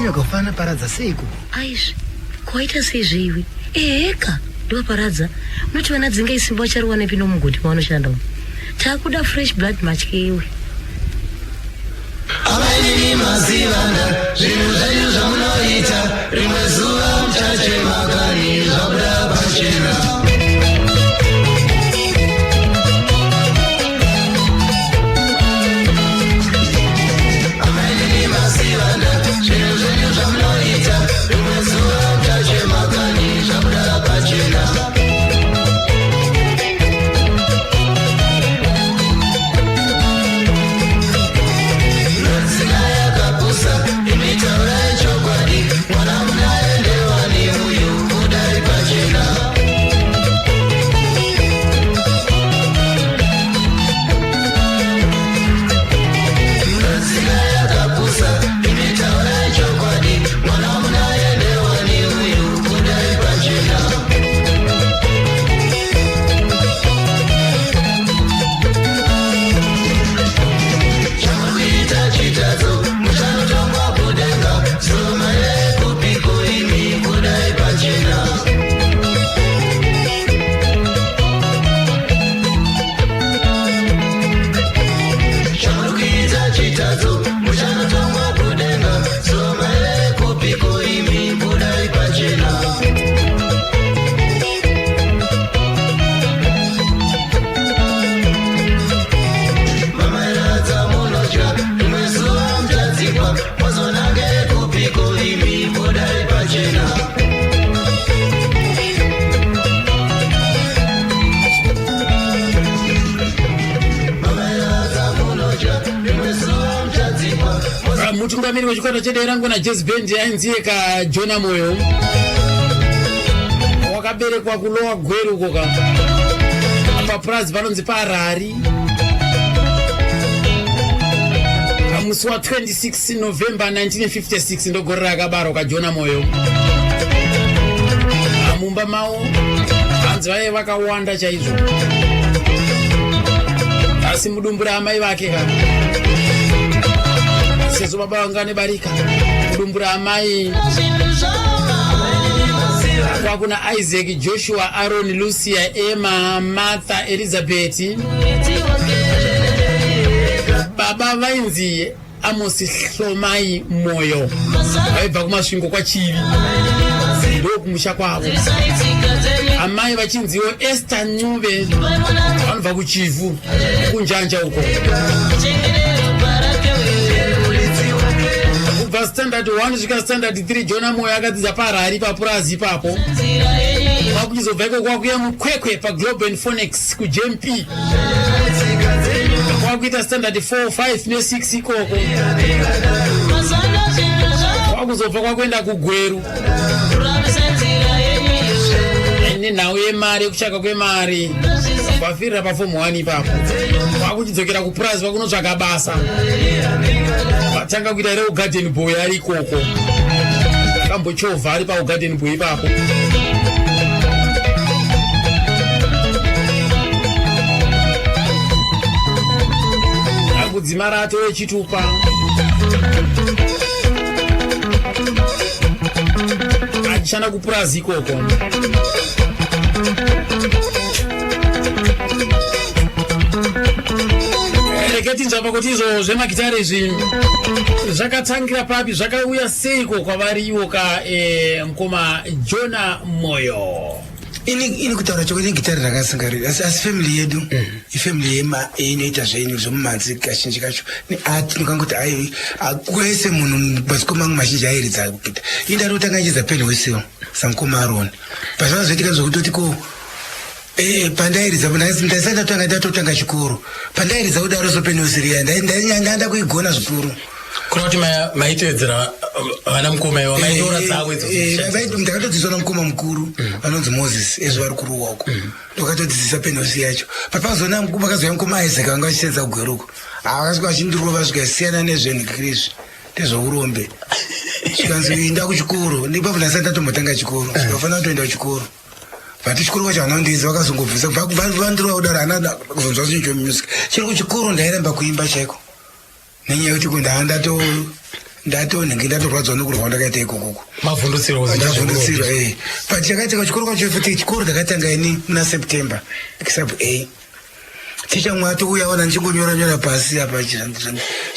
Kanywa kufana paradza siku. Aish, kwaita sezviwi. Eka, ndo paradza. Unoti vana dzinga isimba charuwa nepino mugoti mawanoshanda. Takuda fresh blood match kewe. Amaini mazivana, zvinhu zvenyu zvamunoita, rimwe zuva muchache makani zvabuda pachena. Mutungamiri wechikora chedera ngona jazz band yainzieka Jona Moyo wakaberekwa kulowa Gweru koka apa prize vanonzi parari musi wa 26 November 1956 ndogore rakabarwa kaJona Moyo mumba mawo hanzi vaive vakawanda chaizvo asi mudumbura amai vake ka sezo baba vangane barika mudumbura amai kwa kuna Isaac, Joshua, Aaron, Lucia, Emma, Martha, Elizabeth. Baba vainzi Amos Hlomai Moyo vaibva kumasvingo kwa Chivi ndo kumusha kwavo. Amai vachinziwo Esther Nyuve vanobva kuChivu kunjanja uko. Kubva standard 1 kusvika standard 3 Jona Moyo akadzidza parari papurazi ipapo. Kwakuchizobva iko kwakuya mukwekwe paGlobal Phonics kuJMP. Kwakuita standard 4, 5 ne6 ikoko. Kwakuzobva kwakuenda kuGweru. Nenhau yemari kuchaka kwemari. Kwafirira paform 1 ipapo. Kwakuchidzokera kupurazi kwakunotsvaka basa. Vatanga kuita reo Garden Boy ari ikoko. Kambochovha ari paGarden Boy ipapo. Kudzimarato wechitupa achishanda kupurazi ikoko. Reketinzva pakuti izvo zvemagitare izvi zvakatangira papi, zvakauya seiko kwavari iwoka mukoma Jona Moyo. Ini kutaura chokwadi gitari rakasangarira asi family yedu ifamily yema inoita zvenyu zvomumanzi kazhinji kacho ni ati nokangoti ai kwese munhu basikoma mazhinji airidza kuita indaro tangachiza pen wesiwo samkoma Aaron pasava zvitika zvokutoti ko pandairidza ndaisanda tanga ndatotanga chikoro pandairidza kudaro sopen wesiria ndanda kuigona zvikuru kuna kuti maitedzera vana mukoma iwo maitora dzawe idzovaiti ndakatodzidzwa namukoma mukuru vanonzi Moses ezvo vari kuruwa uko ndokatodzidzisa penosi yacho papazona vakazouya mukoma Isaac vanga vachisedza kugweruko vakasvika vachindirova vasvika siyana nezvenhikrizvi ndezvourombe zvikanzi inda kuchikoro ndipapo ndasati ndatombotanga chikoro zvikafanira kutoenda kuchikoro vati chikoro kwacho hana kundiedza vakazongobvisa vandirova kudaro hana kuzonzwa zvinhu chomusic chiri kuchikoro ndairamba kuimba chaiko nenyaya yekuti kundahandato ndatonenge ndatorwadzwa nokurwa ndakaita ikoko mavhundutsiro ndavhundutsiro but chakaita kachikoro kwacho futi chikoro ndakatanga ini muna September except A ticha mwati uyaona ndichingonyora pasi apa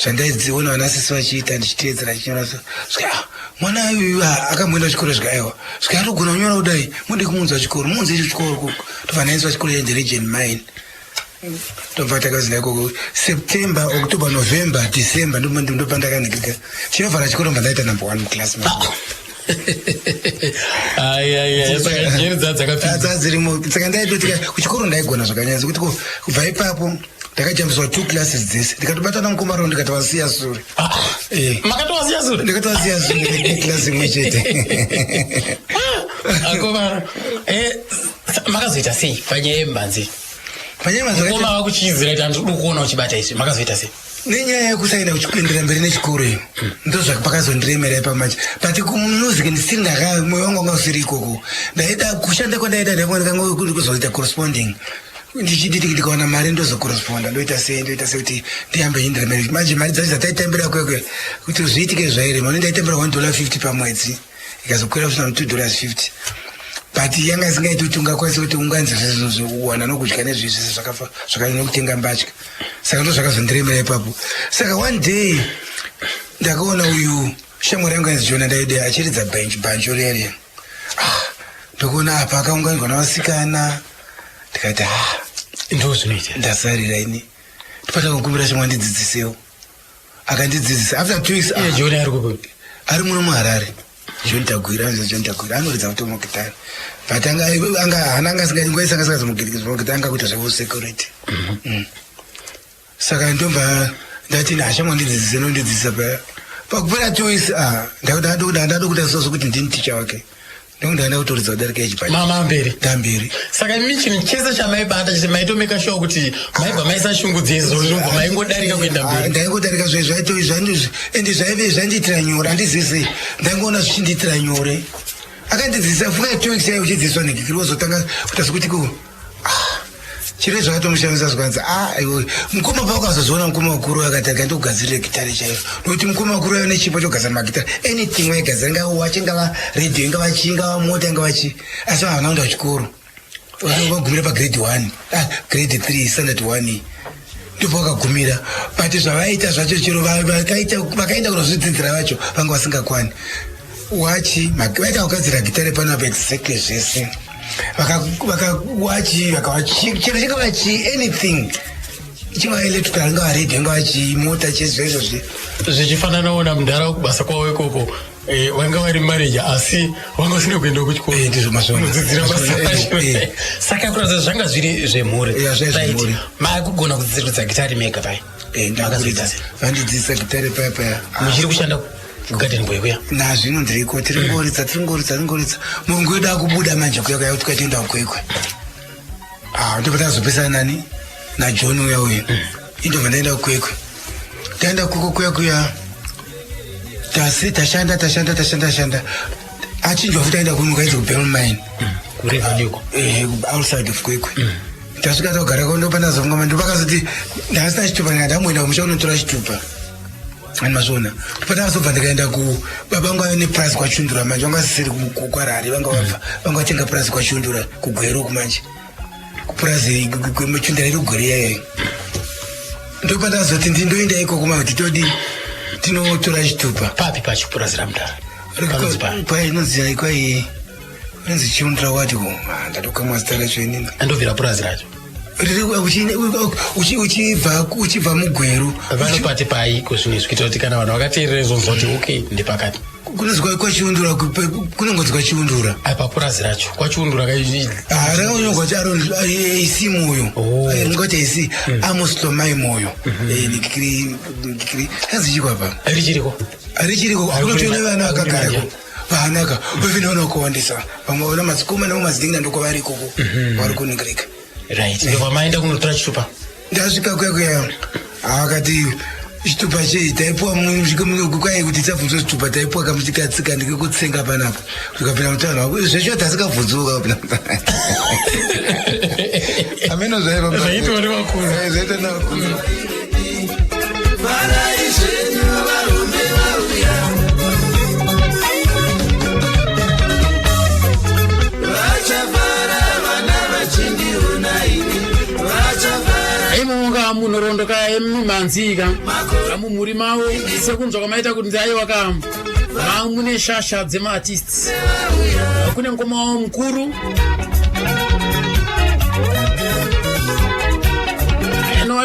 zvandaidziona vanasisi vachiita ndichiteedzera chinyora svika mwana uyu akamboenda chikoro zvikaiwa svika atogona kunyora kudai mudi kumunzwa chikoro munzi icho chikoro tofanaiswa chikoro yendiregion mine tobva takazina ikoko September October November December ndopandakanikika chinovhara chikoro mbandaita number 1 class dzadzirimo saka ndaitotika kuchikoro ndaigona zvakanyatsa kuti kubva ipapo ndakajambiswa 2 classes dzese ndikatobatana mukomaro ndikatavasiya sure makatavasiya sure ndikatavasiya sure class imwe chete akomaro makazoita sei panyaya yembanzi koma vakuchizira kuti handiri kuona uchibata izvi makazoita sei nenyaya yekusaenda kuendera mberi nechikoro iyo ndozvapakazondiremera ipamanje but kumusic ndisiri mwoyo wangu wanga usiri ikoko ndaida kushanda kwandaida ndaiona kuzoita corresponding ndikawana mari ndozokorresponda ndoita sei kuti ndihambe indira mberi manje mari dzacho dzataitambira kwekwe kuti zviitike zvaire mani ndaitambira $1.50 pamwedzi ikazokwira kusvika $2.50 but yanga isingaiti kuti ungakwanisa kuti unganzi zvezvowana nokudya nezvizvese zvakanyanya kutenga mbatya saka ndo zvakazondiremera ipapo saka one day ndakaona uyu shamwari yangu ainzi Jona Ndaide achiridza banjo rere ndokuona apa akaunganirwa navasikana ndikati ndozvinoita ndasarira ini ndopata kukumbira shamwari ndidzidzisewo akandidzidzisa after 2 weeks Jona ari kupi ari muno muHarare John Tagwira anoridza kutomokitani but anga asingazomugirikizomokitanga kuita zvekosecurity saka ndomba ndati hashamwa ndidzidzise nondidzidzisa paya pakupera 2 weeks ndado kuita sokuti ndini ticha wake ndondaenda kutoridza kudarika echipamberi saka imi chinhu chese chamaibata chiti maitomeka sure kuti maibva maisashungudza izvozvo maingodarika kuenda mberi ndaingodarika ende zvaive zvandiitira nyore handizise ndaingoona zvichindiitira nyore akandidzidzisa funga 2 weeks yaive uchidzidziswa negikiri wozotanga kuita sokuti chiro zvakatomushamisa zvikwanzi aiwe mukoma paakazozoona mukoma mukuru akati akandogadzirire gitari chaiyo nokuti mukoma mukuru aive nechipo chogadzira magitari anything waigadzira ingava wachi ingava radio ingava chi ingava mota ingava chi asi havana kuenda kuchikoro vagumira pagrade 1 grade 3 standard 1 ndipo vakagumira but zvavaita zvacho chiro vakaenda kunozvidzidzira vacho vanga vasingakwani wachi vaita kugadzira gitari panapa exactly zvese vakawachi chiro chingava chi anything chingava electrical ingava radio ingava chi mota chezvezvo zvichifananawo namundara kubasa kwawo ikoko wanga vari mareja asi wanga usina kuenda kuchikoro ndizvomazodzidzira basa racho saka kuratidza zvanga zviri zvemhuri makugona kudzidzira gitari mega pai vandidzidzisa gitari paya muchiri kushanda kugarden boy kuya nazvino ndiriko tiringoridza mungu wedu akubuda manje kuya kuti kwatienda kukwekwe ndopata azopesana nani naJohn uya uyu indobva ndaenda kukwekwe taenda kuya tasi tashanda achinjwa futi aenda kunuka idzi kuBell Mine kurevaniko outside of kwekwe tasvika togara kondopa ndazongoma ndopakazoti ndasina chitupa ndamboenda kumusha kunotora chitupa andimazvona ndopata azobva ndikaenda baba vangu ave neprice kwachundura manje vanga vasisiri kukwarari vanga vatenga price kwachundura kugweru kumanje kupurazi kwemachundura iri kugweri yayo ndopata azoti ndindoenda ikoko makuti todi tinotora chitupa papi pachipurazi ramudara inonzi chiundura wati ndatokamwa zita racho inini andobvira purazi racho uchibva mugweru vanopati paiko zvinezvi kuita kuti kana vanhu vakateerera izvonzwa kuti okay ndipakati kunonzwa kwachiundura kunongonzwa chiundura papurazi racho kwachiundura rakanyorwa kuti AC moyo ngoti AC Amos Lomai moyo nikiri azichikwa pa richiriko akunotoona vana vakagara vanaka vavinoona kuwandisa vamwe vana madzikoma navo madzidingi ndoko vari ikoko vari kuningirika right ndobva maenda kunotora chitupa ndasvika kuya akati chitupa chei taipuwa kwai kuti tabvunzwa chitupa taipuwa kamuchikatsika ndikekutsenga panapa tukapinda mutanho zvesho tasikabvunzuka ameno zvaitwa nevakuru zvaitwa nevakuru varai zvenyu varume vauya ndoka emimanzika amumuri mawo sekunzwa kwamaita kuti ndaye wakam mune shasha dzema artists kune ngoma wawo mukuru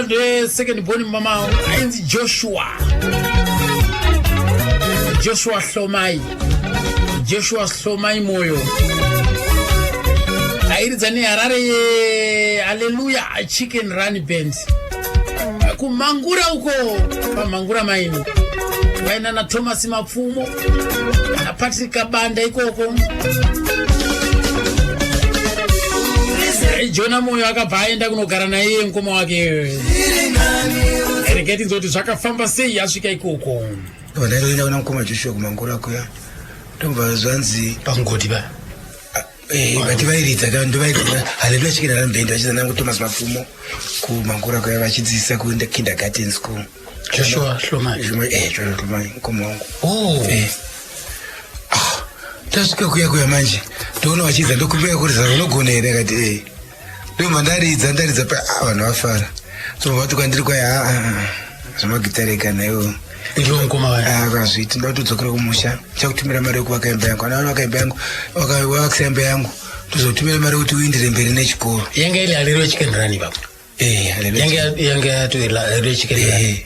the second born mama ainzi Joshua Slomai moyo airizani Harare Hallelujah Chicken Run Band kumangura uko pamangura maini vaina na Thomas Mapfumo na Patrick Kabanda ikoko Jona moyo akabva aenda kunogara naye mukoma wake ereketi nzoti zvakafamba sei asvika ikoko vandaenda kuna mukoma Joshua kumangura kuya ndomva zvanzi pangoti ba vati vairidza ndovairidza Hallelujah Chicken Run Band vachizana Thomas Mapfumo kumangura kuya vachidzidzisa kuenda kindergarten school. Joshua Slomai Joshua Slomai mukoma wangu tasvika kuya manje ndoona vachidza ndokumbira kuti zava unogona here akati ndoma ndaridza pa vanhu vafara so vati kwandiri kwaya zvamagitare kana iwo ndiwo mukoma wayo kwazviti ndatodzokera kumusha chakutumira mari yekuvaka imba yangu anaona vaka imba yangu vakakisa imba yangu tozotumira mari yekuti uindire mberi nechikoro yanga ili Hallelujah Chicken Run ipapo yanga yatu Hallelujah Chicken Run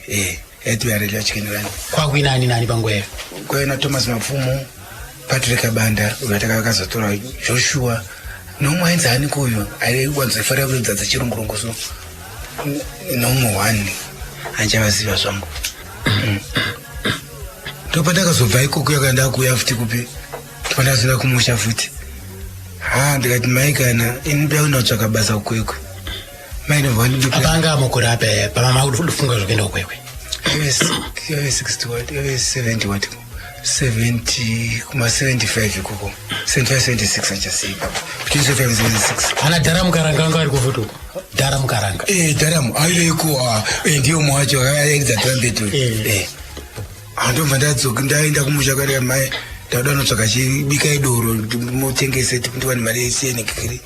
yatu Hallelujah Chicken Run kwakuina nani pangoyo kwaina Thomas Mapfumo Patrick Kabanda unataka vakazotora Joshua nomwe ainzi hani kuyo aiwanzoifara kuridza dzechirungurungu so nomwe wani anchavaziva zvangu ndopandakazobva ikoko yakanda kuya futi kupi pandazina kumusha futi ndikati mai kana inida unotsvaka basa kukwekwe apanga amakore apa pamama ufunga zvokuenda kukwekwe yave 60 what yave 70 what 70 kuma 75 ikoko 75-76 anchasiipa between 75 and 76 ana Dharamu Karanga anga ari kufutu Dharamu Karanga Dharamu aileko ndiyo mwacho airidza trumpet andobva ndaenda kumusha kare mai ndauda notsvaka chibika idoro mutengese ndiwane mari yesenekiri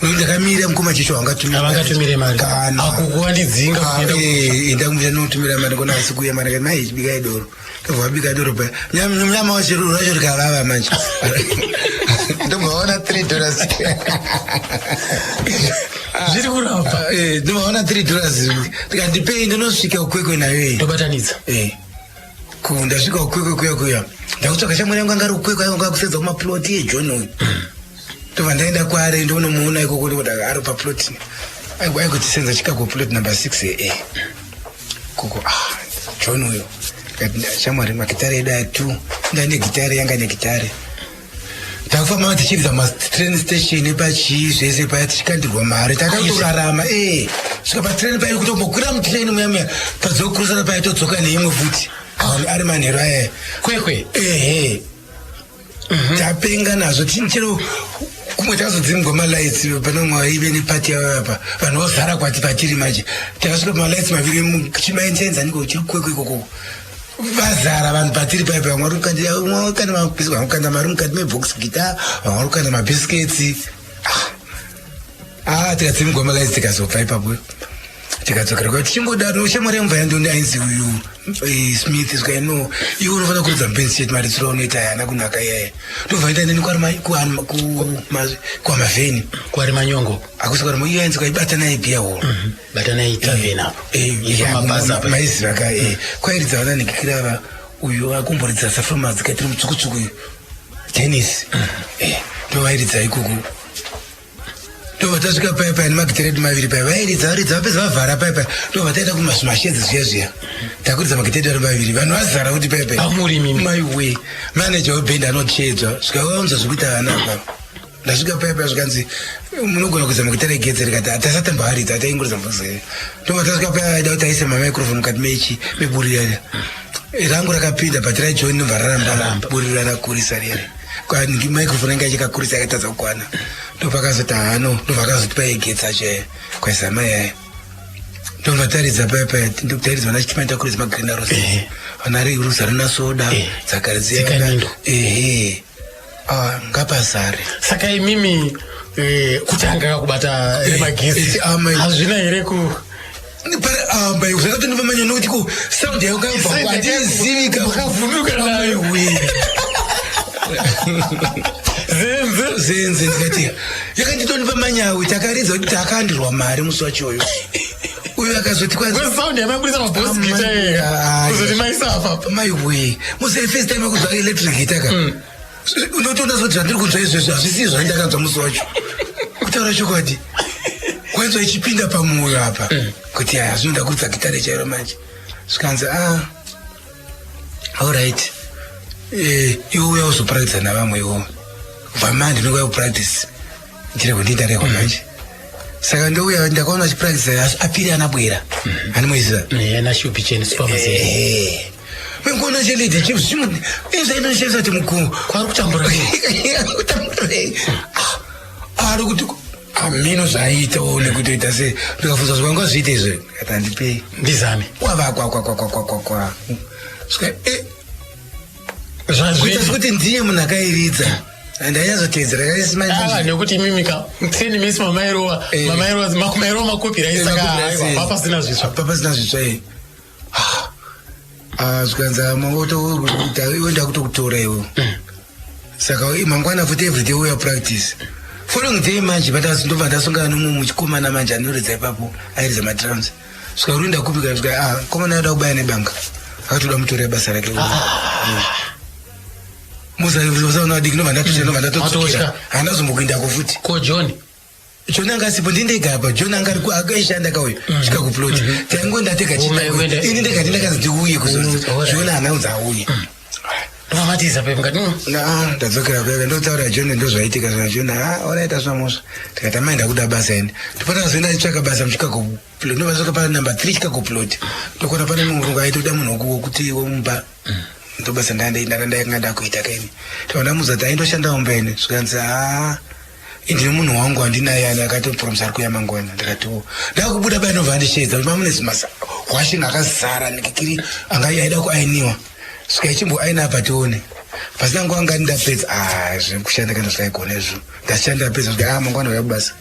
ndakamira mukoma Joshua avangatumire mari akukuwandidzinga enda kumusha notumira mari kona asi kuya mari mai chibika idoro ndobva doro pa nyama wachiruru racho rikarava manje ndombaona $3 zviri kurapa ndombaona $3 ndikandipei ndinosvika kukwekwe nayo ndobatanidza ndasvika kukwekwe kuya ndakutsvaka shamwari yangu anga ari kukwekwe anga kusedza kumaploti eJohn uyu ndobva ndaenda kwaari ndoonomuona ikoko ndikuti ari paploti aikuti Chicago plot number 6 koko John uyo shamwari magitare edu atu ndane gitare yanga negitare takufamba tichiridza matrain station pachii zvese paya tichikandirwa mari takatorarama svika patrain paya kutombokwira mutrain muya padzokurusana paya todzoka neimwe futi ari manheru aya kwekwe tapenga nazvo chero kumwe takazodzingwa malights panomwe ive nepati yavo apa vanhu vozara kwati patiri manje takasvika pamalights maviri chimaenzenza ndiko chiri kwekwe ikoko vazara vanhu patiri paipa vamwe vari kukanda mari mukati mebox guitar vamwe vari kukanda mabhiskets tikadzingwa malights tikazobva ipapo tikadzokera kwa tichingodaro shamwari yamubva yandoni ainzi uyu Smith sika no iwe unofanira kuridza mpenzi chetu mari tsura unoita yana kunaka iyaya ndobva ita ndeni kwamavheni kwari manyongo akusi kwari iyo ainzi kwaibata naye bia horo bata naye tavheni apo maiziva ka kwairidza vana nekikirava uyu akumboridza safromaz kaitiri mutsuku-tsuku uyu tennis ndovairidza ikoko ndobva tasvika paipa nemagitare maviri paya vairidza vapedza vavhara paipa ndobva taenda kumashedzi zviya takuridza magitare ari maviri vanhu vazara kuti paipa maiwe maneja webhendi anochedzwa zvikaunza zvekuita vana apa ndasvika paipa zvikanzi munogona kuridza magitare egetsi rikati hatasatambawaridza hataingoridza mbozere ndobva tasvika paya aida kuti aise mamicrofone mukati meburira rangu rakapinda but raJohn ndobva raramba burira rakurisa rere microphone yanga ichikakurisa yakatadza kukwana ndopakazoti ndopakazoti paigetsa acho kwaizama yaya ndobva taridza paya ndokutaridza vana chichimaita kuridza magreen rose vana rusa rina soda dzakare dziyanga ngapazare saka imimi kutanga kubata magezi hazvina here ni para bai usaka tuni vamanya nokuti ko sound yayo kaibva kwandizivika Ukavunuka nayo. zenze ndikati yakanditoni pamanyawi takaridza kuti takandirwa mari musi wachoyo uyu akazoti Sound yamabudisa maboss guitar. Kuzoti maisafa. maiwe musi first time kuzwa electric guitar ka unotoona zoti zvandiri kunzwa izvezvo hazvisi zvandakanzwa musi wacho kutaura chokwadi kwanzwa ichipinda pamwoyo apa kuti zvinoda kuridza gitare chairo manje zvikanzi allright iwe uya uzopractice navamwe iwo vamandi ndinouya kupractice ndireko ndindarekwa manje saka ndouya ndakaona achipractice apiri anabwera animoiziva Nashupi cheni supermarket. menkuona cheledi chips izainoshaisa kuti mukuu Kwari kutambura. ari kuti amino zvaaitawo nekutoita se ndikafunza zvakanga zviita izvo kati handipei Ndizame. wavakwakwakwakwakwakwa saka Zvazvini. kuti ndiye munhu akairidza handainyazotedzera kaisimaa nekuti mimika mtseni misi mamairova makumairova makopira saka pasina zviswa papasina zvitsva zvikanza wenda kutokutora iwo saka mangwana futi everyday uya practice following day manje ndobva ndasongana nomwe muchikomana manje anoridza ipapo airidza matrams svika ruenda kupika svika komana yoda kubaya nebanga akatoda mutora basa rake musaona diki ndobva ndatotsokera handazombokuindako futi ko John John anga asipo ndindegapa John anga akaishanda kauyo svika kuplot taingondateka ini ndekati ndakazi ndiuye kuzoti John anaunza auye ndovamatiza pemukati ndadzokera kueka ndotaura John ndozvaitika zvona John oraita zvamusva tikati amaenda kuda basa ende ndopata zoenda achitsvaka basa muchicago plot ndobva pana number 3 chicago plot ndokona pane murungu aitoda munhu wokuti womupa ndobasa ndandanga ndakuita kaini ndamuzati aindoshanda umbeni zvikanzi ndine munhu wangu wandinaye ani akatopromisa ari kuya mangwana ndikati ndakubuda bai nobva ndishedza mamune zimasa washini akazara nikikiri aida kuainiwa svika ichimboaina apa tione pasina nguva ngati ndapedza zvekushanda kana zvaigona izvo ndashanda apedza svika mangwana uya kubasa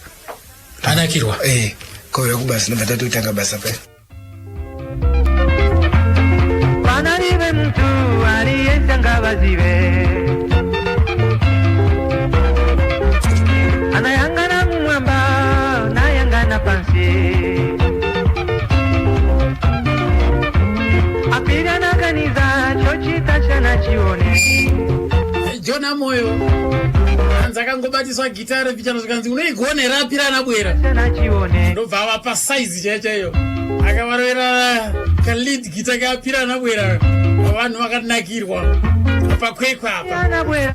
anakirwa kauya kubasa ndobva tatotanga basa pai Panarive mtu aliyesanga vazive anayangana mumwamba nayangana pansi apigana kaniza chochita chana chione John moyo anzakangobatiswa gitare pichano zvikanzi unoigonera apira anabwera chana chione ndobva vapa size chaichayo akavarwera kalead gita kaapira anabwera vanhu vakanakirwa pakwekwa apa anabwera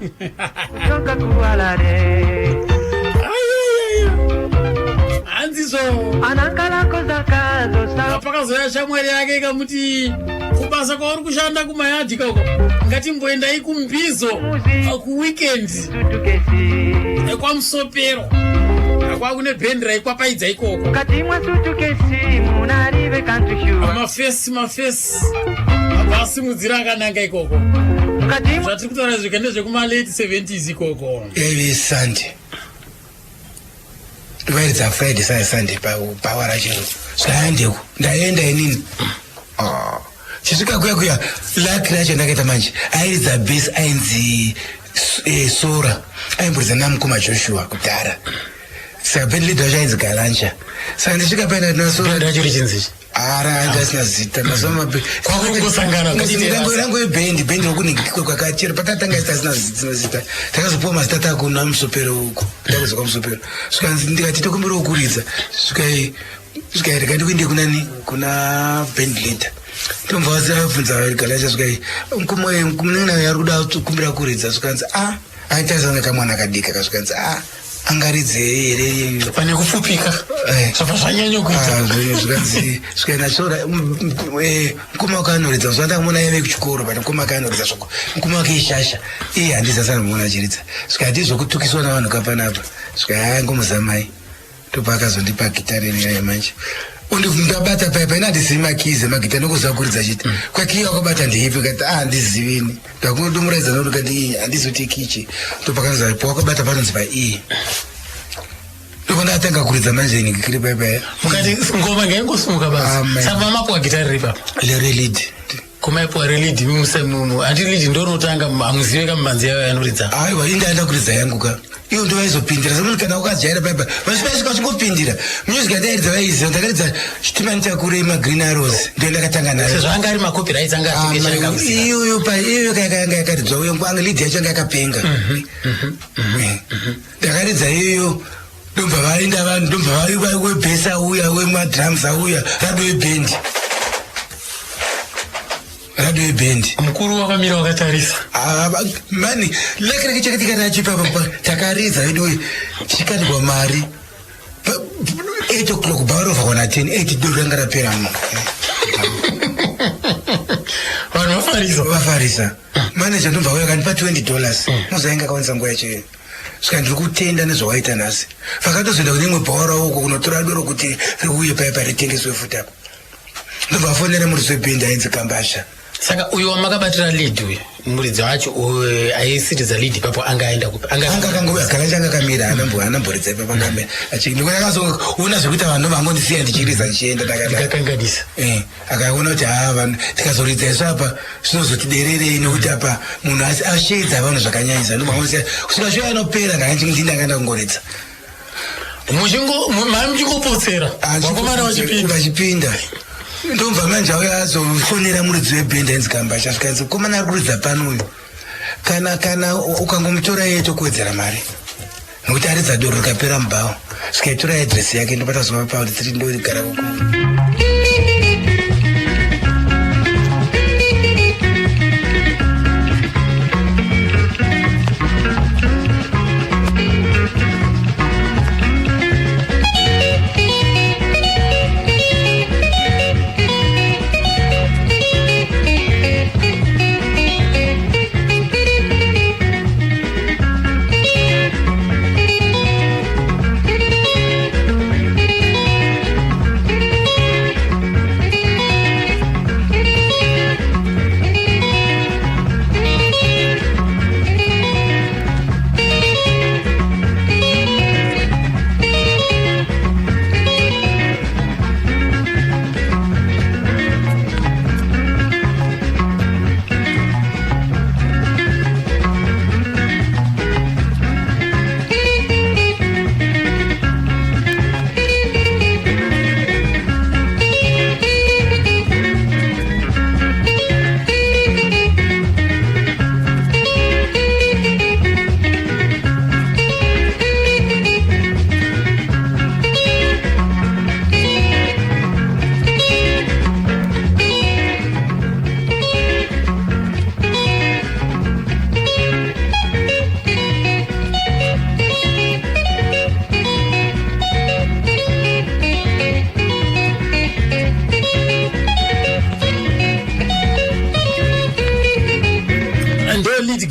kutoka kuwalare hanzizo anakalako zakazo sa pakazoya shamwari yake ikamuti kubasa kwauri kushanda kumayadhi kako ngatimboendai kumbizo kuweekend sutukesi kwamusopero kwakune bhendi raikwapaidza ikoko kati mwa sutukesi munarive kantushuwa mafesi abasimudzira akananga ikoko kati mwa zvatiri kutaura zvikende zvekumalate 70s ikoko yaive sunday vairidza friday sai sunday pawara chero zvaandeko ndaenda inini chisvika kuya laki racho ndakaita manje airidza base ainzi sora aimburidza namukoma joshua kudhara saka bhendi ledu racho ainzi galancha saka ndisvika paenda nasora racho richinzichi anga asina zita masomarango yebhendi rokunigikwekwakachero pakatanga ita asina zita takazopuwa mazita takuna musopero uko takuzokwa musopero svika ndikati tokumbira kukuridza svika ndikandikuinde kunani kuna bhendi leader tombva vasabvunza galacha svika munena yari kuda kukumbira kuridza svikanzi aitazana kamwana akadika kasvikanzi angaridze here pane kufupika zvabva zvanyanya kuita zvikanzi svikaenda chora mukoma wake anoridza zvandakamona ive kuchikoro but mukoma wake anoridza zvako mukoma wake ishasha handizasana muona achiridza svika handizvokutukiswa navanhu kapanapa svika ngomuzamai topa akazondipa gitare nenyaya manje ndabata pai paina handisivi makizi magita nokuziva kuridza chiti kwakii wakabata ndeipi kati handizivini ndakundomuradza nokuti kati handizoti kichi ndopakanoza po wakabata panonzi paii ndokona atanga kuridza manje nikiri bye. Mukati ngoma ngaingosimuka basi. Saka mapo wa gitari ripa. Le lead. Kumaipo lead mumu ati lead ndorotanga amuziwe kama manzi yayo yanoridza. Aiwa indaenda kuridza yangu ka. Iyo ndo vaizopindira saka kana ukajaira bye. Vasipasika chikupindira. Music ndaidza vaizo ndakaridza chitimani chakure ma Green Arrows. Ndio ndakatanga nayo. Sezvo anga ari macopyrights anga atikesha ngavusika. Iyo kanga yakaridzwa uyo anga lead yacho anga yakapenga. Ndakaridza iyo ndomba vainda vanhu ndomba webhesi auya wemadrums auya radio yebendi mukuru wakamira wakatarisa mani lekere chakatika nacho papa takaridza edo chikati kwa mari 8 o'clock bar over on 10 8 dolo ngara pera mo vanhu vafarisa manager ndomba uya kanipa $20 muzainga kawanza nguva yacho saka ndiri kutenda nezvawaita nhasi vakatozoenda kunemwe bhora uko kunotora doro kuti riuye paya paritengeswe futi apo ndobva afonera muridzi webhendi ainzi Kambasha. Saka uyo wamakabatira lead uyo muridzi wacho aisitiza lead papo anga aenda kupi anga kangoya kalanja anga kamira anamboridza ipapo ngamira achindikona kazoona zvekuita vanhu vangondisiya ndichiridza ndichienda ndakakanganisa akaona kuti vanhu tikazoridza isu apa zvinozotidererei nokuti apa munhu ashedza vanhu zvakanyanyisa ndomangosiya kusvika sho anopera ngandinda akaenda kungoridza muchingopotsera wakomana vachipinda ndomva manje auya azofonera muridzi webhendi ainzi Kambasha zvikanzi komana ari kuridza pano uyu kana ukangomutora iye tokuwedzera mari nokuti aridza doro rikapera mubhawo zvikaitora adresi yake ndopata zova pauri 3 ndorigara kukuru.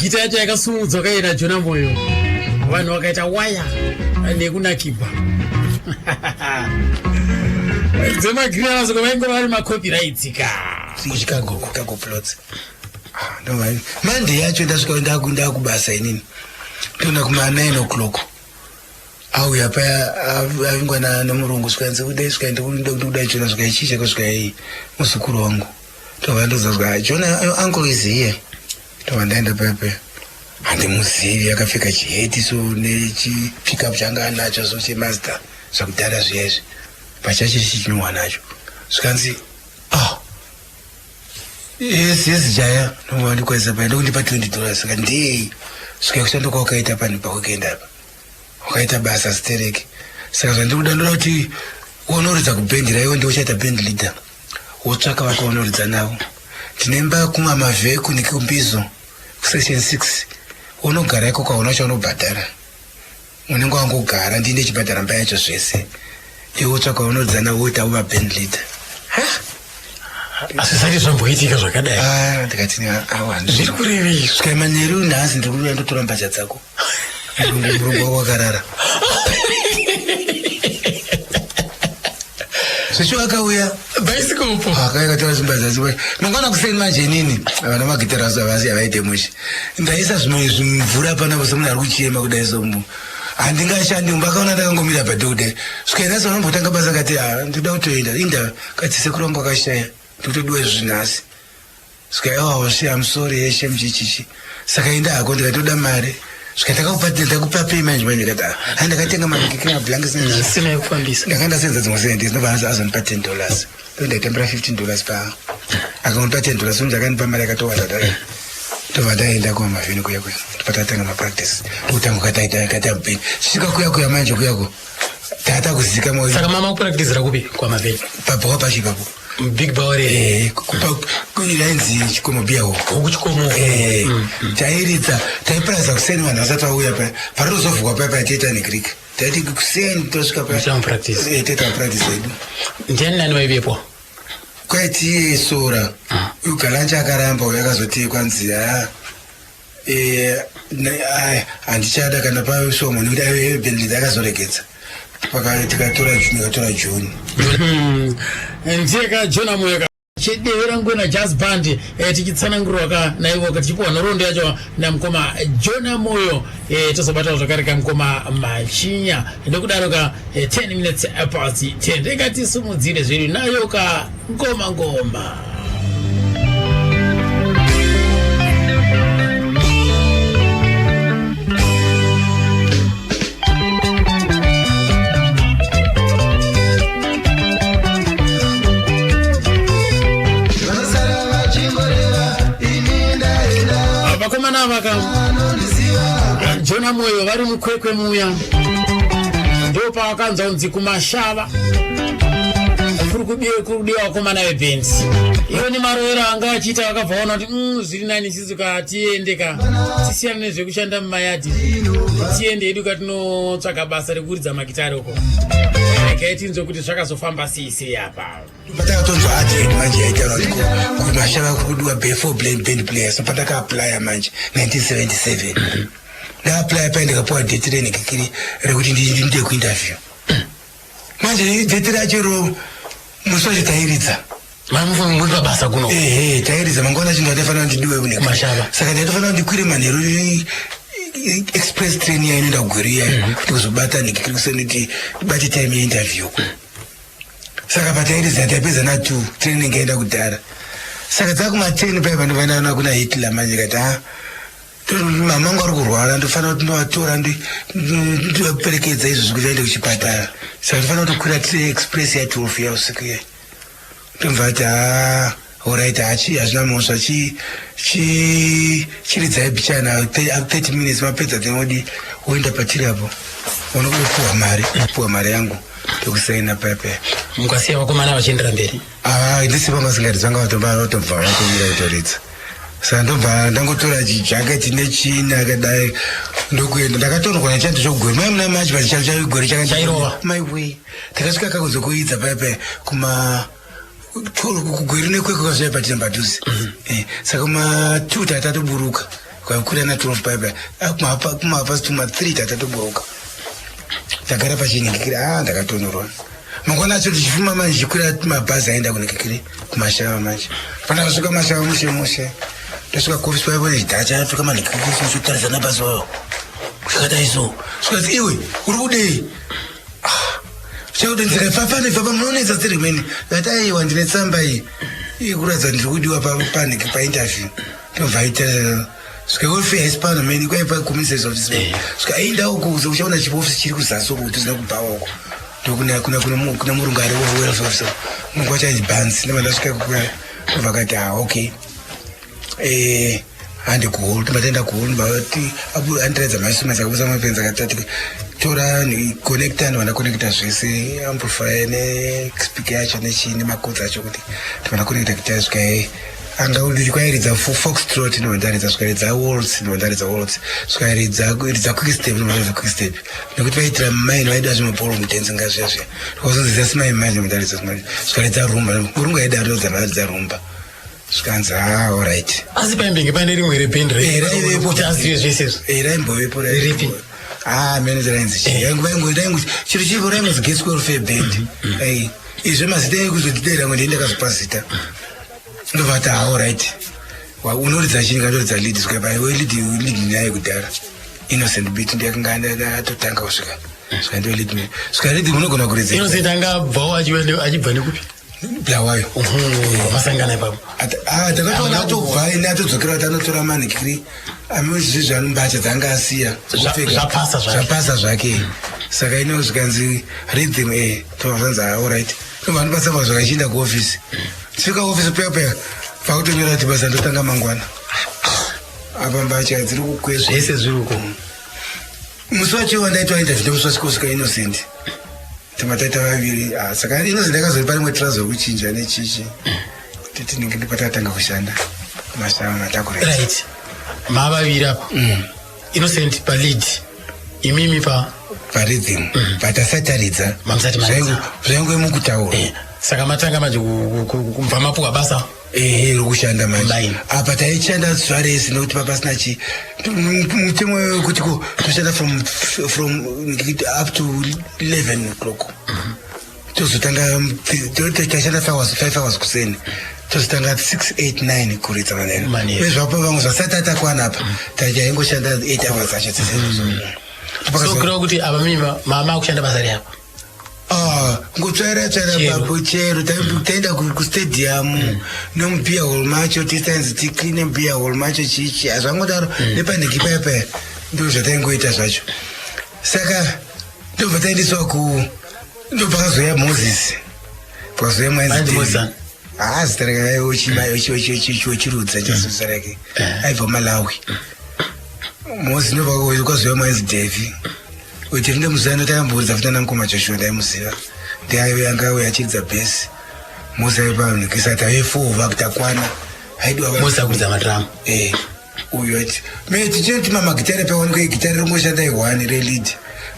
gita yacho yakasumudzwa kaira Jona Moyo vanhu vakaita waya nekunakibva dzemagiranazo kwavainge vari macopyrights ka Chicago plots mande yacho ndasvika ndakubasa inini tona kuma 9 o'clock auya paya avingwa nomurungu svikanzi kudai svika ndikudai Jona svika ichicha kusvika iyi muzukuru wangu tovandoza Jona uncle is here ndaenda pepe handimuzivi akapfeka chiheti so nechipikapu changa anacho so chemaster zvakudhara zviyezvi pachacho chichinyohwa nacho zvikanzi yes jaya nomandikwaisa pa ndokundipa $20 saka ndii svika kushandoka wakaita pani paweekend apa wakaita basa stereki saka zvandikuda ndoda kuti unoridza kubhendira iwe ndiwo uchaita band leader wotsvaka vakaunoridza navo tinemba kumwa mavheku nekumbizo section 6 unogara iko kwaona chaunobhadhara unenge wangogara ndine chibhadhara mba yacho zvese iwe wotsvaka unoridza navo woita uva band leader asi zati zvamboitika zvakadai ndikati zviri kurevei svikaima neri unhasi ndiri kuuya ndotora mbazha dzako murungu wako wakarara zvecho akauya bicycle akaikatora zimbaza dzimwe mangwana kuseni manje nini vana magitara zvavasi avaite mushi ndaisa zvimwe zvimvura pana vose munhu ari kuchema kudai sombo handingashandi mbakaona ndakangomira padhokodheya svikaina sonombotanga basa kati ndoda kutoenda inda kati sekuru wangu akashaya ndotodiwa zvinhasi svika I'm sorry yeshe mchichichi saka enda hako ndikatoda mari svika ndakupa payment manje kati handakatenga makekere mablankets sina yekufambisa ndakandasenza dzimwe sendi ndobva azonipa $10 ndondaitemera $15 pa akandipa $10 unzakandipa mari yakatowanda ndobva ndaenda kumavhini kuyako patatanga mapractice utanga kataita mupeni chisvika kuyakuya manje kuyako tata kuzika moyo saka mama kupracticera kupi kwamavhini pabhowa pachi ipapo big bawari kuinzi chikomo biyawo kuchikomo tairidza taipuraza kuseni vanhu vasati vauya paya parotozovhukwa paya paya taita negrek taiti kuseni tosvika paya taita practice yedu ndiani nani vaivepo kwaiti sora ugalancha akaramba uyo akazotekwa nziya handichada kana pasomo nekuti aibenlid akazoregedza tikatora joni ndiyeka jona moyo chidevera ngwena jazz band tichitsanangurwa naivo tichipuwa nhoroondo yacho namukoma jona moyo tozobatawo zvakare kamukoma machinya ndokudaro 10 minutes past 10 ndekatisimudzire zvedu nayo ngoma vakomana vaka jona moyo vari mukwekwe muya ndo pavakanzwa unzi kumashava kuri kudiwa vakomana vebhendi ivo nemarovero anga achiita vakabva vaona kuti zviri nani isisu tiendeka tisiyana nezvekushanda mumayadhi tiende edu katinotsvaga basa rekuridza magitari uko kaitinzwe kuti zvakazofamba sei apa patakatonzwa ati manje yaitaura kuti kumashava kudiwa before band players patakaapplya manje 1977 ndaaplya paya ndikapuwa date renekekiri rekuti ndinde kuinterview manje date rachero musi wacho tairidza muri basa kuno tairidza mangwana chinhu atafanira kuti ndiwe kumashava saka ndatofanira kuti ndikwire manheru express train yainoenda kugoriya kuti kuzobata nekekiri kuseni kuti bate time yeinterview saka patairidza taipedza na2 train ingaenda kudhara saka dzakuma10 paya pandovanana kuna Hitler manje kati mama angu ari kurwara ndofanira kuti ndovatora ndivaperekedza izvo zvikuti aende kuchipatara saka ndofanira kutokwira express ya12 yausiku iya ndomva kuti alright hazvina mhosva chiridzai bichana 30 minutes mapedza dzinodi woenda patiriapo unokupuwa mari yangu tokusaina payapaya mukasiya vakomana vachiendera mberi ndisipa masingatidzvanga vatobva vatomira kutoridza saka ndobva ndangotora jaketi nechina akadai ndokuenda ndakatorwa nechando chogori mai muna machi pachicharo chaigori chairova maiway takasvika kakuzokuidza payapaya kugori nekweko kazvai patira padhuze saka kuma2 tatatoburuka kwakura na12 payapaya kumahapasi tuma3 tatatoburuka tagara pachinekekiri ndakatonyorwa mangwana acho tichifuma manje chikwira mabhazi aenda kunekekiri kumashava manje pandakasvika mashava mushe ndasvika kofisi paipo nechidhacha apfika manekekiri sotarisana bhazi wayo zvakadaiso svikati iwe uri kudei chakuti ndikafafanifafa munonetsa dziri mene ngati aiwa ndine tsamba iyi kuratidza ndiri kudiwa paneke painterview ndobva aita svikaofi haisipano mene kwaipa community office svika ainda uko uchaona chiofisi chiri kuzasi uko kuti zina kubhawa uko ndokuna murungu ari welfare officer mungu wachanzi bansi ndovandasvika kukuya ndobva kati okay handi kuhulu timataenda kuhulu ndobati andiradza masima sakabusa mapenzi akatati tora connecta ndovanda connecta zvese amplifier nespeaker yacho nechii nemakodzi acho kuti ndovanda connecta kuti asvika anga kwairidza foxtrot ndovandaridza svikaridza waltz ndovandaridza waltz svikaridza quickstep ndovandaridza quickstep nekuti vaitira maini vaida zvimapolo mutenzi ngazviyazviya ndikazonzisa simai manje mundaridza simai svikaridza rumba urungu aida aridza ndaridza rumba svikanzi alright asi paimbenge pane rimwe rebhendi raivepoazive zvesezvo raimbovepo ripi manager ainzi chiro chipo raingozi guest welfare band izvo mazita ekuzotidera ngo ndendakazvipa zita ndovati alright unoridza chini kandoridza lead svika pai lead naye kudhara Innocent beat ndiyakanga ndatotanga kusvika saka ndo lead me saka lead unogona kuridza Innocent angabvawo achibva nekupi Blawayo masangana ipapo takatoona atobva ine atodzokera kuti anotora manikiri amezvizvo anombacha dzanga asiya zvapasa zvake saka ine zvikanzi rhythm tozvanzi alright tobva ndibasa bva zvakachiinda kuofisi tisvika ofisi peya pakutonyora kuti basa ndotanga mangwana apa mbacha dziri kukwezva zvese zviri uko musi wachiwa ndaitwa interview musi wasikusvika Innocent timataita vaviri saka Innocent akazori pane mwe trouser kuchinja nechichi kuti tinenge ndipatatanga kushanda masava matakura right mavaviri apa Innocent palead imimi parhythm but asataridza zvaingwe mukutaura saka matanga manje kubva mapuka basa rokushanda manje apa taichanda zvarese nokuti papasina chi mutemo wekuti toshanda from up to 11 o'clock tozotanga tashanda 5 hours kuseni tozotanga 6 8 9 kuridza maneno vezvapo vamwe zvasati atakwana apa tachaingoshanda 8 hours acho so kureva kuti apa mima mama akushanda basa riapa ngotsvaira papo chero taenda kustadium nomubhiya hall macho tisanzi tikline mubhiya hall macho chichi hazvangodaro nepanhiki paya ndo zvataingoita zvacho saka ndobva taendeswa ndopakazoya Moses pakazoya mwanzi zita rake wechirudza chazita rake aibva Malawi Moses ndobva kwazoya mwanzi Devi kuti rinde muzano takamburidza futa namukoma Joshua ndaimuziva ndiaive angauya achiridza bhesi Moses aipanikisa taifova kuti akwana Moses akuridza madramu uyo ati tichiti mamagitari pawanikwa igitari ringoshanda i1 relead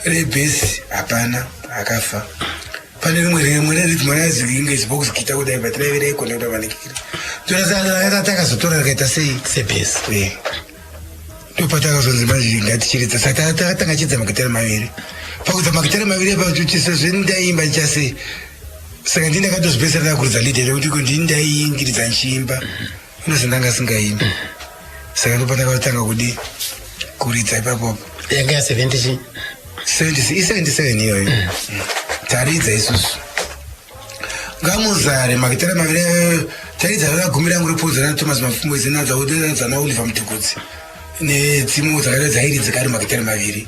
rebhesi hapana akafa pane rimwe redzimanazinge zibox gita kuti aibva tiraivereiko nekuda manikiri takazotora rikaita sebhesi ndopatakazonzi manje ngatichiridza saka takatanga chidza magitari maviri pakudza magitari maviri apachuchisa zvendaimba ndichase saka ndindakatozipesera kuridza lead nekuti ndindaiingiridza nchiimba inozondanga singaimbi saka ndopatakatanga kuridza ipapo yanga ya 77 iyoyo taridza isusu ngamuzare magitari maviri taridza ragumi rangu repodza rana Thomas Mafumbo zinadza na Oliver Mtukudzi nedzimwe dzakada dzairidza kari magitari maviri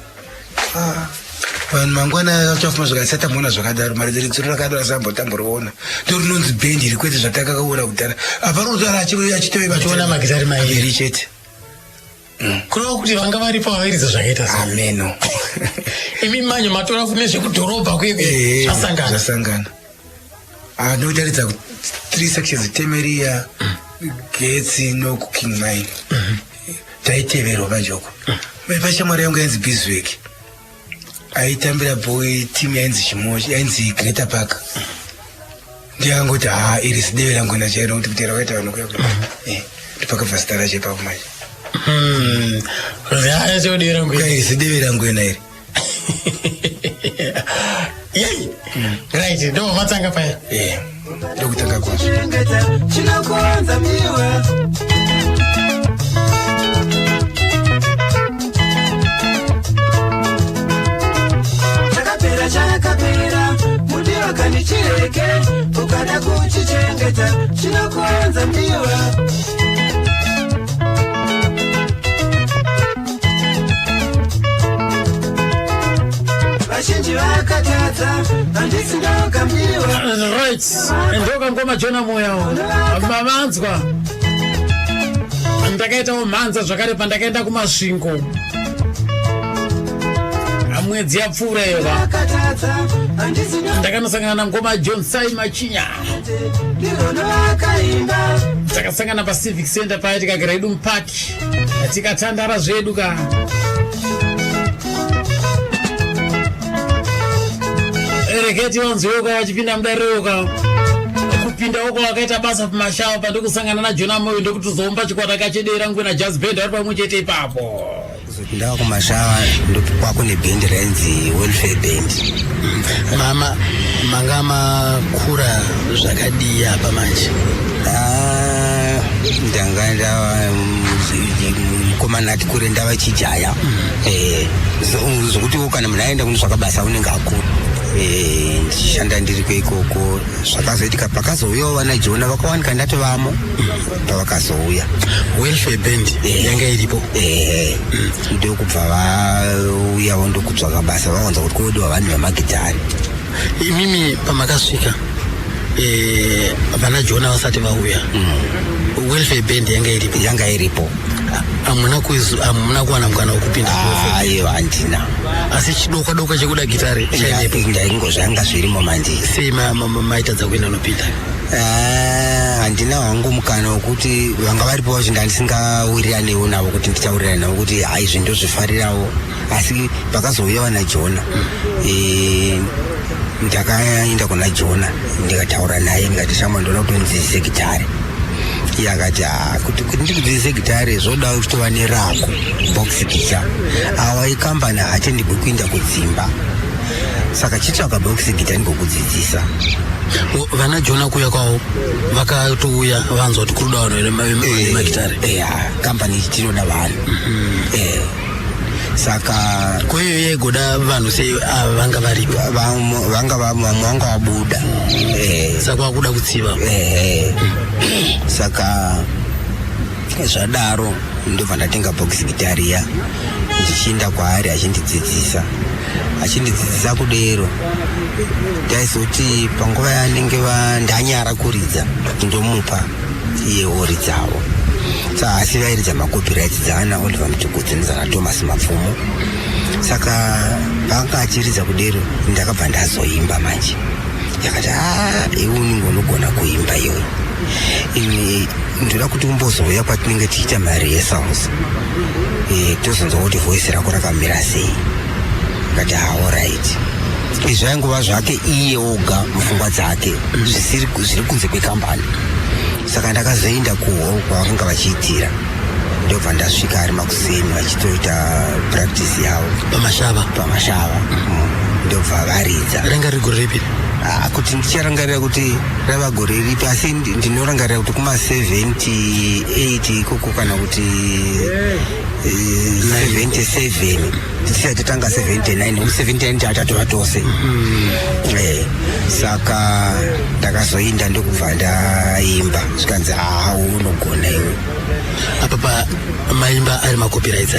vanhu mangwana achafuma zvakasata muona zvakadaro mari dziri rakadaro asambotamboriona ndorinonzi bhendi rikwete zvatakakaona kudhara aparinozara achitoivachiona magitari maviri chete kureva kuti vanga varipo vairidza zvakaita ameno imi manyo matora futi nezvekudhorobha kweke zvasangana ndotaridza 3 sections Temeria Getsi nokuking Mine taiteverwa panjoko pachamwari yangu yainzi Biswick aitambira boy team yainzi Chimochi yainzi Greater Park ndiyangoti iri sideve rangu nachairo kuti kutera kwaita vanhu kuya ndipakabva zita racho ipapo manje iri sideve rangu ena iri right ndo matanga paya ndokutanga kwazvo chinokuanza miwe chakapera mundiwa kanichireke ukada kuchichengeta chinokuanza ndiwe vazhinji vakatadza handisindakambiwa right ndokangoma Jona Moyo mamanzwa ndakaitawo mhanza zvakare pandakaenda kumasvingo mwedzi yapfuura yeva ndakanosangana na ngoma John Sai Machinya takasangana paCivic Center paya tikagara Idum Park tikatandara zvedu ka ereketi wanzoka wachipinda mudariro kupinda uko wakaita basa pamashawa pandokusangana na Jona Moyo ndokutuzomba chikwata kachedera ngwena jazz band vari pamwe chete ipapo ndawa kumashawa ndokune bhendi rainzi Welfare Band. mama manga makura zvakadii apa manje ndanga ndawa vakomana ati kure ndava chijaya zvokuti kana munhu aenda kunotsvaka basa unenge akuru ndichishanda ndiri kweikoko zvakazoitika pakazouyawo vana Jona vakawanika ndatovamo pavakazouya welfare band yanga iripo ndokubva vauyawo ndokutsvaka basa vawanza kuti kodiwa vanhu vemagitari. imimi pamakasvika vana Jona vasati vauya welfare band yanga iripo hamuna kuwana mukana wekupinda aiwa handina asi chidoka chekuda gitari ndaingozvanga zvirimo mandi sei maitadza kuenda nopinda handina hwangu mukana wekuti vanga varipo vacho ndandisingawiriranewo navo kuti ndichawirirana navo kuti hai zvindozvifarirawo asi pakazouya vana Jona ndakaenda kuna Jona ndikataura naye ndikati shamwa ndoda kuti ndidzidzise gitari iye akati kuti ndikudzidzise gitari zvoda kutova nerako box guitar awa ikambani hatendigwi kuenda kudzimba saka chitsvaka box guitar ndikokudzidzisa. vana Jona kuya kwavo vakatouya vanzwa kuti kuruda vanhu vemagitari kambani tinoda vanhu saka kweyo yegoda vanhu sei vanga varipo vanga vabuda saka wakuda kutsiva saka zvadaro ndobva ndatenga box gitariya ndichienda kwaari achindidzidzisa kudero ndaizoti panguva yanenge ndanyara kuridza ndomupa iye oridzawo asi vairidza macopyrights dzaana Oliver Mutukudzi nezana Thomas Mapfumo saka vanga achiridza kudero ndakabva ndazoimba manje yakati iwe unogona kuimba iwe ndoda kuti umbozouya kwatinenge tichiita marehearsals tozonzwa kuti voice rako rakamira sei ngati alright izvi aingova zvake iye oga mupfungwa dzake zviri kunze kwekambani saka ndakazoenda kuhall kwavakanga vachiitira ndobva ndasvika ari makuseni vachitoita practice yavo pamashava ndobva varidza. ranga rigore ripi kuti ndicharangarira kuti rava gore ripi asi ndinorangarira kuti kuma78 ikoko kana kuti 77 tisati tanga 79 79 tatova tose saka ndakazoinda ndokubva ndaimba zvikanzi unogona iwe apa maimba ari macopyrights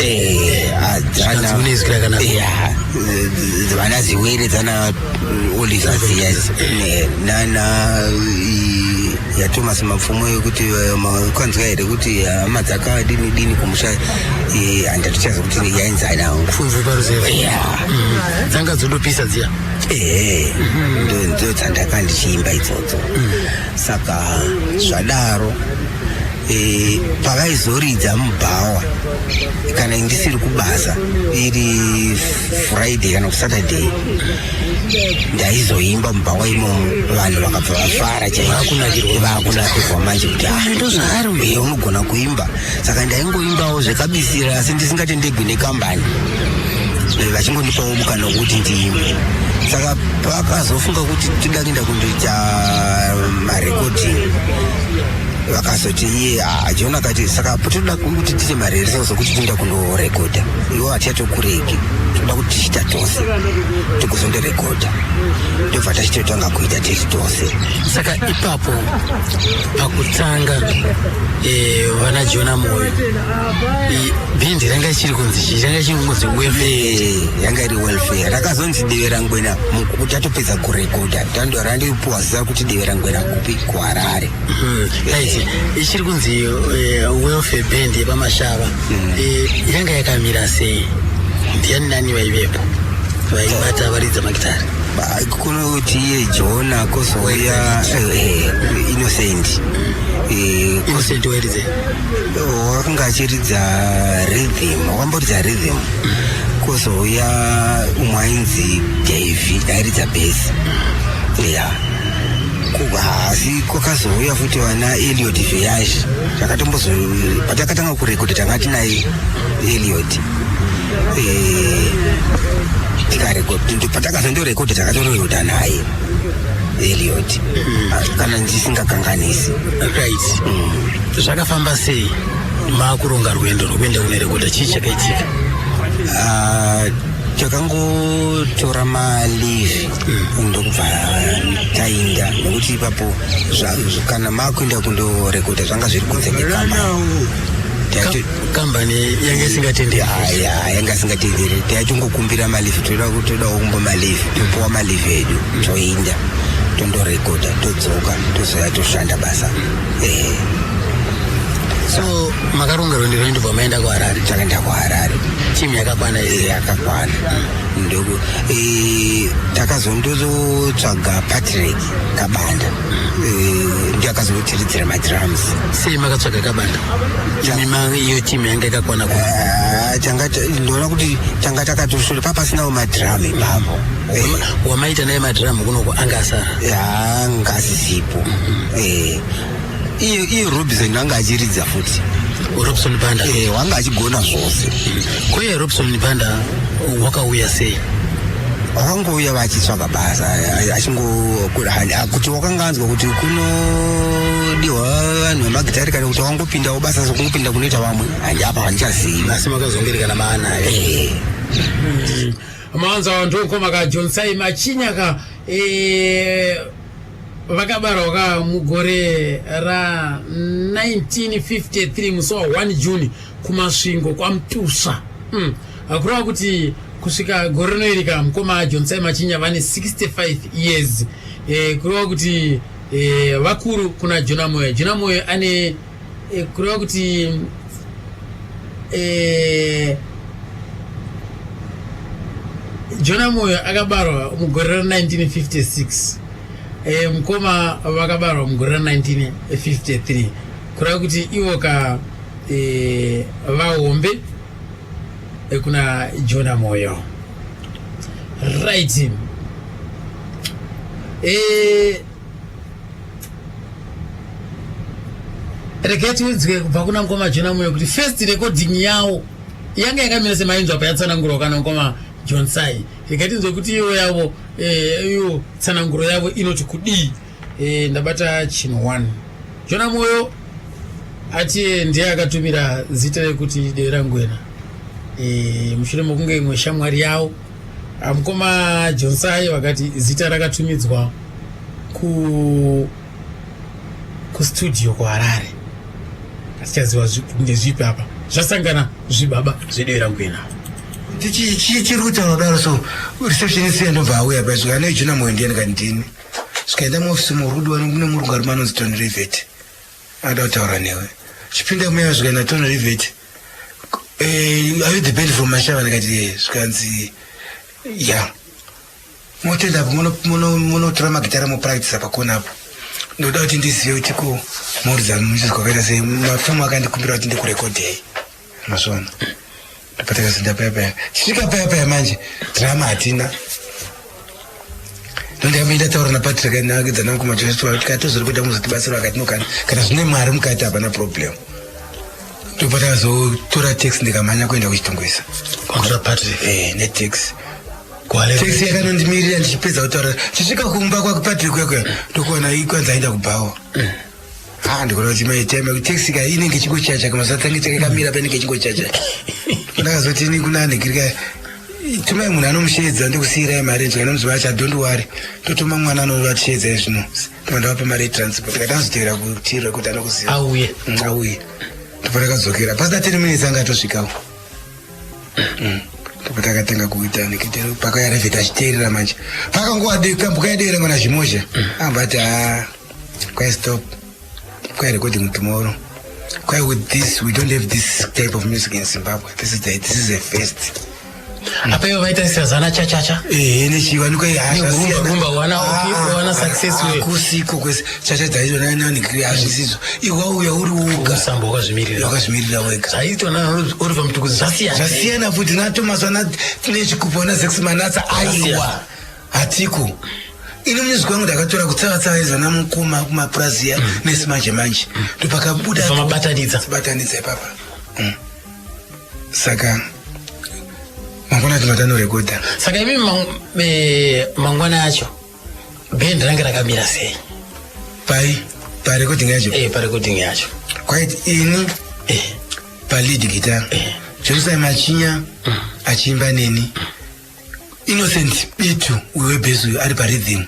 vana ziwere dzana Oliver nana yaThomas Mapfumo yekuti kwanzwa here kuti hama dzakadini kumusha handatichaza kuti yainzana hangu funzo paruzeva dzanga dzodopisa dziya ndo dzandaka ndichiimba idzodzo saka zvadaro pavaizoridza mubhawa kana ndisiri kubasa iri Friday kana kuSaturday ndaizoimba mubhawa imomo vanhu vakabva vafara vakunakirwa manje kuti ndozvaari unogona kuimba saka ndaingoimbawo zvekabisira asi ndisingatendegwi nekambani vachingondipawo mukana wekuti ndiimbe saka pakazofunga kuti toda kuenda kundoita marekoding vakazoti iye Jona kati saka toda kuti tiite marehearsals okuti toenda kundorekodha iwo hatichatokureki toda kuti tichita tose tikuzondorekodha ndobva tachitotanga kuita tese tose. Saka ipapo pakutanga vana Jona moyo bindi ranga ichiri kunzi welfare yanga iri welfare rakazonzi Devera Ngwena kuti atopedza kurekodha tandora ndipuwa zita kuti Devera Ngwena kupi kuHarare ichiri kunzi welfare band yepamashava yanga yakamira sei ndiani nani vaivepo vaibata varidza magitari kuno kuti iye Jona kozouya Innocent wairidze wakanga achiridza rhythm wakamboridza rhythm kozouya umwe ainzi Davey airidza bass asi kwakazouya futi vana Elliot Veyash patakatanga kurekodha tanga tinaye Elliot patakazondorekodha takatoroyoda naye Elliot kana ndisingakanganisi right zvakafamba sei makuronga rwendo rwekuenda kunorekota chii chakaitika? Takangotora maleave ndokubva tainda nekuti ipapo kana makuenda kundorekota zvanga zviri kunze kambani yanga isingatenderi. Yanga isingatenderi. Taitongokumbira maleave, todawo kumba maleave, topuwa maleave edu toinda tondorekota todzoka tozoya toshanda basa. So makaronga rwendo rwendobva maenda kuHarare? Takaenda kuHarare. Timu yakakwana here? Yakakwana. Ndoko takazondotsvaga Patrick Kabanda ndiye akazotiridzira madrums. Sei makatsvaga Kabanda? Iyo timu yanga yakakwana ndoona kuti tanga takatoshola papasinawo madrum ipapo. Wamaita naye madrum kunoko anga asara? Anga asizipo. Iyo Robinson anga achiridza futi. Robinson Banda? Wanga achigona zvose. Kwaiye Robinson Banda wakauya sei? Wakangouya vachitsvaga basa kuti wakanganzwa kuti kunodiwa vanhu vemagitari kana kuti wakangopindawo basa sokungopinda kunoita vamwe handiapa handichazivi. Asi makazongereka naanayo. Maanza wandokoma ka John Sai Machinyaka vakabarwa mugore ra 1953 musi wa 1 Juni kumasvingo kwaMtusha. Akureva kuti kusvika gore rinoirika mukoma John Sai Machinya vane 65 years. Kureva kuti vakuru kuna Jona Moyo. Jona Moyo ane kureva kuti Jona Moyo akabarwa mugore ra 1956. Mukoma vakabarwa mugore ra 1953. Kureva kuti ivo vahombe kuna Jona Moyo. Right. Reketi udzike kubva kuna mukoma Jona Moyo kuti first recording yawo yanga yakamira semainzwa payatsanangurwa kana mukoma John Sai. Reketi nzwe kuti iyo yavo iyo tsananguro yavo inoti kudii. Ndabata chino 1. Jona Moyo ati ndiye akatumira zita rekuti Dera Ngwena. Mushure mokunge imwe shamwari yawo mukoma John Sai wakati zita rakatumidzwa ku studio kuHarare. Asichaziva ngezvipi apa zvasangana zvibaba zvedera Ngwena. Chiri kutaura kudaro so receptionist yandobva auya pasvika ane Jona Moyo ndiye ndikandini zvikaenda muofisi murudi kune murugwari manonzi Tony Rivet ada kutaura newe chipinda muya zvikaenda Tony Rivet are you the band from Mashava? Ndikati zvikanzi ya motoenda apo munotora magitara mupractice pakona apo ndoda kuti ndizive kuti ko muridza muchizwakaita sei mafomu akandikumbira kuti ndikurekodhei masvona ndapatakazinda payapaya chisvika payapaya manje drama hatina ndondiyamboenda taura naPatrick naakedzana kumajoa tikatozori kuita muzotibatsira akati kana zvine mari mukati hapana problem. Ndopatakazotora taxi ndikamhanya kuenda kuchitongwisa kwakutora Patrick netaxi taxi yakanondimirira ndichipedza kutaura chisvika kumba kwaPatrick kwekweya ndokuona ikwanza aenda kubhawa. Ndikuona kuti maitema taxi ka inenge chingochacha kamasatange chakakamira panenge chingochacha. Ndakazoti ini kunanikirika tumai munhu anomushedza ndokusiyira mari zvikanomuzva acha don't worry totoma mwana anovatishedza zvino ndavapa mari transport katazotevera kutira kuti anokuziva auye ndopatakadzokera pasina 10 minutes anga atosvikawo ndopatakatanga kuita nekitero pakayarevheta achiteerera manje pakangokambukaedera ngona zvimozha ambati kwai stop kwai recording tomorrow kwai with this we don't have this type of music in Zimbabwe. This is a first. Apa ivo vaitarisira zana chachacha nechiwanikwa rumba wana success kusiko kwese chacha dzaizo nanikiri hazvisizo iwauya uri woga sambo wakazvimirira wega zvaitona uri pamutukuzi zvasiyana futi natomaswana nechikupa na 6 manatsa aiwa hatiko ini music wangu ndakatora kutsavatsavaiza namukoma kumaprazia nesimanje manje ndopakabuda mabatanidza ipapa saka mangwana tinotanorekodha saka imi mangwana acho band range rakamira sei parecording yacho parecording yacho quite ini lead guitar. Jerusalem Achinya achimba neni. Innocent Bitu we bass ari pa rhythm.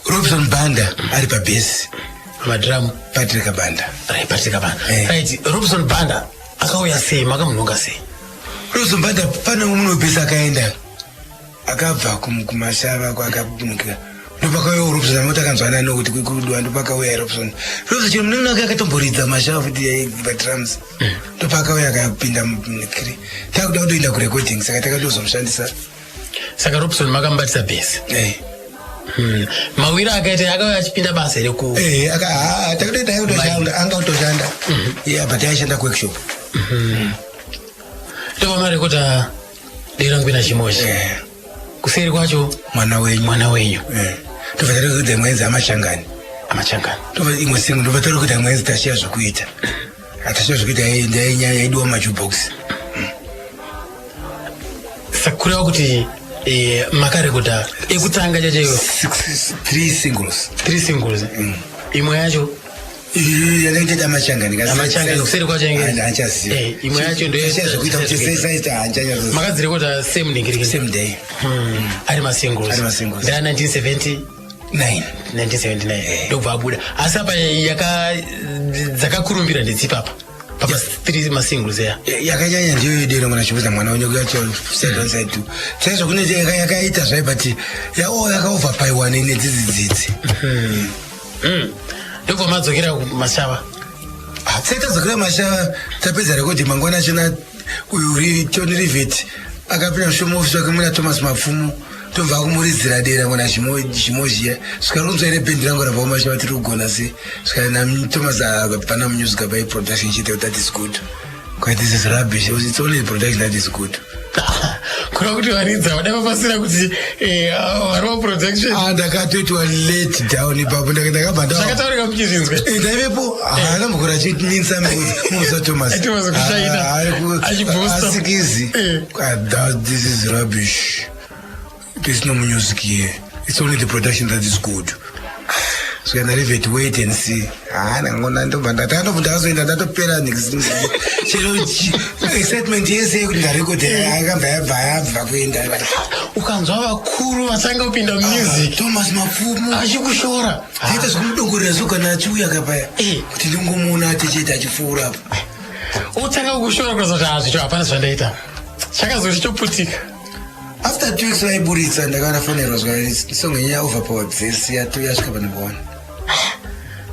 Robson Banda ari pa bass. Madram Patrick Banda. Right, Robson Banda akauya sei makamunonga sei. Robson Banda pana uno bass akaenda. Akabva kumashava kwakapumuka. Ndopakayo Robson mutakanzwana nokuti kudwa ndopakayo Robson. Robson chimuna akatomboridza mashava kuti va drums. Ndopakayo akapinda mukiri. Takuda kutoenda ku recording saka takatozomshandisa. Saka Robson makambatisa bass. Mawira akaita akauya achipinda basa reku. Takutoenda kutoshanda anga kutoshanda. Yeah, but aishanda ku workshop. Ndipo marekota dirangwina chimoshi. Kuseri kwacho Mwana wenyu. Tofatara kuti mwezi amachangani. Tofa imwe singu tofatara kuti mwezi tashiya zvokuita. Atashiya zvokuita yaidiwa majukebox. Sakura kuti makarekota ekutanga chacheyo 3 singles. Imwe yacho yakaita amachangani kuseri kwacho anchaziva imwe yacho ndio zvokuita kuti saita anchanya makadzirekota same ningiriki same day ari masingles nda 1979 ndobva abuda asi apa dzakakurumbira ndedzipapa papa 3 masingles yakanyanya ndiyo idero mwana chibuza mwana wenyu yacho side on side 2 sasa kune yakaita zvai but yakaova paiwa nedzidzi ndobva madzokera kumashava tadzokera mashava tapedza rekodi mangwana china uyu Tony Rivet akapinda mushomo ofisi wake muna Thomas Mapfumo tobva kumuridzira dera mwana chimozhiya svikarunzwa ine bhendi rangu rabva kumashava tiri kugona se svikana Thomas akapana music by production chite that is good quite this is rubbish it's only the production that is good. Kuna kuti waridza wadapapasira kuti warwa production ndakatoti wa let down ipapo ndakabanda zvakataurika muchizvinzwe ndaivepo akambokura chininsa musa Thomas asikizi this is rubbish, there's no music here, it's only the production that is good. So I leave to wait and see. Ndangona ndobva ndakazoenda ndatopera excitement yese kuti ndarekodi akabva yabva kuenda ukanzwa vakuru vatanga kupinda music Thomas Mapfumo achikushora aita zvokumudongorera zokana achiuya kapaya kuti ndingomuona tichiita achipfuura apa utanga kukushora kuzoti hazvicho hapana zvandaita chakazoti choputika. After 2 weeks waiburitsa ndakanafonera zva song yenyaya overpowered zesi yasvika pa number 1.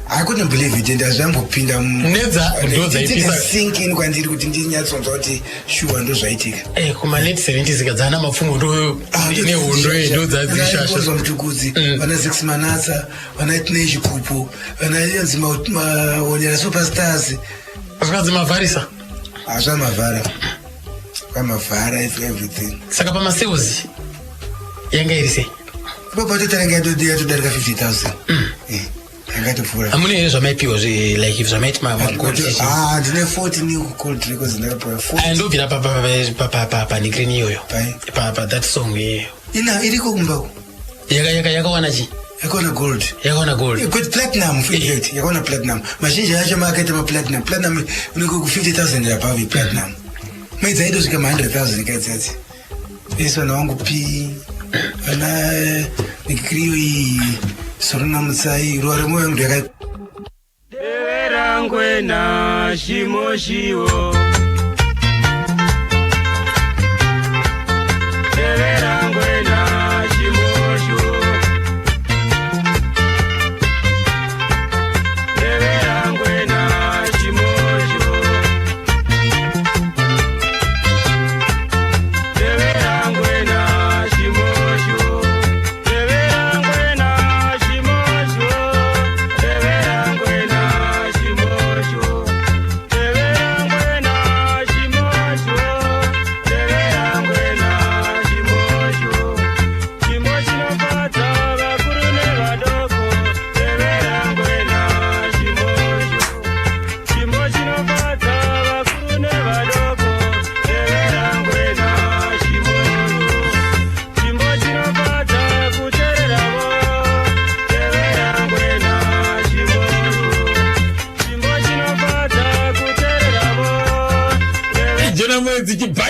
I couldn't believe it, ndazvambopinda nedza ndodzaipisa sink in kwandiri kuti ndinyatsonzwa kuti shuwa ndozvaitika kuma late 70s kadzana Mapfumo ndo nehondo ndodzadzishasha mutukudzi vana 6 manatsa vana tine chikupo vana yanzi maonyera superstars zvikadzi mavharisa zvamavhara kwamavhara everything saka pamasales yanga iri sei papatotaranga yatodarika 50,000 yakatopfuura hamune here zvamaipiwa like zvamaiti ndine 14 cold records ndakapiwa 40 ndobvira panikrini iyoyo that song iyeyo iriko kumbako yakawana chi yakawana gold but platinum in fact yakawana platinum mazhinji acho maakaita platinum inoko ku 50,000 above platinum maidzi aitosvika ma 100,000 kadzadzi isu vana vangu p vana nikiriyo iyi sorona mutsai ruva remwoyo yangu ndiyaka deverangwena shimoshiwo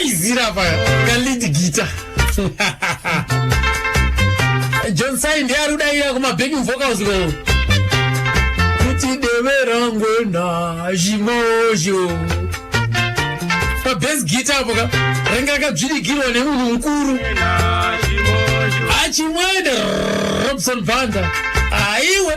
aizira pa kalidi gita John Sai ndiye arudaira kuma backing vocals go kuti deverango na jimojo pa bass guitar boka renga kabzvirigirwa nemunhu mukuru achimwede Robson Banda aiwe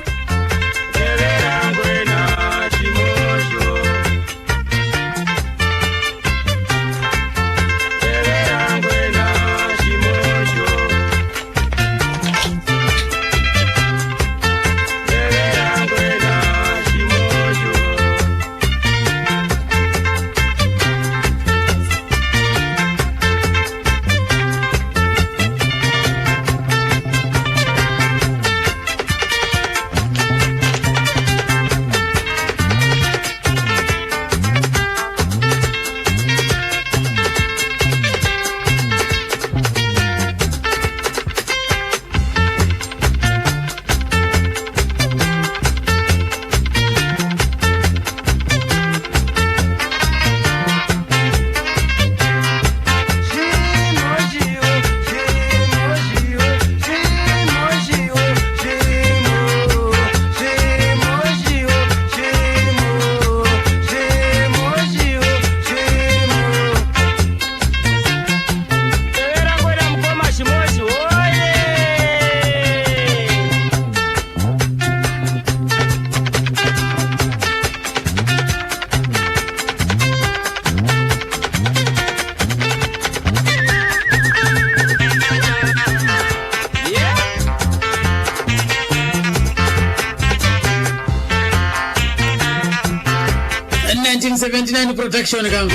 Protection kang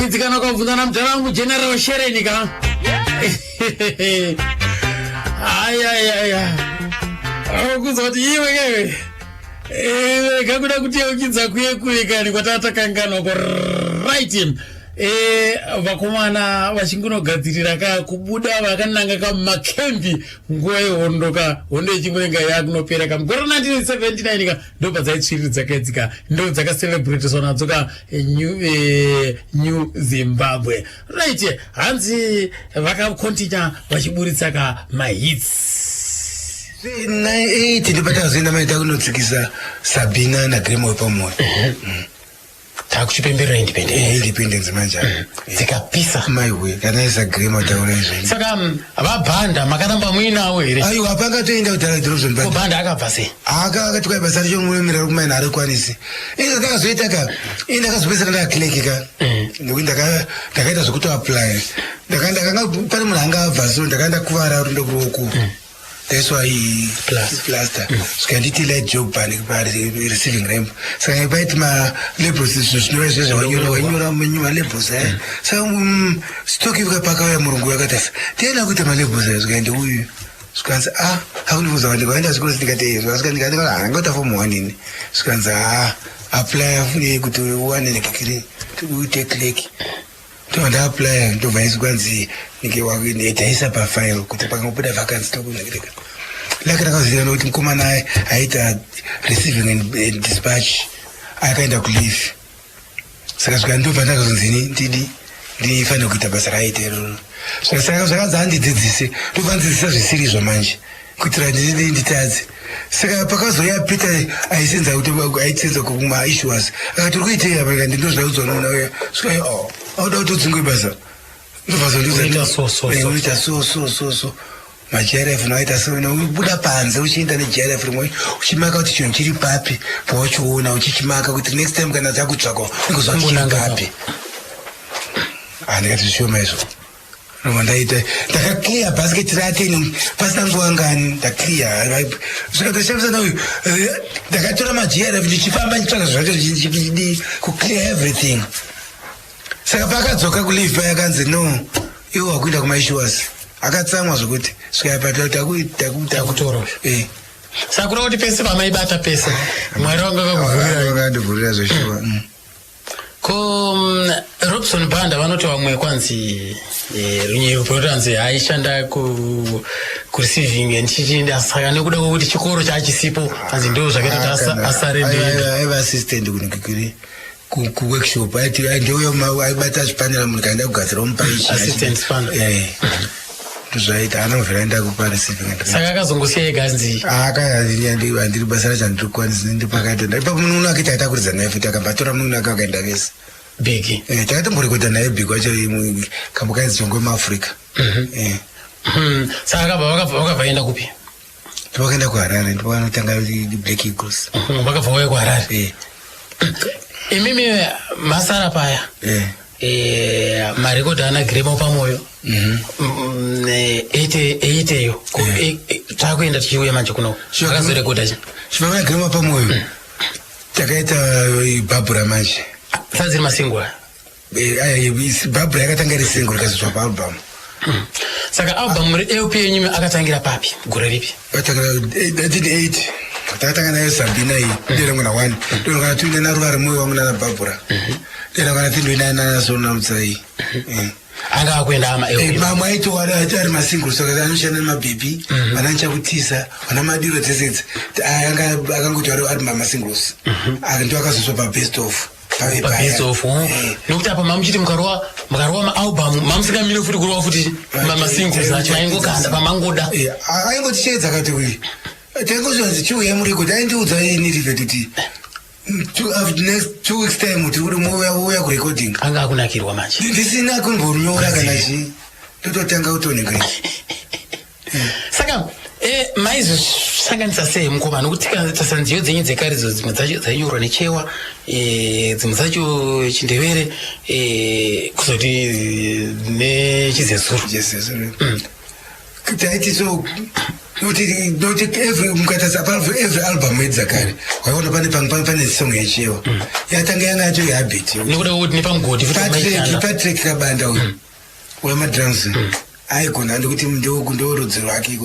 it's gonna go for the Namjarangu General Shereni kang ay kuzoti iwe kakuda kuti ukidza kuye kani kwatata kangano ko right him vakomana vachingunogadzirira ka kubuda vakananga kamakembi nguva yehondoka hondo yechingorenga yakunopera ka mugore 1979 ka ndo padzaitsviriri dzakaedzika ndo dzakacelebratiswa nadzo ka New Zimbabwe right hanzi vakakontinya vachiburitsa ka mahits 98 ndipatazoenda maita kunotsikisa Sabina na Gremo pamwe takuchipembera independence manje dzikapisa maiwe kana isa Gremo taura izvi saka vabhanda makaramba muinawo here aiwa apanga toenda kutara Robson Banda bhanda akabva sei akati kwa basa richo mulemera kumaina ari kwanisi ina takazoita ka ina kazopesa kana click ka ndokuti ndakaita zvokuti apply ndakanga pane munhu anga abva so ndakaenda kuvara rundo kuruoko that's why plaster so can you let job panic by receiving ramp so I buy my labels is when you labels so stock you paka ya murungu yakatasa tena kuti ma labels zikaende uyu sikanza hakunuza wandi kwaenda sikuru ndikatezwa sikandikanga ngota form 1 ini sikanza apply afuni kuti uwane nekikiri to take click to apply ndo vaisi kwanzi nike wakitaisa pa file kuti pakangobuda vacancy tokunakireka lakini akazira nokuti mukomana aita receiving and dispatch akaenda kuleave saka svika ndobva ndakazonzi ndifanira kuita basa raite iroro saka zvakadzi handidzidzise ndobvandidzidzisa zvisirizvo manje kuitira nditadze saka pakazoya Peter aisenza kuti aitsenza kumaissues akati uri kuitei apa ndinozvida kuzonoona uya svika auda kuti udzingwe basa ndobvazondiuita so maJRF noita so ubuda panze uchienda neJRF rimwe uchimaka kuti chinhu chiri papi pawachiona uchichimaka kuti next time kana dzakutsvaka ngozvachiri papi ndikati zvishoma izvo ndaita ndakaclear basket rake pasina nguva ngani ndaclear zvikatoshamisa nauyu ndakatora maJRF ndichifamba nditsvaka zvacho kuclear everything saka pakadzoka kuleave paya akanzi no iwo wakuenda kumaissues akatsamwa zvokuti svikapata takutora sakura kuti pese pamaibata pese mwari wangakakuvhurira zvoshuwa ko Robson Banda vanoti vamwe kwanzi runyero protanzi aishanda kureceiving and chichinda saka nekuda kwokuti chikoro chachisipo kanzi ndo zvakaita asarende aiva assistant kunikikiri kuworkshop ati ndoyo aibata zvipanera munhu kaenda kugadzira mupaishi assistant spanner zvaita anovheraenda kuparisivinga saka akazongosiya eganzi handiri basa racho handirikwanisi ndipakaita ipapo munhu akaita aita kuridza naye futi akambatora munhu akakaenda vese bigi takatomborekodha naye big wacho kambokaidzi chongwe muafrica saka vakabva enda kupi ndopakaenda kuharare ndopanotangablack eagles vakabva vauya kuharare imimi masara paya marekodhi ana girema pamwoyo eiteyo takuenda tichiuya manje kuno akazorekodha cha chivana girema pamwoyo takaita bhabhura manje sadziri masingwa bhabhura yakatanga iri single rikazozva paalbum saka album LP yenyu akatangira papi gore ripi vatangira 8 takatanga nayo Sabina iyi nderangana 1 nderangana 2 na ruva remwoyo wangu nana bhabhura nderangana 3 nana Sona Mutsai anga akuenda ama LP mamwe aitowara ari masingles saka anoshanda nemabhebhi vana nchakutisa vana madiro dzese akangoti ari masingles ndo akazoswa pabest of nokuti apa mamuchiti mukarwa maalbum mamusingamire futi kurwa futi masingles acho aingokanda pamangoda aingotichedza akati uyu taingozvanzi chiuya murekodi aindiudza inirive kuti next 2 weeks time kuti uri mouya kurecording anga akunakirwa manje ndisina kumbonyora kana chi tototanga kutonenga saka maizosanganisa sei mukova nokuti tasa nziyo dzenyu dzekaridzo dzimwe dzacho dzainyorwa nechewa dzimwe dzacho chindevere kuzoti nechizezuru taiti so noti mukatasa every album yedzakare waiona pane song yechewa yatanga yanga yacho yehabit nekuda kuti nepamugodi Patrick Kabanda uyu wemadrums aigona ndikuti ndorudzi rwake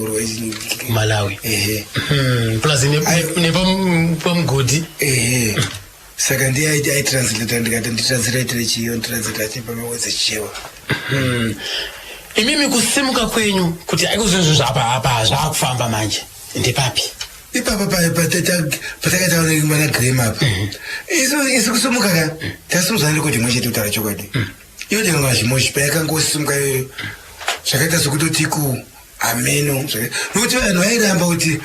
Malawi plus nepamugodi saka ndiye aitranslata ndikati nditranslatere chiyo nditranslata chipamawedze chichewa imimi kusimuka kwenyu kuti aikuzvezvo zvapa zvakufamba manje ndipapi ipapa patakaita mana grem apa isi kusumuka ka tasumudzana rekodi imwe chete kutaura chokwadi iyo ndinonga zvimoshi payakangosimuka iyoyo zvakaita sokutoti ameno nokuti vanhu vairamba kuti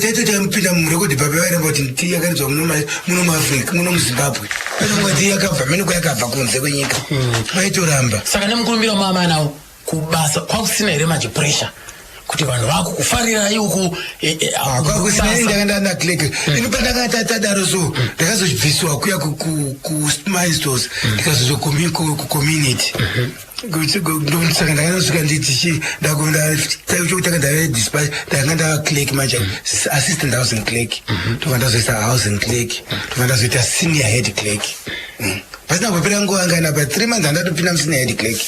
taitotapinda murekodi papa vairamba kuti ti yakaridzwa muno muafrica muno muzimbabwe anongoti yakabva menoko yakabva kunze kwenyika vaitoramba saka nemukurumbira mama nawo kubasa kwakusina here manje pressure kuti vanhu vako kufarirai uku ndakanda nakleke inopandakatadaro so ndakazobvisiwa kuya kusmile stores ndikazozocommunity saka ndakanasvika nditi ndakutanga ndavedispatch ndanga ndaclerk manje assistant housing clerk tova ndazoita housing clerk tova ndazoita senior head clerk pasina kupera nguva angana pa 3 months andatopinda musenior head clerk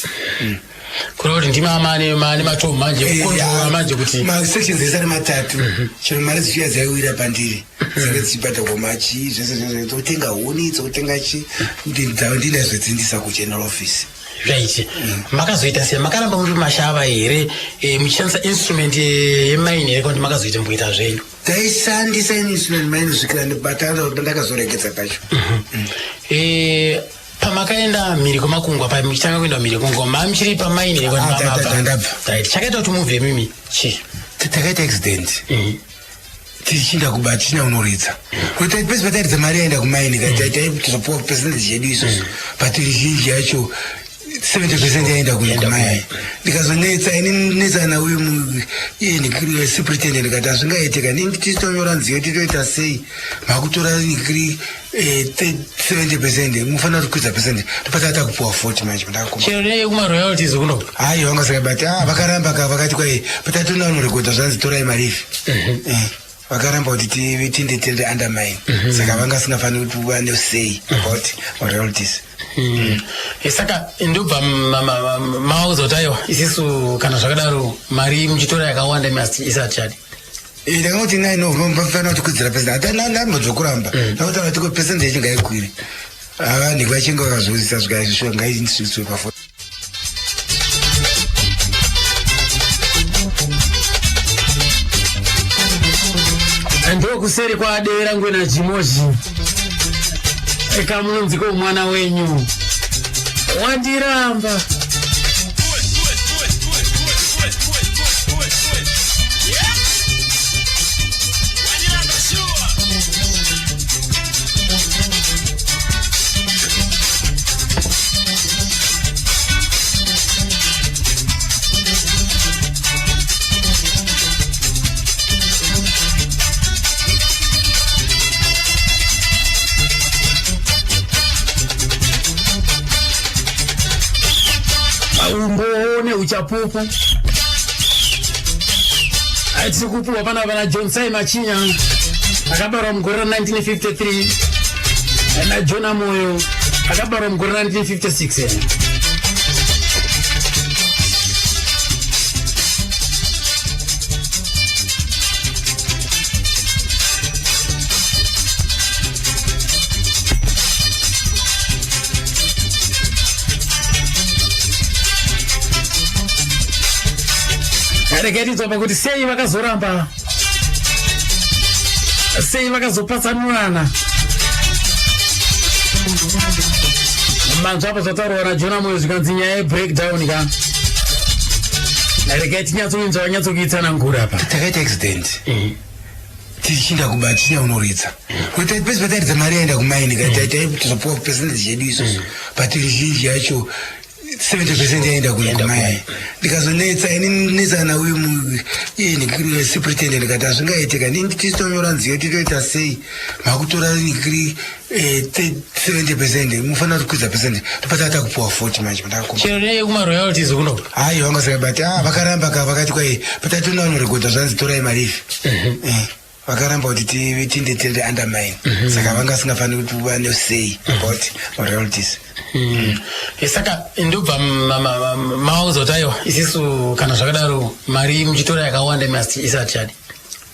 kureva kuti ndimamane matomu manje kukontrola manje kuti masections ese ari matatu chero mari dzichiuya dzaiwira pandiri dzanga dzichibata komachi zvese dzokutenga huni dzokutenga chi kuti ndinazvodzindisa kugeneral office right makazoita sei makaramba muri mashava here muchishandisa instrument yemaini here kuti makazoita mboita zvenyu taishandisa instrument maini kusvikira ndakazoregedza pacho pamakaenda mhiri kwemakungwa pa muchitanga kuenda mhiri kwemakungwa mamuchiri pamaini here kuti chakaita kuti muvhe mimi chi takaita accident tichinda kubata tichina unoridza kuti pese pataridza mari yaenda kumaini taitozopuwa percentage yedu isusu but zhinji yacho 70% yaenda kumai ndikazonetsa inetsana uyu superintendent kati hazvingaitika titonyora nziyo titoita sei makutora nikiri 70% mufanira kukwidza percent topatata kupuwa 40 manje chero nekumaroyalties kuno hayi vangasaka but vakaramba vakati kwai patatona unorekodha zvanzi torai marifi vakaramba kuti tindetende undermine saka vangasingafaniri kuti vane sei about royalties saka ndobva mauzoti aiwa isisu kana zvakadaro mari muchitora yakawanda isati chadi ndakangoti nainofanira kuti kudzira percent ndambodzokuramba ndakutaura kuti percentage ngaikwire vanhu vachinge vakazozisa zvikaizvishuwa ngaisviswe pa ndokuseri kwadera ngwena jimoji Kamunziko mwana wenyu. Wandiramba. Umbone uchapupu. Aitikupu wapana John Sai Machinya. Akabara mgora 1953. Na Jona Moyo. Akabara mgora 1956. Areketi topa kuti sei vakazoramba. Sei vakazopatsanurana. Manzwa apa zvataro na Jona Moyo zvikanzi nyaya breakdown ka. Areketi nyatsoinzwa wanyatsokuitsana ngura apa. Takaita accident. Tichinda kubatisha unoridza. Kuti pesi pataridza mari yaenda kumaini kataita tozopuwa percentage yedu isusu. But zhinji yacho 70% yaenda kumai. Ndikazonetsa inetsa na uyu ni superintendent ndikati zvingaitika ndititonyora nziyo titoita sei makutora nikiri 70% mufanira kukwidza percent topata atakupuwa 40 manje ndakakomba chero nekuma royalties kuno hayi vangasaka but vakaramba ka vakati kwai patatoona unorekodha zvanzi torai mari vakaramba kuti tinde undermine saka vangasingafaniri kuti vane sei about royalties. Saka ndobva mauzotaiwa isisu kana zvakadaro mari muchitora yakawanda masti isati chadi.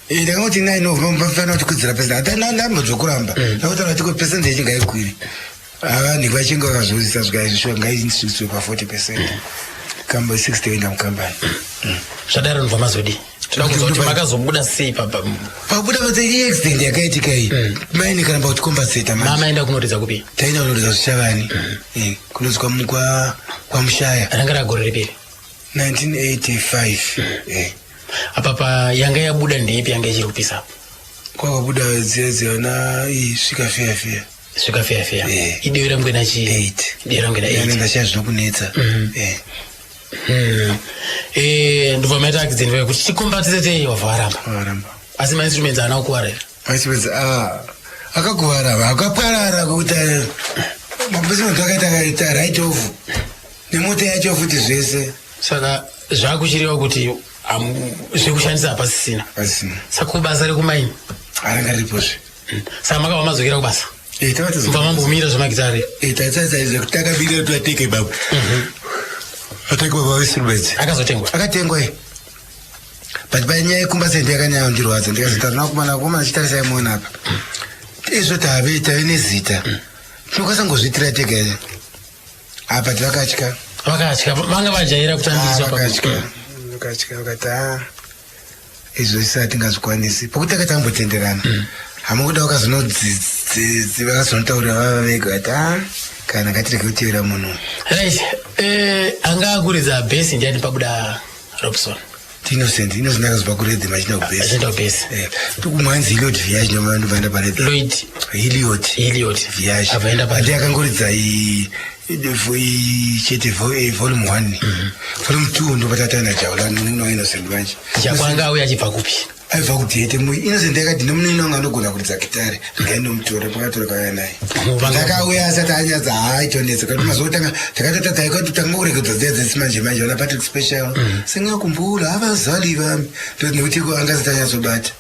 Ndakati nayi no vanofanira kuti kudzira percent ndambodzokuramba ndakutaura kuti percentage ngaikwire vanhu vachinge vakazozisa zvikaizvishuwa ngaisiswe pa 40% kamba 60 oenda mukambani zvadaro ndobva mazodi toda kuziva kuti makazobuda sei pabuda kuti accident yakaitika iyi maini karamba kuti compensate mama enda kunoridza kupi taenda kunoridza zvichavani kunozwa kwamushaya ranga ragore ripiri 1985 apapa yanga yabuda ndeipi yanga ichiri kupisa kwakabuda dziona svika fia idewera mngwena chi 8 idewera mngwena 8 yanenda zvinokunetsa ndobva maita accident kuti chikombatise tei wabva waramba asi mainstruments haana kukuwara here mainstruments akakuwara akaparara kuti mabusimentu akaita right off nemota yacho futi zvese saka zvakuchiriwa kuti zvekushandisa hapasisina saka kubasa rekumaini haranga ripozve saka makabva mazokera kubasa mba mambomira zvemagitare takabirira tuateke baba ateke baba wesinuments akatengwa but panyaya yekumbasende yakanyanya kundirwadza ndikazotana kumana chitarisai muona apa izvo tave nezita tinokasangozviitira tega apa tivakatya vanga vajaira kutambiswa vakatya vakati izvo zvisati tingazvikwanisi pokuti takatambotenderana hamukuda vakazonotaurira vava vega ati kana ngatirege kutevera munhu right anga akuridza bhesi ndiani pabuda Robson Innocent ndakazobva kuredhema achina kubhesi kumwanzi Hilliot Viage ndovandovaenda paredhema Lloyd Hilliot Viage ati akangoridza chete volume 1 volume 2 ndovatataina jaula no Innocent manje chakwanga auya achibva kupi aibva kudhete Innocent yakati nomunini wangu anogona kuridza gitare ndikaindomutora pakatora kauya naye ndakauya asati anyadza haitonetsa kuti mazotanga takatotataikati tanga kurekedza dziya dzesimanje manje wana Patrick Special singakumbula avazali vami nekuti angasati anyatsobata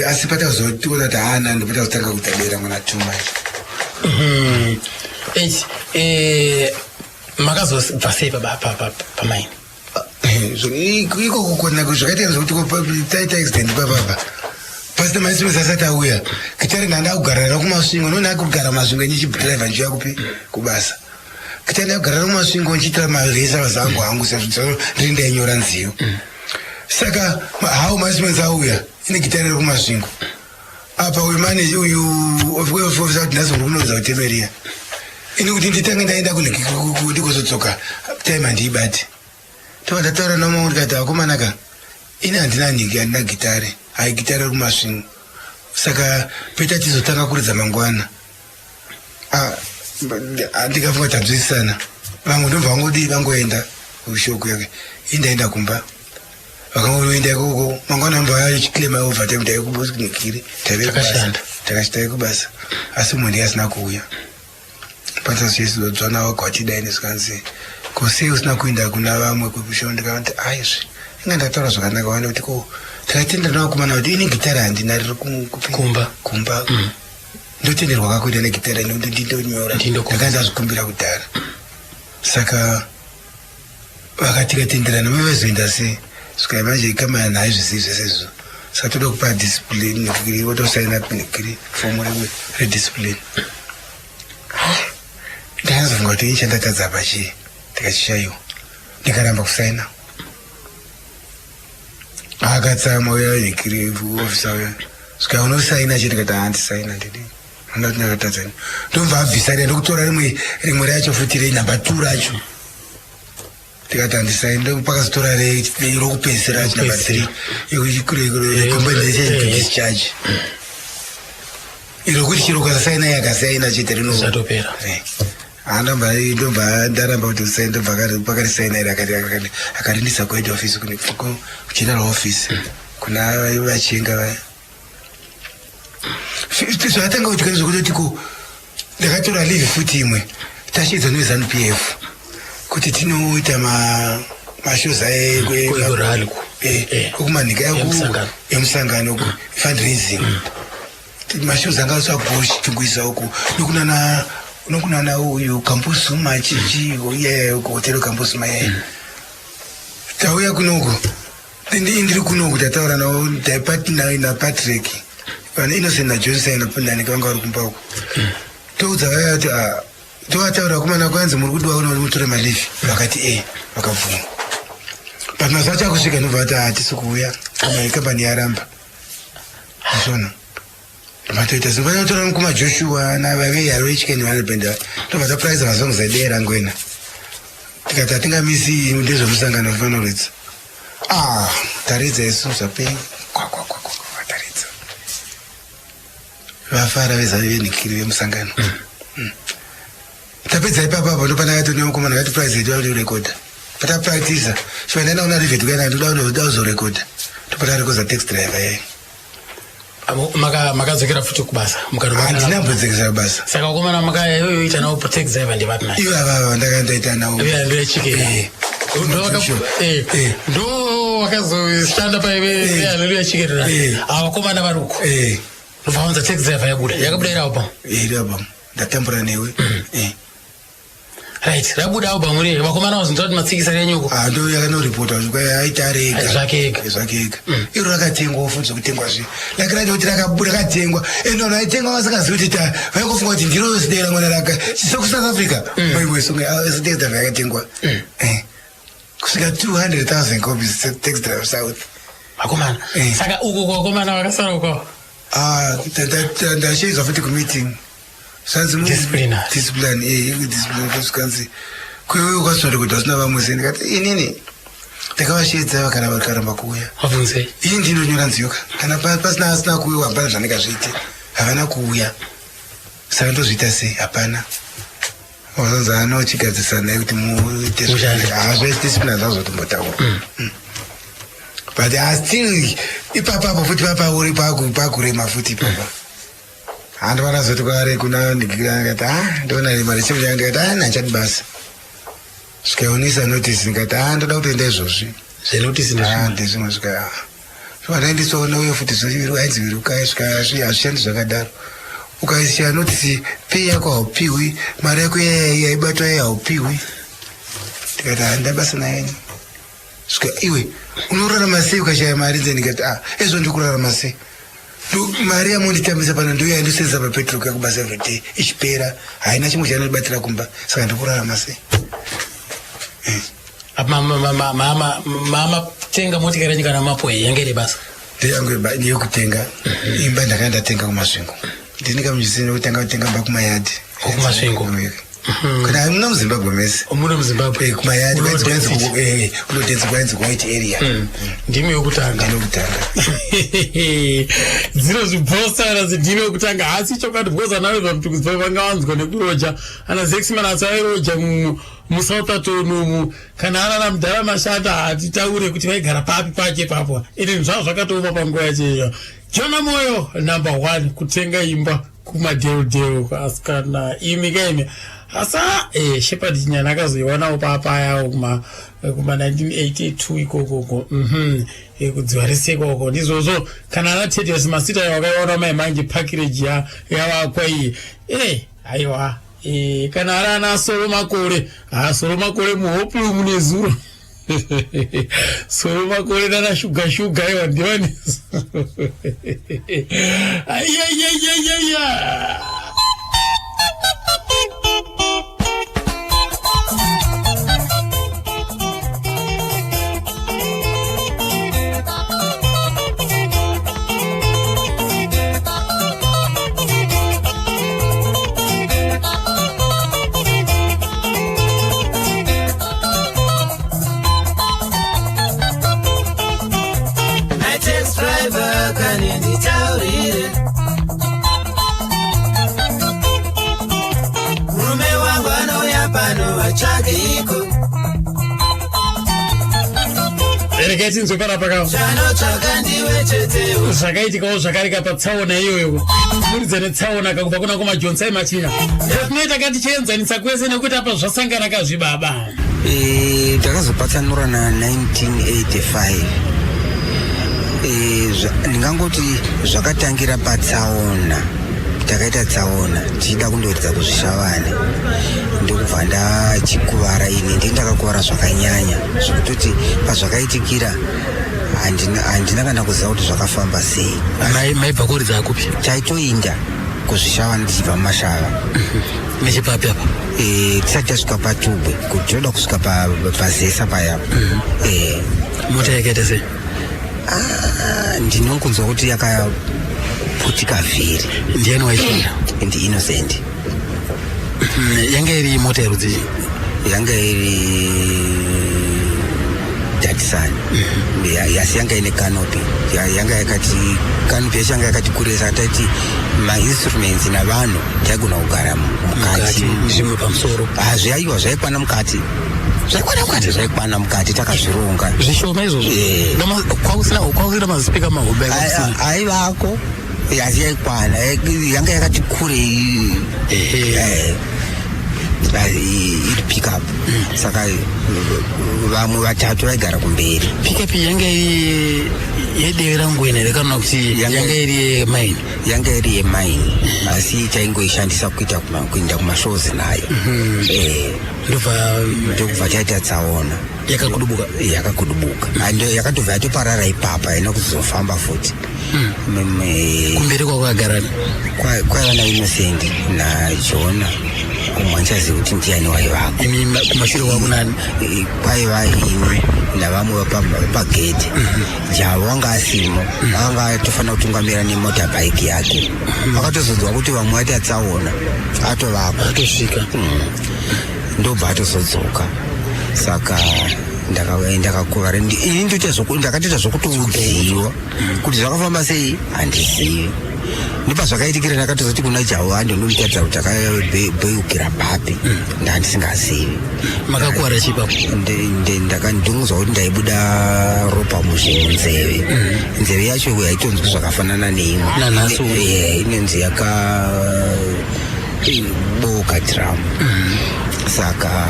asi patazotikuona kuti hana ndopatazotanga kutabera mwana tumanje makazobva sei pamaini iko kukona zvakaita kuti taita accident papapa pasina mainstruments asati auya kitari nganda kugarira kumasvingo noni akugara masvingo nichidriver njiya kupi kubasa kitari ndakugarira kumasvingo nchiitira maresa vazangu hangu sezvo ndiri ndainyora nziyo saka how mainstruments auya ine gitari rekumasvingo apa wemanage uyu ofisa kuti nhasi uri kunonza kutemeria ini kuti nditange ndaenda ndikuzodzoka time handiibati tova ndataura namamwe ndikati akomanaka ini handina nyiki handina gitare hai gitare ri kumasvingo saka peta tizotanga kuridza mangwana ndikafunga tanzwisisana vamwe ndobva vangodi vangoenda kushoko yake indaenda kumba vakangoenda ikoko mangwana amba achiclaima overtime taikubosikiri takashitaikubasa asi mwendi asina kuuya patasvesizodzwa nawo kwatidaine sikanzi kosei usina kuenda kuna vamwe kukusho ndikati aizve inga ndataura zvakanaka wane kuti ko takatenda navakomana kuti ine gitara handina riri kumba ndotenderwa kakuita negitara ndindonyora ndakanzi azvikumbira kudhara saka vakatikatenderana mavazoenda sei saka manje ikamana naye zvisivi zvese izvo saka toda kupa discipline nekiri wotosaina nekiri fomu rediscipline ndakazonga kuti ini chandatadza pachi tikachishayiwa ndikaramba kusaina akatsama uya nekiri ofisa uya saka unosaina chete kati handisaina ndidi andati ndakatadzani ndobva abvisari ndokutora rimwe racho futi renhamba 2 racho tikati handisaini ndopakazotora rokupedzisira racho namba 3 recompensation iro kuti chiro kasasaina yakasaina chete rinozatopera ndobva ndaramba kuti usaini ndobva pakarisaina iri akarindisa kuhead office kugeneral office kuna vachenga vaya zvatanga kuti kani zvokutotiko ndakatora leave futi imwe tashidza neZANU-PF kuti tinoita mashows ekumanhika emusangano fundraising mashows anga swagoshitungwisa uku nokunana uyu Campusuma chichi hotelo Campusuma yaya tauya kunoku ndiri kunoku tataura nawo na Patrick vana Innocent naJohnson napundanika vanga vari kumba uku toudza vaya kuti tovataura kumana kwanzi muri kudiwa kuti mutore malifi vakati vakabvuma but mazuva achakusvika nobva kuti hatisi kuuya kambani yaramba azvona matoita zivanotora kumajoshua navave yaro echikeni vanopenda tobva tapuraiza masongs edera ngwena tikati hatingamisi ndezvemusangano vanoridza taridza isu zvapei taridza vafara vezavenikiri vemusangano tapedza ipapapo ndopanakati nemukomana kati prize yedu yaudi urekodha patapractisa chivandaenda kuna rivet kaina ndoda uzorekodha topata rekodza taxi driver yai makadzokera futi kubasa handinambodzekesa kubasa saka wakomana makayoita nawo taxi driver ndevati ivo avava ndakandoita nawo ndoyachikeni ndo wakazoshanda paive chikerera avakomana vari uko ndofaunza taxi driver yakabuda iri album ndatambura newe right rabuda album uri vakomana vazinza kuti matsikisa renyuko ndo yakanoripota aita arega zvake ega iro rakatengwa ofunza kutengwa zve lakiraja kuti rakatengwa eno raitengwa vasikazivi kuti vaingofunga kuti ndiro zidera mwana raka chisokusouth africa maimwesungasidexdrive yakatengwa kusvika 200,000 copies taxi drive south vakomana saka uko kwakomana vakasara uko ndashedzwa futi kumeeting discipline kanzi kwewe ukasvara kuti vasina vamwe se ndikati inini ndakavashedza vakana vakaramba kuuya wabvunzei ini ndinonyora nziyoka kana pasina asina kuuya hapana zvandingazviite havana kuuya saka ndozviita sei hapana wazanzi anochigadzisana kuti muitezvediscipline zvazotombotaura but still ipapapo futi papauri pakurema futi ipapa handivana zoti kware kuna ndikati ndona mari chiro changu ndikati nanchadi basa zvikaonesa notisi ndikati ndoda kutoenda izvozvi ndezvimwe zvika zvavandaindiswa nauye futi ainzi virukai hazvishandi zvakadaro ukaisha notisi pei yako haupiwi mari yako yaibatwa yai haupiwi ndikati handida basa nayeni svika iwe unorarama sei ukashaya mari nze ndikati ezvo ndikurarama sei mari yamonditambisa pano ndoya ndosenzesa papetrol yakubasa everyday ichipera haina chimwe chanodibatira kumba saka ndikurarama sei mama tenga motikari nyika namapo yange iri basa ndeyangu yekutenga imba ndakaenda tenga kumasvingo ndini kamuchisini kutenga imba kumayadhi kumasvingo kana amuna muZimbabwe mese omuna muZimbabwe kumayadhi kunotenzi kwainzi white area ndimi yokutanga dzino zvibhosara zindimi yokutanga asi chokwadi bhoza nawe vamtukuzwa vangawanzwa nekuroja ana zexman asairoja musouth atonu kana ana mudhara mashanda hatitaure kuti vaigara papi pake papo ine zvavo zvakatoma panguva yacheyo Jona Moyo number 1 kutenga imba kumadherodhero kwasikana imi kaimi asa Shepherd nyana akazoiwanawo papa yawo kuma 1982 ikoko kudziwariseka uko ndizvozvo kana ana Tedious Masita yakaiona manje package yavakwa iyi aiwa kana ari ana Soro Makore muhopu mune zuro Soro Makore nana shuga iwa ndivani Reketinzwe parapakawo zvakaitikawo zvakarika patsaona iyoyo muridze netsaona kakubva kuna kumajonsa emachina tinoita kati chienzanisa kwese nekuti apa zvasangana kazvibaba takazopatsanura na 1985 ndingangoti zvakatangira patsaona takaita tsaona tichida kundoridza kuzvishavane ndokubva ndachikuvara ini ndakakuvara zvakanyanya zvekutoti pazvakaitikira handina kana kuziva kuti zvakafamba sei. Maibva kuridza kupi? Taitoinda kuzvishavane tichibva mumashava nechipapi apa tisati tasvika patubwe kuti toda kusvika pazesa paya mota yakaita sei? Ndinokunzwa kuti yakaputika vhiri. Ndiani waishinda? Ndi Innocent. Yanga iri mota yerudzi? Yanga iri Datsun. Yasi yanga ine canopy. Yanga yakati canopy yanga yakati kuresa tati ma instruments na vanhu tagona kugara mukati zvimwe pamusoro. Zvaiwa zvaikwana mukati. Zvaikwana mukati takazvironga. Zvishoma izvozvo. Kwausina mazipika mahombe aivako. Yasi yaikwana yanga yakati kure iri pick up. Saka vamwe vatatu vaigara kumberi. Pick up yanga yedevi rangwena here kana kuti yanga iri mine? Yanga iri yemine asi taingoishandisa kuenda kumashozi nayo. Ndobva taita tsaona. Yakakudubuka yakatobva yatoparara ipapa haina kuzofamba futi. Kumberi kwakagarana kwaiva na Innocent naJona kumwe ndichaziva kuti ndiani waivako. Kumashure kwako nani? Kwaiva ini navamwe pagedhi. Javo wanga asimo anga atofanira kutungamira nemotobike yake. Vakatozodzwa kuti vamwe vaita tsaona atovako atosvika ndobva atozodzoka. Saka ndakakuvara ini ndakatoita zvokutoziva kuti zvakafamba sei handizivi. Ndipazvakaitikira ndakatozoti kuna Javo andonditatidza kuti takabheukira papi ndandisingazivi. Makakuwara chipapo? Ndakandonzwa kuti ndaibuda ropa munzeve. Nzeve yacho yaitonzwa zvakafanana neimwe nanhasi inonzi yakaboka drum. Saka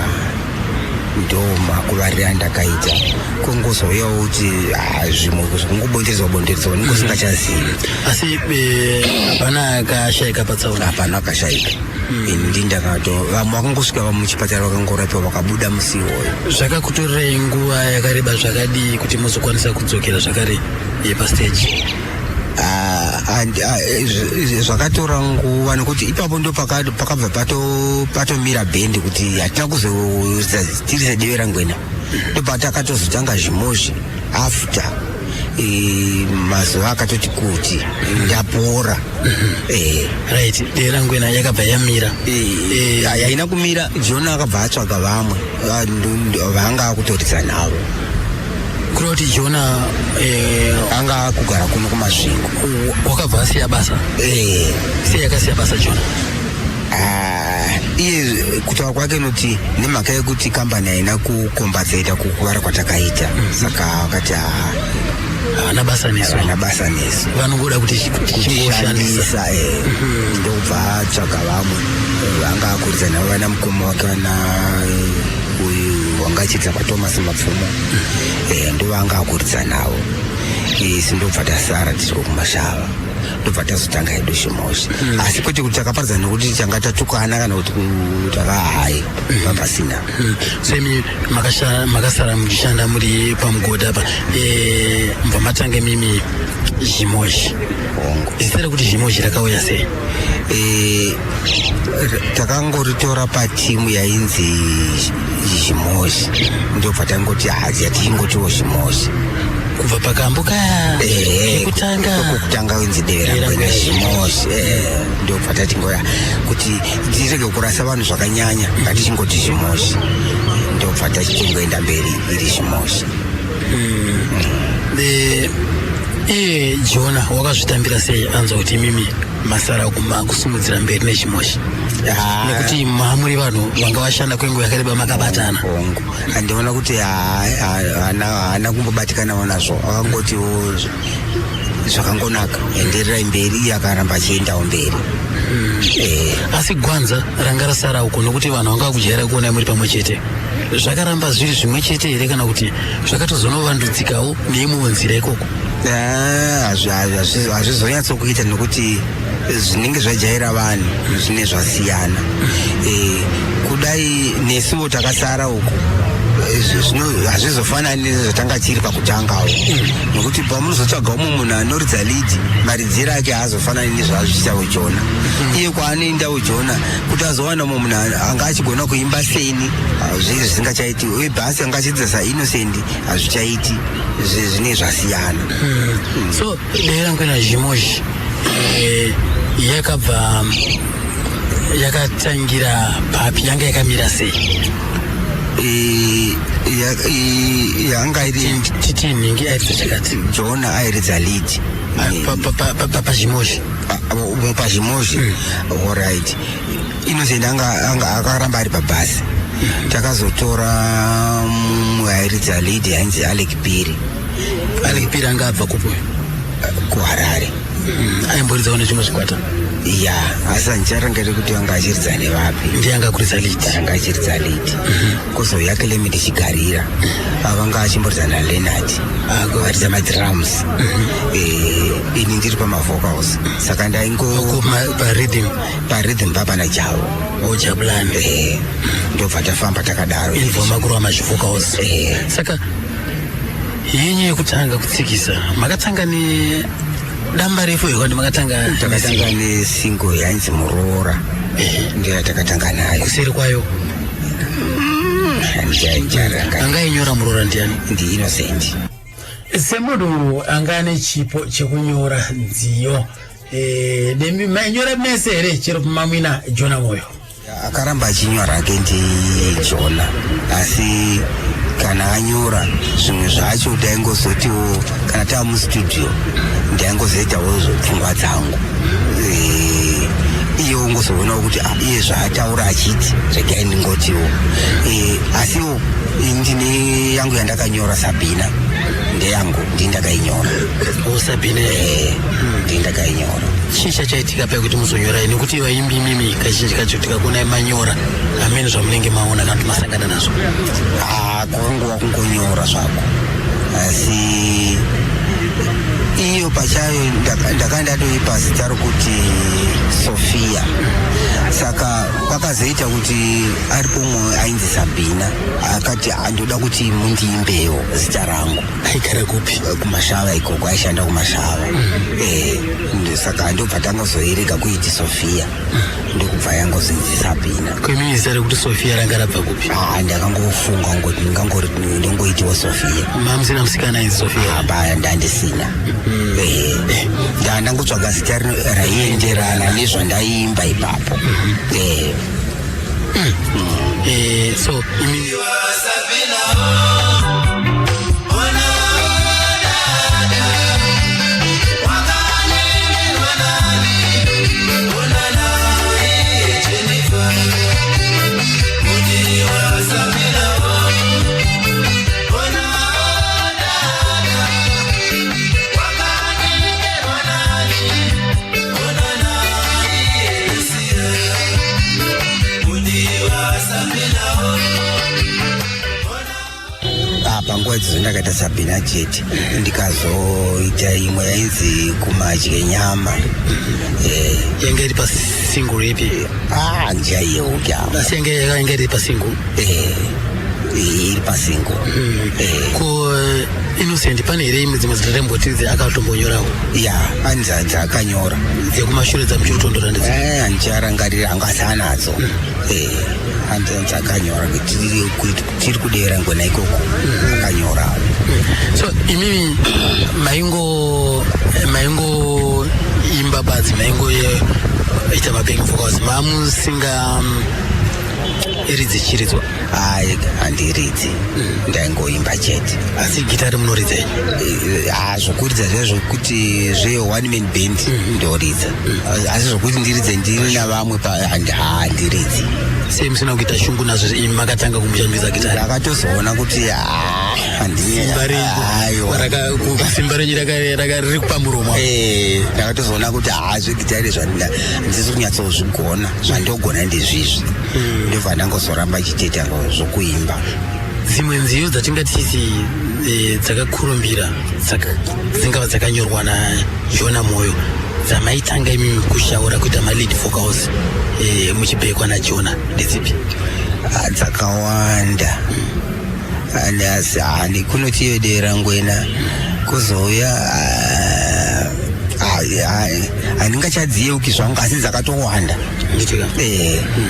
ndo makuvarira ndakaita kungozoyawo kuti zvimwe zvokungobonderedzwa ningosingachazivi. Asi hapana akashayika patsaona? Hapana akashayika. Ini ndakato vamwe vakangosvika muchipatara vakangorapiwa vakabuda musi iwoyo. Zvakakutorirai nguva yakareba zvakadii kuti muzokwanisa kudzokera zvakare pastage? Zvakatora nguva nekuti ipapo ndo pakabva patomira bhendi kuti hatina kuzotirise deve rangwena. Ndopatakatozotanga zvimozvi after mazuva akatoti kuti ndapora. Right, dera ngwena yakabva yamira. Haina kumira, Jona akabva atsvaga vamwe vanga akutoridza navo. Kureva kuti Jona anga akugara kuno kumasvingo. Wakabva asiya basa? Sei yakasiya basa Jona? Iye kutaura kwake noti nemhaka yekuti kambani haina kukombadzeta kukuvara kwatakaita, saka akati haana basa nesu. Vanongoda kuti chingoshandisa. Ndobva atsvaga vamwe vanga akuridza navo, vana mukoma wake, vana uyu wanga achiita paThomas Mapfumo, ndovanga akuridza navo. Sindobva tasara tiri kumashava, ndobva tazotanga hedu Shimoshi. Asi kwete kuti takaparidza nekuti tanga tatukana kana kuti takahai papasina. So imi makasara muchishanda muri pamugodha apa, mbva matanga mimi Shimoshi. Zita kuti Shimoshi rakauya sei? Takangoritora patimu yainzi Shimoshi, ndobva tangoti hatichingotiwo Shimoshi. Kubva pakambuka kutanga wenzi dera kwena Shimoshi, ndobva tatingoya kuti tirege kurasa vanhu zvakanyanya, ngatichingoti Shimoshi, ndobva tachingoenda mberi iri Shimoshi. Jona wakazvitambira sei anzwa kuti mimi masara kusimudzira mberi neChimoshi? Nekuti maamuri vanhu vanga vashanda kwenguva yakareba makabatana. Handiona kuti haana kumbobatikanawo nazvo, akangoti zvakangonaka, endererai mberi, akaramba achiendawo mberi. Asi gwanza ranga rasara uko nokuti vanhu vanga vakujaira kuona muri pamwe chete, zvakaramba zviri zvimwe chete here kana kuti zvakatozonovandudzikawo neimwewo nzira ikoko? Hazvizonyatsokuita nekuti zvinenge zvajaira vanhu zvine zvasiyana. Kudai nesuwo takasara uko, hazvizofanani nezvatanga tiri pakutangawo, nokuti pamunozotsvaga umwe munhu anoridza lidhi, maridziro ake haazofanani nezvaazviitawo Jona. Iye kwaanoendawo Jona, kuti azowana umwe munhu anga achigona kuimba seni, zviri zvisingachaiti, uye bhasi anga achidzisa saInnocent, hazvichaiti, zvine zvasiyana. So dera kwena Chimoshi yakabva yakatangira papi, yanga yakamira sei? Yanga iri titinhingi airidza chakati. Jona airidza lead paChimoshi. paChimoshi, alright. Innocent anga akaramba ari pabhasi. Takazotora mumwe airidza lead ainzi Alec Piri. Alec Piri anga abva kupo? kuHarare. Aimboridzawo nechimwe chikwata? Ya, asi handicharangariri kuti vanga achiridza nevapi. Ndiye anga akuridza lead? Anga achiridza lead. Kozouya Clement Chigarira, vanga achimboridza naLeonard, varidza madrums. Ini ndiri pamavocals, saka ndaingo parhythm papana Javo. Jabulani. Ndobva tafamba takadaro. Ilibva makuru amazvivocals. Saka yenyu yekutanga kutsikisa makatanga ne damba refu yekandi makatanga? Takatanga nesingle yainzi Muroora, ndiyo takatanga nayo. Kuseri kwayo anga inyora Muroora ndiani? Ndi Innocent. Semunhu anga ane chipo chekunyora nziyo, mainyora mese here chero pamamwina Jona Moyo? Akaramba achinyora ake ndi Jona, asi kana anyora zvimwe zvacho ndaingozotiwo kana tava mustudio ndaingozoitawo pfungwa dzangu, iye ungozoona kuti iye zvaataura achiti zvegai ndingotiwo, asiwo ndine yangu yandakanyora Sabina, ndeyangu ndindakainyora. Sabina? Ndindakainyora. Chii chaitika pakuti muzonyorai? Nekuti vaimbi mimi kazhinji kacho tikakuonai manyora amene zvamunenge maona kana kuti masangana nazvo? Kwanguva kungonyora zvako, asi iyo pachayo ndakandatoipa zita rokuti Sofia. Saka pakazoita kuti aripo umwe ainzi Sabina akati andoda kuti mundiimbewo zita rangu. Aigara kupi? Kumashava ikoko, aishanda kumashava. Saka ndobva tangozoirega kuiti Sofia. Ndokubva yangozinzi Sabina. Kwemini zita rekuti Sofia ranga rabva kupi? Ndakangofunga ngoti ndongoitiwa Sofia. Mamusina musikana ainzi Sofia? Hapana, ndandisina. Ndangotsvaga zita raienderana nezvandaimba ipapo. So imini panguva idzo ndakaita Sabina chete, ndikazoita imwe yainzi Kumadye Nyama. yanga iri pasingle ipi? Njaiyeukya. Asi yanga iri pasingle? Iri pasingle. Ko Innocent pane here imwe dzimwe dzitarembotidzi akatombonyorawo? Ya, pane dzakanyora. Dzekumashure dzamuchirutondora ndidzi? Handicharangarira hangasanadzo. Dzakanyora tiri kudera ngwena ikoko akanyora. So imimi maingo imba badzi maingo ita mabacking vocals mamusinga iridzi chiridzwa? Handiridzi, ndaingoimba chete. Asi gitari munoridza? Zvokuridza zvezvokuti one man band ndoridza. Asi zvokuti ndiridze ndiri navamwe handiridzi. Sei musina kuita shungu nazvo makatanga kumushandisa gitari? Ndakatozoona kuti simba renyu riri kupamuromo. Ndakatozoona kuti zvegitari handisi kunyatsozvigona, zvandogona ndezvizvi. Ndobva ndangozoramba chiteta zvokuimba. Dzimwe nziyo dzatingatisi dzakakurumbira dzingava dzakanyorwa naJona Moyo dzamaitanga imi kushaura kuita lead vocals muchibhekwa naJona ndedzipi? Dzakawanda. Asi kunotiyedera ngwena kuzouya handingachadziyeuki zvangu, asi dzakatowanda.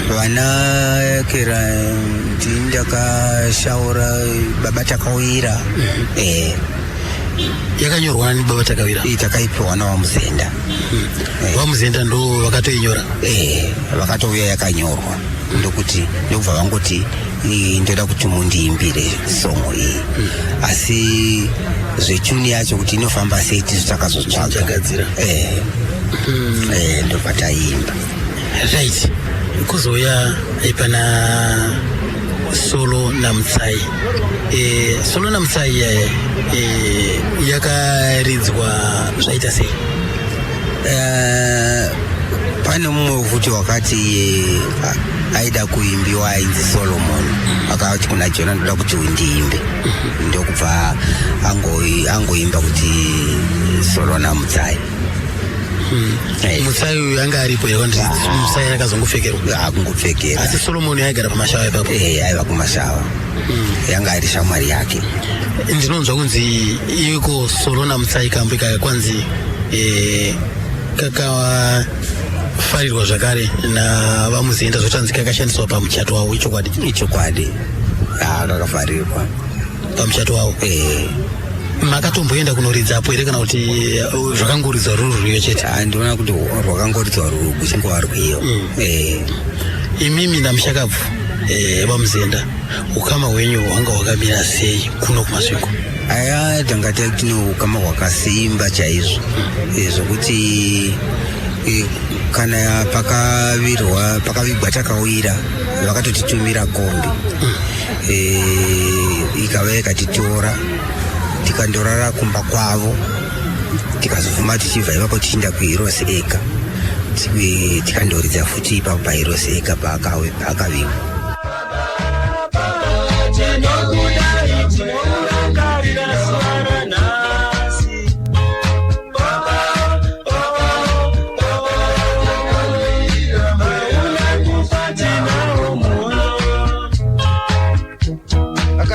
Vana kera ndakashaura Baba Takawira. Yakanyorwa ni Baba Takawira? Takaipiwa naVamuzenda. Vamuzenda ndo vakatoinyora? Vakatouya yakanyorwa. Ndokubva vangoti ndoda kuti mundiimbire songo iyi. Asi zvechuni yacho kuti inofamba sei takazotsvaga. Ndobva taimba. Right. Kuzouya ipana Solo Namutsai. Solo Namutsai yakaridzwa zvaita sei? Pane mumwe futi wakati aida kuimbiwa ainzi Solomon. Akati kuna Jona ndoda kuti undiimbe. Ndokubva angoimba kuti Solo Namutsai. Mutsai uyu anga aripo here kwanditi Mutsai akazongopfekerwa? Akungopfekera. Asi Solomon aigara pamashava ipapo? Aiva kumashava. Yanga ari shamwari yake. Ndinonzwa kunzi iko Solo Namutsai kambo kwanzi kakafarirwa zvakare naVamuzenda zvotanzi kakashandiswa pamuchato wavo. Ichokwadi? Ichokwadi. Kakafarirwa pamuchato wavo. Makatomboenda kunoridzapo here kana kuti zvakangoridzwa ruri chete? Ndinoona kuti rwakangoridzwa ruri kuchingova rwiyo. Imimi namushakabvu Vamuzenda, ukama hwenyu hwanga hwakamira sei kuno kumasvingo? Tangata kuti ukama hwakasimba chaizvo, zvokuti kana pakavigwa Takawira vakatotitumira kombi. Ikava yakatitora tikandorara kumba kwavo, tikazofuma tichibva ipapo tichienda kuHeroes ega, tikandoridza futi ipapo paHeroes ega paakavigwa.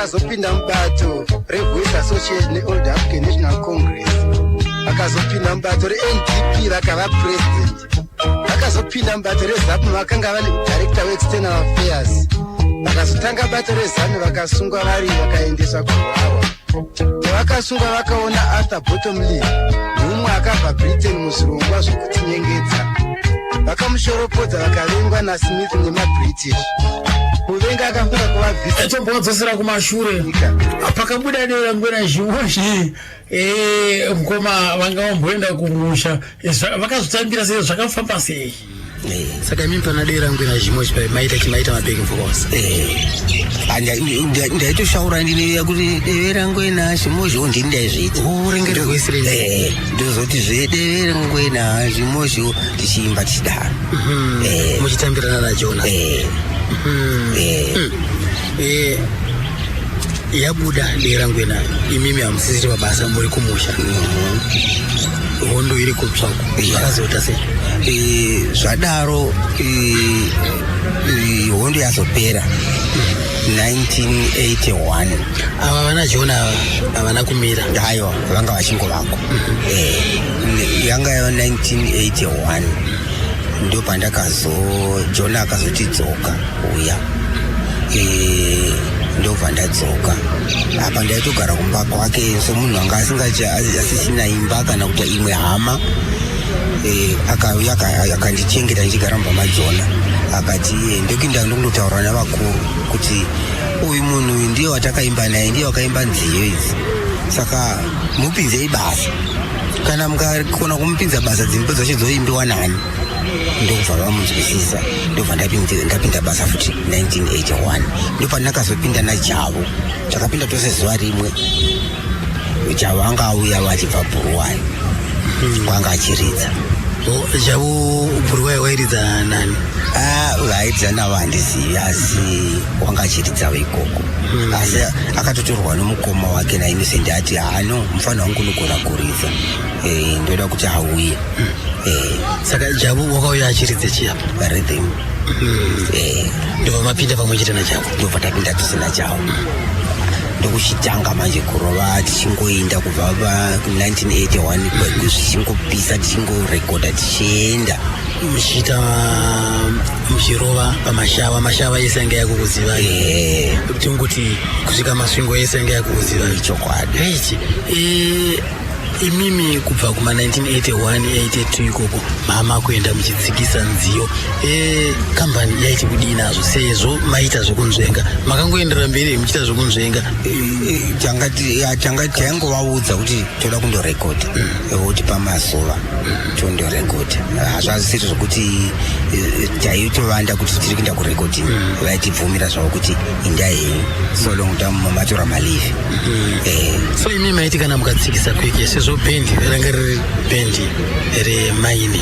vakazopinda mubato reVoice Association neOld African National Congress, vakazopinda mubato reNDP vakava president, vakazopinda mubato reZAPU vakanga vane director weexternal affairs, vakazotanga bato reZANU vakasungwa vari vakaendeswa kuHwawa. Vakasungwa vakaona Arthur Bottomley mumwe akabva Britain muzvirongwa zvokutinyengedza, vakamushoropodza vakavengwa naSmith nemaBritish. Kuvenga akafunga kuvabvisa tombodzosera kumashure pakabuda dera ngwena zhimoshi mukoma vanga vamboenda kumusha vakazotambira sei zvakafamba sei. Saka mimi pana dera ngwena zhimoshi maita mabeki mfokosa ndaitoshaura ndinoya kuti devera ngwena zhimoshi ndindaizviita urengere kuisirei ndozoti zvedevera ngwena zhimoshi tichiimba tichidaro muchitambirana nachona yabuda dera ngwena imimi hamusisiri mabasa muri kumusha hondo iri kutsvako zvakazota sei zvadaro hondo yazopera 1981 ava vana jona havana kumira aiwa vanga vachingovako yanga yava 1981 ndo jona akazotidzoka uya ndobva ndadzoka apa ndaitogara kumba kwake somunhu anga asisina imba kana kuti imwe hama akauya akandichengeta ndichigara mumba majona akati ndokuinda ndokundotaura navakuru kuti uyu munhu uyu ndiye watakaimba naye, ndiye wakaimba nziyo idzi, saka mupinzei basa, kana mukakona kumupinza basa dzimbo dzacho dzoimbiwa nani. Ndobva vamunzwisisa, ndobva ndapinda basa futi 1981 ndopandakazopinda naJavo, takapinda tose zuva rimwe. Javo anga auya vachibva Bhuruwayo kwanga achiridza. Javo Bhuruwayo wairidza nani? Vairidza navo handizivi, asi wanga achiridza ikoko. Asi akatotorwa nomukoma wake naInnocent ati hano mufana wangu unogona kuridza, ndoda kuti auye. Saka Javo wakauya achiridza chiya rhythm. Ndobva mapinda pamwe chete naJavo? Ndobva tapinda tose naJavo. Ndokuchitanga manje kurova tichingoenda kubva pa1981 tichingopisa tichingorekodha tichienda muchiita muchirova pamashava, mashava ese anga yakukuzivai, tingoti kusvika masvingo ese anga yakukuzivai. Chokwadi imimi kubva kuma 1981 82 ikoko mama kuenda muchitsikisa nziyo, kambani yaiti kudii nazvo sezvo maita zvokunzvenga, makangoenderera mberi muchiita zvokunzvenga? Taingovaudza kuti toda kundorekodha, kuti pamazuva tondorekodha, hazvazisiri zvokuti taitovanda kuti tiri kuenda kurekodhi, vaitibvumira zvavo kuti indai henyu so long matora malive. So imi maiti kana mukatsikisa kwike sezvo bendi ranga riri bendi remaini,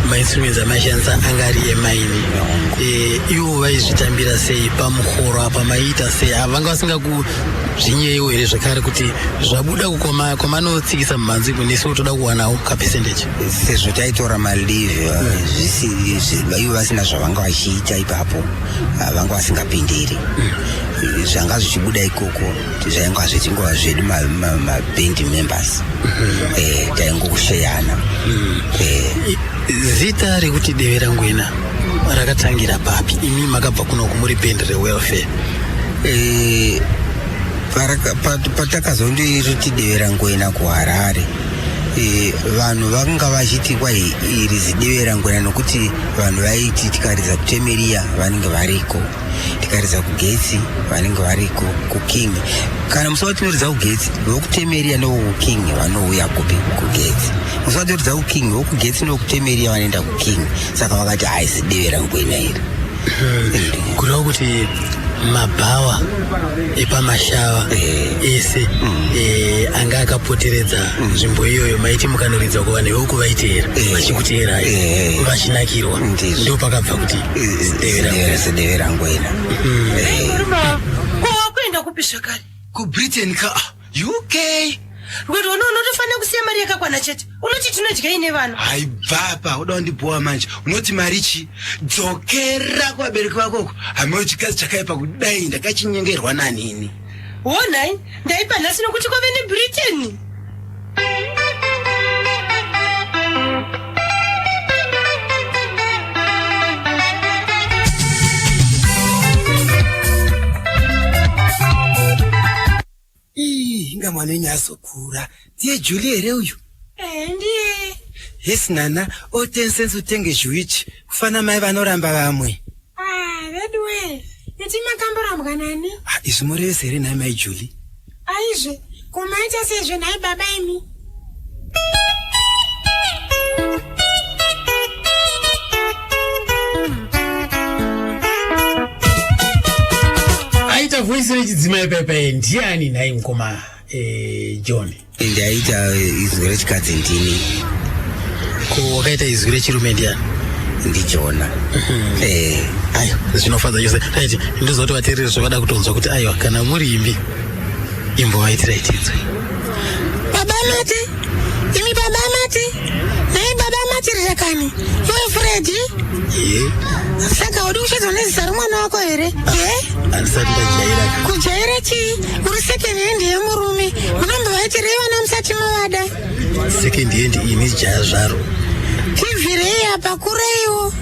mainstruments amashandisa anga ari emaini, ivo vaizvitambira sei pamuhoro apa, maita sei? Vanga vasingakuzvinyeiwo here zvakare kuti zvabuda kwamanotsikisa mumhanzi nesu toda kuwanawo kapesendeji? Sezvo taitora malive ivo vasina zvavanga vachiita ipapo, vanga vasingapindiri, zvanga zvichibuda ikoko zvainga zvichingova zvedu mabendi members, taingokusheyana. Zita rekuti Devera Ngwena rakatangira papi? Imi makabva kuno kumuri bendi rewelfare. Patakazondoriti Devera Ngwena kuHarare, vanhu vakanga vachiti kwai iri zidevera Ngwena nokuti vanhu vaiti tikaridza kuTemeria vanenge variko, tikaridza kuGetsi vanenge variko, kuKing kana musi watinoridza kuGetsi vokuTemeria nokuKing vanouya kuGetsi, musi watinoridza kuKing vokuGetsi nokuTemeria vanoenda kuKing, saka vakati haisi Devera Ngwena iri. Kureva kuti mabhawa epamashava ese anga akapoteredza nzvimbo iyoyo maiti mukanoridza kuva neveuku vaiteera vachikuteerai vachinakirwa, ndo pakabva kuti Devera Ngwena. Kwawakuenda kupi zvakare? KuBritain UK. Rwendo unofanira kusiya mari yakakwana chete. Unoti tinodya ine vanhu. Hai baba, uda kundiboa manje. Unoti marichi dzokera kwabereki vakoko. Hamwe chikazi chakaipa kudai ndakachinyengerwa nanini. Wonai, ndaipa nhasi nokuti kwave neBritain. Inga mwana nyasokura. Ndiye Julie here uyu. Ndiye. Yes nana, otensense utenge juichi. Kufana mai vanoramba vamwe. Vedwe. Yeti makamborambwa nani? Izumurese here nai mai Julie. Aizve, kumaita sezve nai baba imi. Aita voice rechidzimai pepe ndiani nai mukoma John. Ndaita izwi rechikadzi ndini. Ko wakaita izwi rechirume ndiani? Ndichona. Ayo zvinofadza chose. Right, ndozoti vateereri zvavada kutonzwa kuti aiwa kana muri imbi imbovaitira itidzwe. Baba mati, imi baba mati, nai baba mati rekani, iwe Freddy? Saka uri kushedzwa nezisa remwana wako here? Handisati ndajaira. Kujaira chii? Uri second hand yemurume, munombovaitirai vana musati mavada? Second hand ini jaya zvaro. Tivhirei apa kureiwo.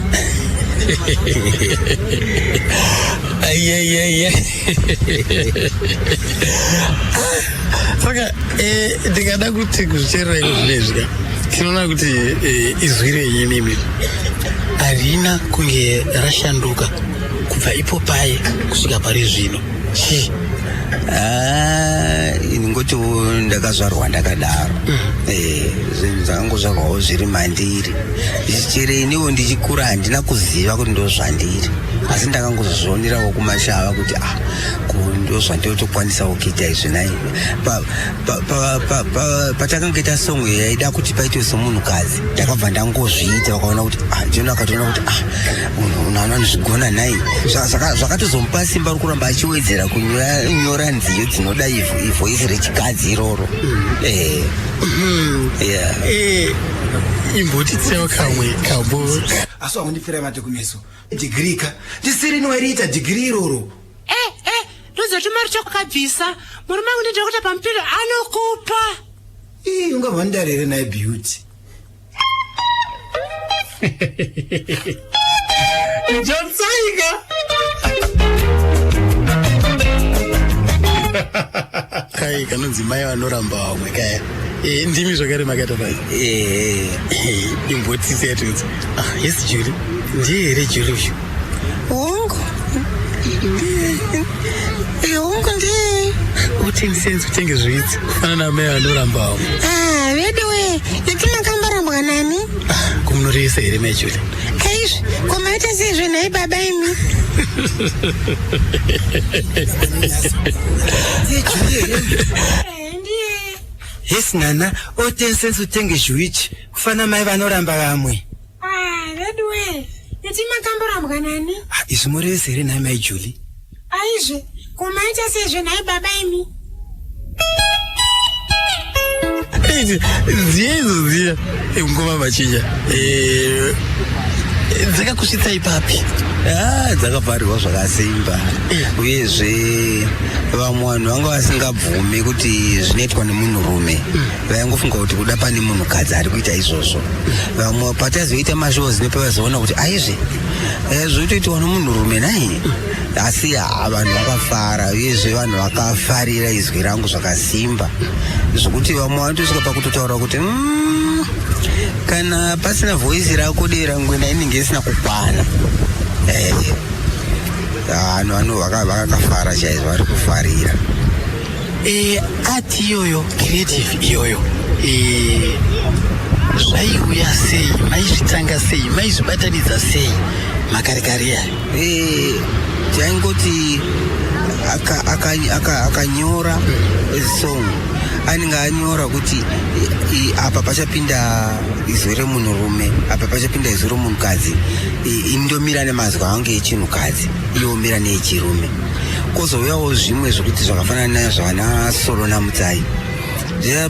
Saka ndingada kuti kuzvicherera iko zvinezvi tinoona kuti izwi renyu mimi harina kunge rashanduka kubva ipo paye kusvika pari zvino. Chii? Ingoti ndakazvarwa ndakadaro. Zvinhu zvakangozvarwawo zviri mandiri. Chero iniwo ndichikura handina kuziva kuti ndozvandiri. Asi ndakangozvionerawo kumashava kuti ndozvandotokwanisa kuita izvi naizvi. Patakangoita songo yaida kuti paitwe somunhukadzi, ndakabva ndangozviita vakaona kuti ndino akatoona kuti munhu anozvigona nai. Zvakatozomupa simba rokuramba achiwedzera kunyora nziyo dzinoda ivoisi rechikadzi iroro. Imbotitsewo kamwe kambo. Asi wakundipfira mate kumeso. Degree ka. Ndisiri noiriita degree iroro. Ndozoti mari chokabvisa. Murume wangu ndinokuti pampiro anokupa. Ungabva ndarere naye beauty. John Saiga. Kai kanonzi mai vanoramba vamwe kaya. Ndimi zvakare makaita pai. Imbotitse yatudzi. Yes Julie. Ndiye here Julie uyu. Hongu. Hongu ndiye. Utengisenzi utenge zvitsi kufanana namai vanoramba vamwe. Vedwe, yeti makamborambwa nani? Kumunoresa here mai Julie. Aizvi, kumaita sezve nai baba imi. Yes nana, otensense utenge juichi. Kufana mai vanoramba vamwe. Vedwe, yeti makamborambwa nani? Izumurese here nai mai Julie. Aizvi, kumaita sezve nai baba imi. Ziya izoziya ngoma machinja dzakakusvitsa ipapi? Dzakavharirwa zvakasimba. Uyezve vamwe vanhu vanga vasingabvumi kuti zvinoitwa nemunhurume. Vaingofunga kuti kuda pane munhukadzi ari kuita izvozvo. Vamwe patazoita mashozi nepavazoona kuti aizve zvotoitwa nemunhurume nai. Asi vanhu vakafara, uyezve vanhu vakafarira izwi rangu zvakasimba zvokuti vamwe vanotosvika pakutotaura kuti kana pasina voisi rako dera ngwena inenge isina kukwana. Vanhu vakakafara chaizvo vari kufarira. Ati iyoyo creative iyoyo zvaiuya sei, maizvitanga sei, maizvibatanidza sei makarekare aya? Taingoti akanyora song anenge anyora kuti apa pachapinda izwi remunhurume, apa pachapinda izwi remunhukadzi, indomira nemazwi ange echinhukadzi, iomira neechirume. Kozouyawo zvimwe zvokuti zvakafanana nazvana Solo naMutsai.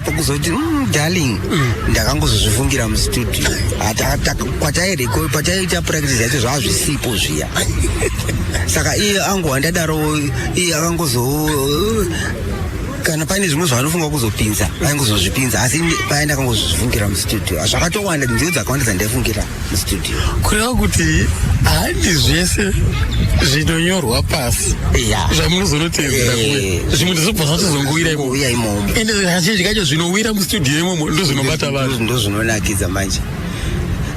pakuzoti darling ndakangozozvifungira mustudio kwataiita practice yacho zvava zvisipo zviya saka iye angu wandadaro iye akangozo kana paine zvimwe zvanofunga kuzopinza aingozozvipinza asi paenda akangozozvifungira mustudio zvakatowanda nziyo dzakawanda dzandaifungira mustudio kureva kuti handi zvese zvinonyorwa pasi zvamunozonotedzera zvimwe ndizobva zvatozongowira imomo ende kazhinji kacho zvinowira mustudio imomo ndo zvinobata vanhu ndo zvinonakidza manje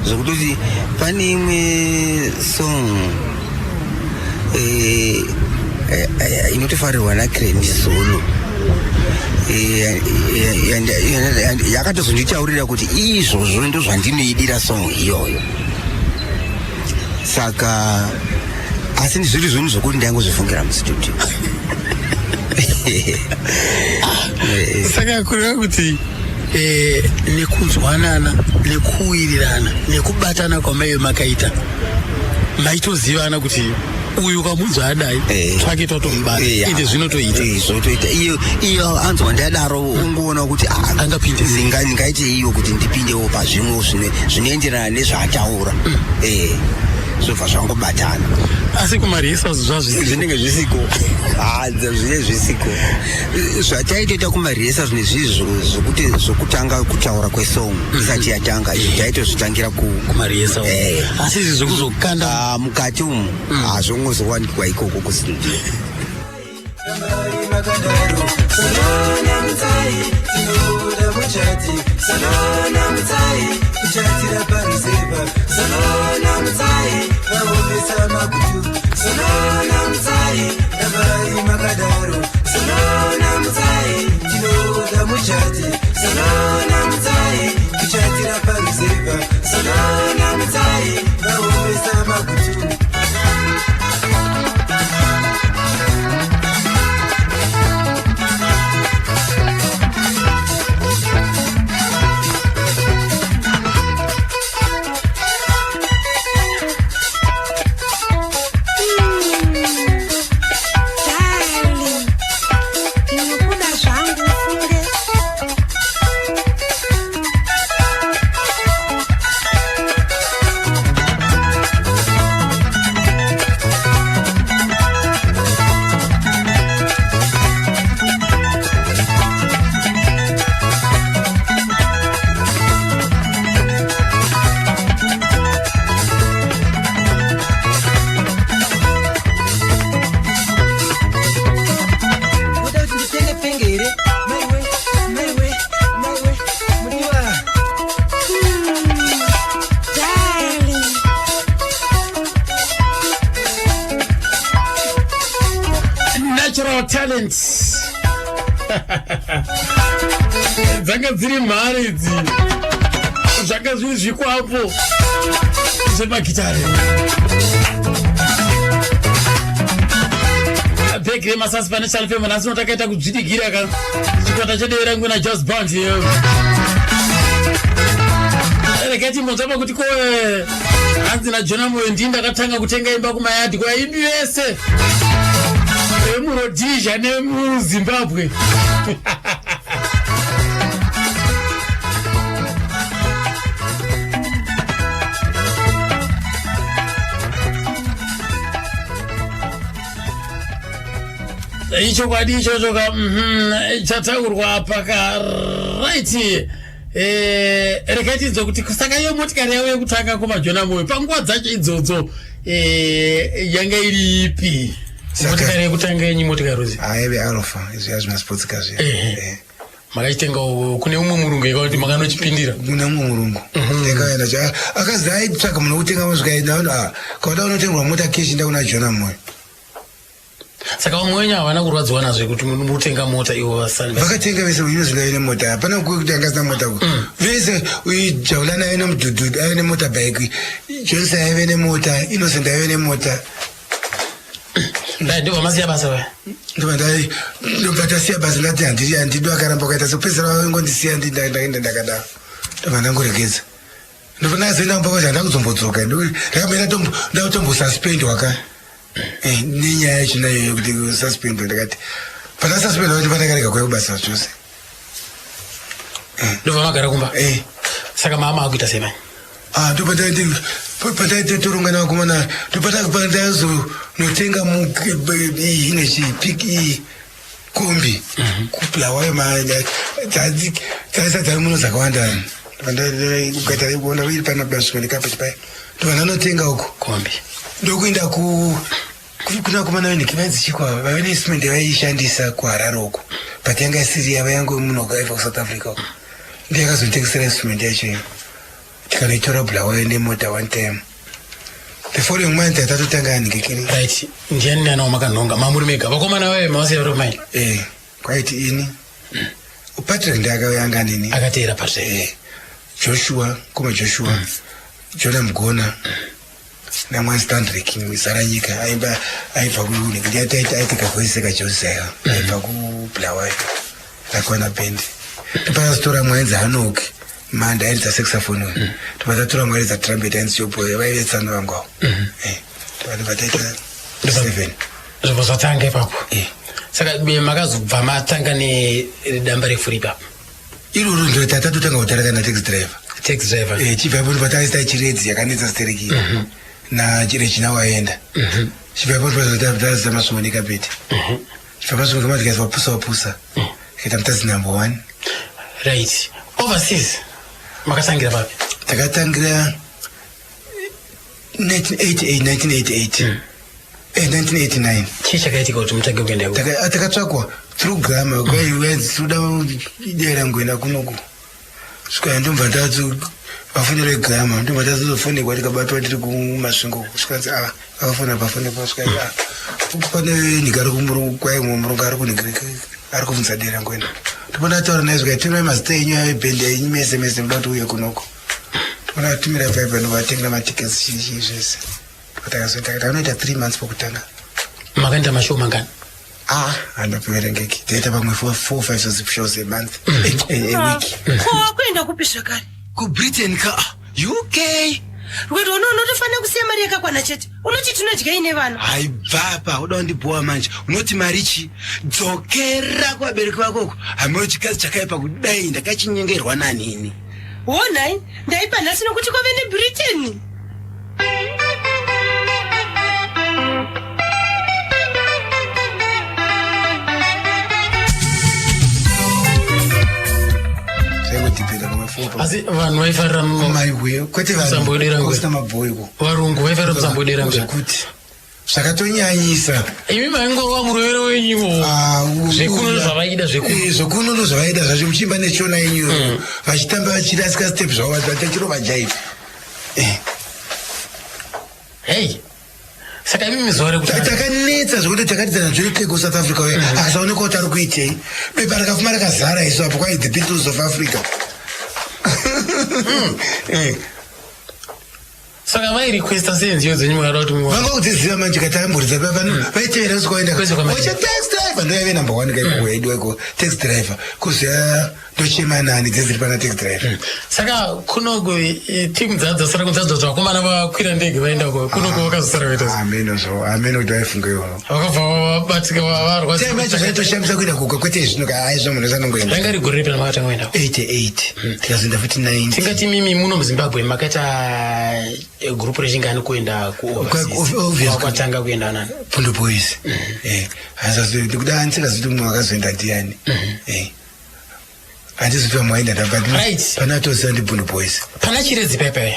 zvokutoti pane imwe song inotofarirwa naCrane Zulu yakatozonditaurira kuti izvozvo ndo zvandinoidira song iyoyo saka asi zviri zvinhu zvokuti ndaingozvifungira mustudio saka kureva kuti nekunzwanana nekuwirirana nekubatana kwamaive makaita maitozivana kuti uyu kamunzwa adai tsvake totomubata ende zvinotoita iyo anzwa ndadaro ungoona kuti angapinde ndingaite iyo kuti ndipindewo pazvimwe zvinoenderana nezvaataura zvobva zvangobatana asi kumarihesa zvinenge zvisiko zvine zvisiko zvataitoita kumarihesa zvine zvizvi zvokutanga kutaura kwesong isati yatanga izvi taitozvitangira kumarihesa asi izvi zvokuzokanda mukati umu hazvongozowanikwa ikoko kustudio talents dzanga dziri mhari idzi zvanga zviri zvikwapo zvemagitare Pegre Masasi Financial Fame nasi notakaita kudzidigira ka chikwata chedera ngwena Just Band yo rekati muzapa kuti ko hanzi na Jona Moyo ndakatanga kutenga imba kumayadi kwa imbi yese Murodija nemuZimbabwe icho kwadi icho ka chataurwa paka right rekati kuti kusaka iyo motikari yawe kutanga kuma Jona Moyo panguwa dzacho idzodzo yanga iri ipi motikari kutanga yenyi motikari rozi aibe Alpha izvi azvina sports kazi makaitenga kune umwe murungu ikati makanochipindira kune umwe murungu ndakaenda cha akazi aitsvaka munhu utenga muzvikaenda kauda unotengwa mota keshi ndakuna Jona Moyo saka vamwenya havana kurwadziwa nazvo kuti mutenga mota ivo vasani vakatenga vese unozinga ine mota hapana kuti angazina mota vese uijaulana aine mudhudhudhu aine mota bike Johnson aive nemota Innocent aive nemota ndai ndobva masiya basa we ndobva tasiya basa ndati handidi akaramba kuita sopedzisira vaingondisiya ndaenda ndakadaro ndobva ndangoregedza ndobva ndazoenda kumba kwazi handa kuzombodzoka ndakamira ndakutombosuspendwa ka nenyaya yachona iyoyo kuti suspendwa ndakati pandasuspendwa kuti pandakarega kuya kubasa zvose ndobva magara kumba saka mama akuita semai ndopataite toronga navakomana ndopatazonotenga ine chipiki kombi kupulawayo taisa muno zakawanda ukaitaona iri pana basumanikapeti paya ndovananotenga uko kombi ndokuenda kuna komana venekivaidzi chikwa vave nesimende vaishandisa kuharare uko but yanga isiri yava yangu munhu wakaibva kusouth africa uko ndiyakazotengesera simende yacho iyo tikanoitora bulawayo nemota one time the following month atatotanga anhingekiri right ndiani nanawo makanhonga mamuri mega vakomana vaye mavasiyaro mai kwaiti ini upatrick ndakayanga nini akateera patre joshua kuma joshua jona mugona namwastandrek zara nyika aibva kuunenge ndiataitika voice kajosea aibva kubulawayo akwana bendi tipakazotora mwaenzi hanoki manda aidza saxophone tipatatora mwaedza trumpet ainzi joboy vaivetsana vangwavo tipataita 7 zvobva zvatanga ipapo saka makazobva matanga nedamba refu ripapo iroro ndo tatatotanga kutara kana taxi driver chibvapo ndipataisita chiredzi yakanetsa stereki nachirechina waenda chibvapo ndipataisa masumwanika beti chibvapasunga tikaiswa wapusa kaita mutazi number 1 right overseas makatangira papi takatangira 1988 1989 chii chakaitika kuti mutange kuenda takatsvakwa through grama kwaisuda dera ngoenda kunoku svikaya ndomva ndatsu vafonero egrama ndomva ndatsozofonekwa tikabatwa tiri kumasvingo svikanzi vakafona pafonepo svikaya pane nyika ari kumurungu kwaimwe murungu ari kunhigirika ari kubvunza dera ngoenda topona taura naye svikaya timira mazita enyu abhendi enyu mese muda kuti uye kunoko topona tumira paipa novatengera matikets chii zvese takanoita 3 months pokutanga makaenda mashow mangani handakuverengeki taita pamwe 4-5 shows a month awiki kuenda kupi zvakare kubritain uk kuti unotofanira kusiya mari yakakwana chete unoti tinodya ine vanhu haibvapa uda kundibowa manje unoti marichi dzokera kuvabereki vakoko hameo chikazi chakaipa kudai ndakachinyengerwa nanini honai ndaipa nhasi nokuti kwave nebritain asi vanhu vaifarira kwete vanosina mabhoyiko varungu vaifarira musambodera kuti zvakatonyanyisa imi maingova murwere wenyuwo zvekuno zvavaida zvekunono zvavaida zvacho muchimba nechona inyuyo vachitamba vachirasika step zvavo vatachirova jaiva hei saka imi mizuva rekuti takanetsa zvokuti takatidzana zvoiteko south africa uye akasaonekwa kuti ari kuitei bepa rakafuma rakazara isu apo kwai the Beatles of Africa saka vairequesta senziyo dzenyu mukada kuti vanga kudziziva manje katamburidza pano vaitevera sikoenda taxi driver ndoyave number 1 kaikuedweko taxi driver kuziva ndochemanani dzedziri pana taxi driver saka kunoku timu dzadzasara kudzadzwa kuti vakomana vakwira ndege vaendako kunoku vakazosara vaita ameno kuti vaifunga ivo vakabva vabatika varwaacho zvaitoshamisa kuenda kuka kwete zvino aizvo munhu sanongoenda ranga rigore ripi ramakatanga kuenda 88 tikazoenda futi 90 tingati mimi muno muzimbabwe makaita gurupu rechingani kuenda kuovatanga kuenda nani Pundo Boys kuda handisingazoti mumwe wakazoenda ndiani handizoti mwaenda panatosira ndi Pundo Boys pana chiredzi paipai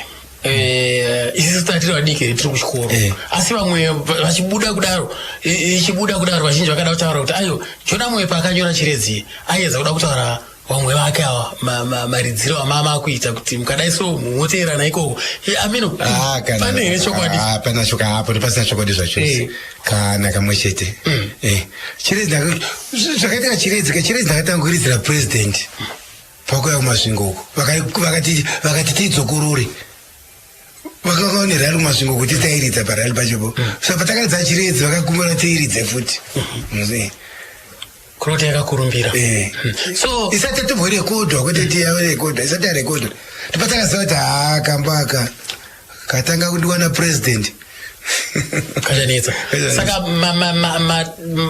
isisu tatiri vadiki tiri kuchikoro asi vamwe vachibuda kudaro vazhinji vakada kutaura kuti ayo jona mumwe paakanyora chiredzi aiedza kuda kutaura vamwe vake ava maridziro amama akuita kuti mukadai so mumoteerana ikoko amino pane here chokwadi pana chokapo ndipasina chokwadi zvachose kana kamwe chete chiredzi zvakaitika chiredzi ndakatanguridzira president pakuya kumasvingo uko vakati tidzokorore vakanga nerali kumasvingo kuti tairidza parali pachopo saka patakaridza chiredzi vakakumbira tiiridze futi kuroti yakakurumbira so isati atimborirekodhwa kwete tiyarekodhwa isati yarekodhwa tipatakaziva kuti kambo aka katanga kundiwana president kachanetsa saka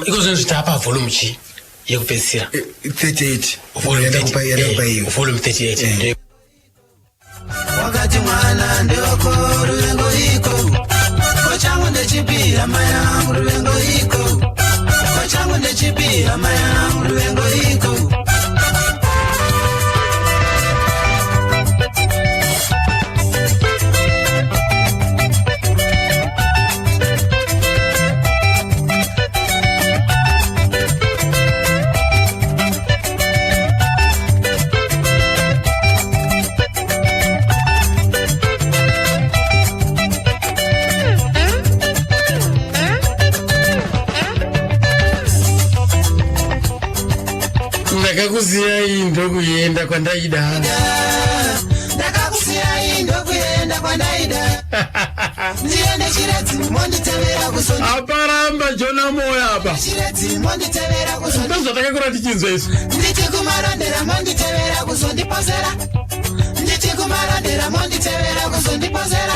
iko zvinhu zvitapa volume chi yekupedzisira 38 volume kupa iyo 38 wakati mwana ndewako ruvengo iko kwachangu ndechipira mayangu ruvengo iko kwachangu ndechipira mayangu ruvengo iko ndakakusiyai ndokuyenda kwandaida ndiende chiredzi monditevera kusoni aparamba Jona Moyo apa chiredzi monditevera kusoni ndozvatakakura tichinzwa isu nditi kumarondera monditevera kuzondipozera nditi kumarondera monditevera kuzondipozera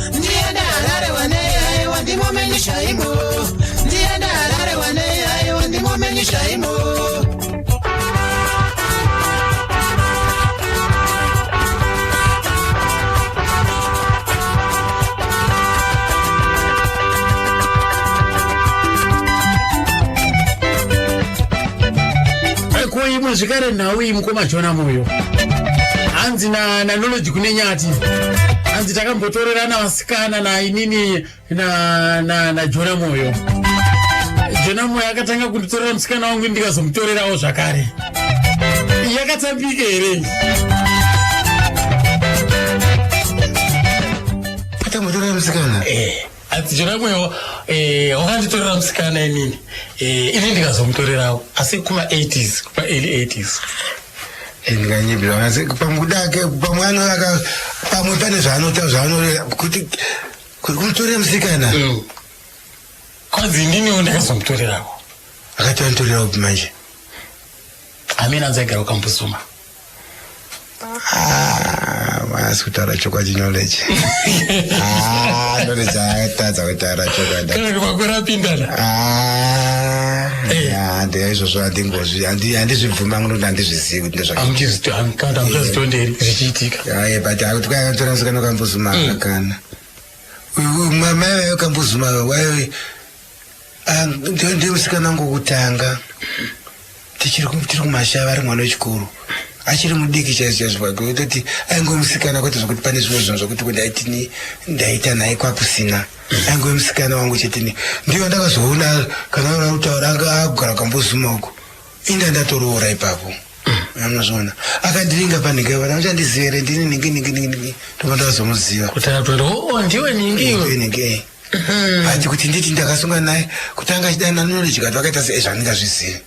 ndiende harare wanei wandimomenyisha imo ndiende harare wanei wandimomenyisha imo imwe zvikare nhau imukoma Jona Moyo hanzi na knowledge kune nyati hanzi takambotorerana vasikana nainini na Jona Moyo. Jona Moyo akatanga kunditorera musikana wangu ndikazomutorerawo zvakare. Yakatambika here? patamutorera musikana Ati Jona Moyo wakanditorera musikana inini ndikazomutorerawo asi kuma 80s kuma early 80s. ndinganyibira asi pamudake pamwana pamwe pane zvaanotaura kuti kumutorera musikana kwanzi ndiniwo ndakazomutorerawo. akati anotorera upi manje? Amina nzaigara ukambosuma. Mas kutaura chokwadi knowledge. Knowledge akatadza kutaura chokwadi. Kana kwakwera pindana. Ndizvozvo handizvibvuma ngokuti handizvizivi kuti ndezvakandamuzvitonderi zvichiitika. But akuti kwaitora musikana wakambozuma akakana. Mai vayo wakambozuma waiwe ndimusikana wangu wokutanga tichiri kumashava ari mwana wechikoro achiri mudiki chaizvo kuti aingomusikana kwete zvokuti pane zvimwe zvinhu zvokuti ndaita naye kwakusina aingomusikana wangu chetini ndiyo ndakazoona kana ura kutaura anga agara kambozuma uko inda ndatoroora ipapo anozviona akandiringa panhenge vana muchandizivere ndini ningi tova ndakazomuziva kuti atore ndiwe ningi ati kuti nditi ndakasunga naye kuti anga achidana knowledge kati vakaita sezvandingazvizivi.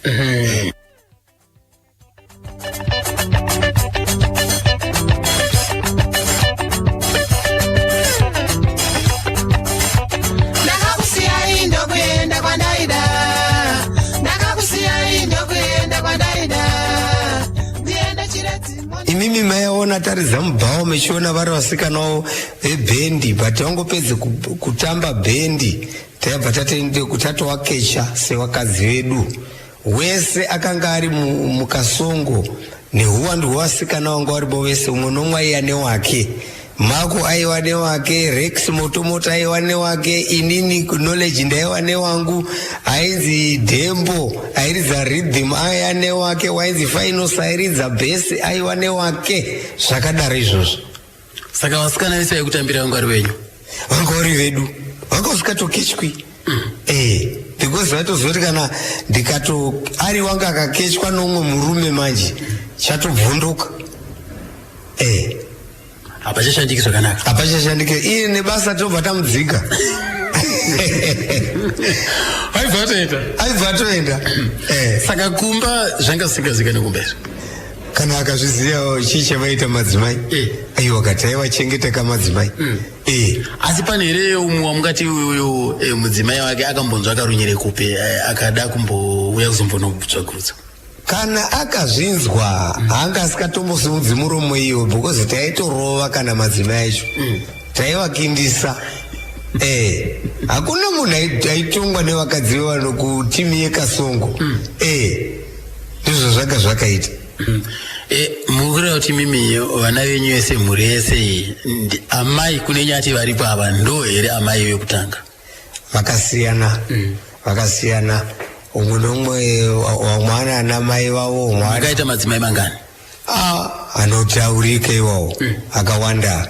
imimi maiona taridza mubhawo mechiona vari vasikanawo vebhendi but vangopedze kutamba bhendi taibva tatoende kutatowakecha sevakadzi vedu wese akanga ari mukasongo nehuwandu hwevasikana vanga varipo vese umwe nomwe aiva newake Mako aiwa newake, Rex Motomoto aiwa newake, inini knowledge ndaiwa newangu, ainzi Dembo, airiza Rhythm aiwa newake, wainzi Finals airiza Bass aiwa newake, zvakadaro izvozvo. Saka vasikana vese vaikutambira vanga vari venyu? Vanga vari vedu. Vanga vasikatokechwi. Because vatozoti kana ndikato ari wanga akakechwa nomwe murume manje chatobvunduka. Hapachashandiki zvakanaka. Hapachashandiki. Iye nebasa tobva tamudzika. Aibva toenda. Saka kumba zvanga zvisingazikane kumberi. Kana akazviziva chii chavaita madzimai. Aiwa kati aivachengeta madzimai. Asi pane here umwe wamungati uyu mudzimai wake akambonzwa akarunyere kupe akada kumbouya kuzombonokutsvagurudza. Kana akazvinzwa hanga asikatombosumudzi muromo iyo because taitorova kana madzimai acho taivakindisa. Hakuna munhu aitongwa nevakadzi vano kutimi yekasongo. izvo zvanga zvakaita. mukureva kuti mimi vana venyu vese mhuri yese amai kune nyati varipo ava ndo here amai vekutanga? Vakasiyana umwe nomwe wamwana ana mai vavo akaita madzimai mangani? Anotaurika iwawo akawanda,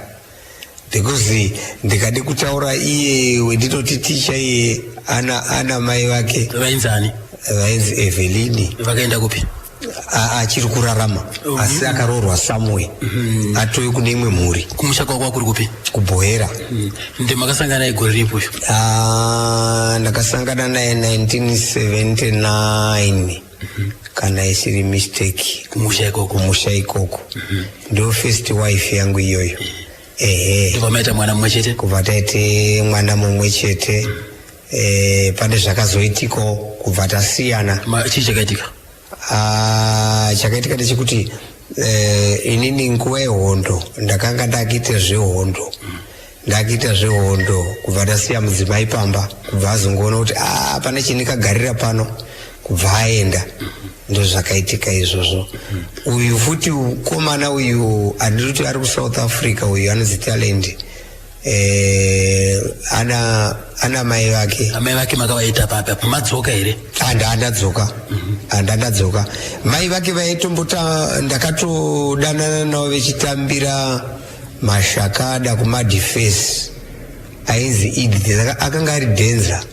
because ndikade kutaura iye wenditoti ticha iye ana mai vake vainzani? Vainzi Evelini. Vakaenda kupi? Achiri kurarama asi akaroorwa Samuel atoi kune imwe mhuri. Kumusha kwako kuri kupi? Kubhoera. Ndi makasangana naye gore ripo? Ndakasangana naye 1979 kana isiri mistake. Kumusha ikoko ndo first wife yangu iyoyo. Ndopamaita mwana mumwe chete? Kubva taite mwana mumwe chete. Pane zvakazoitiko kubva tasiyana. Chii chakaitika? Chakaitika ndechekuti inini nguva yehondo ndakanga ndakuita zvehondo. Kubva tasiya mudzimai pamba, kubva azongoona kuti pane chinikagarira pano, kubva aenda. Ndo zvakaitika izvozvo. Uyu futi komana uyu anditi ari kuSouth Africa, uyu anonzi Talent. Ana mai vake. Amai vake makavaita papa madzoka here? Andadzoka. Mai vake vaitombota ndakatodanana navo vechitambira mashakada kumadefense ainzi Idi akanga ari dhenza.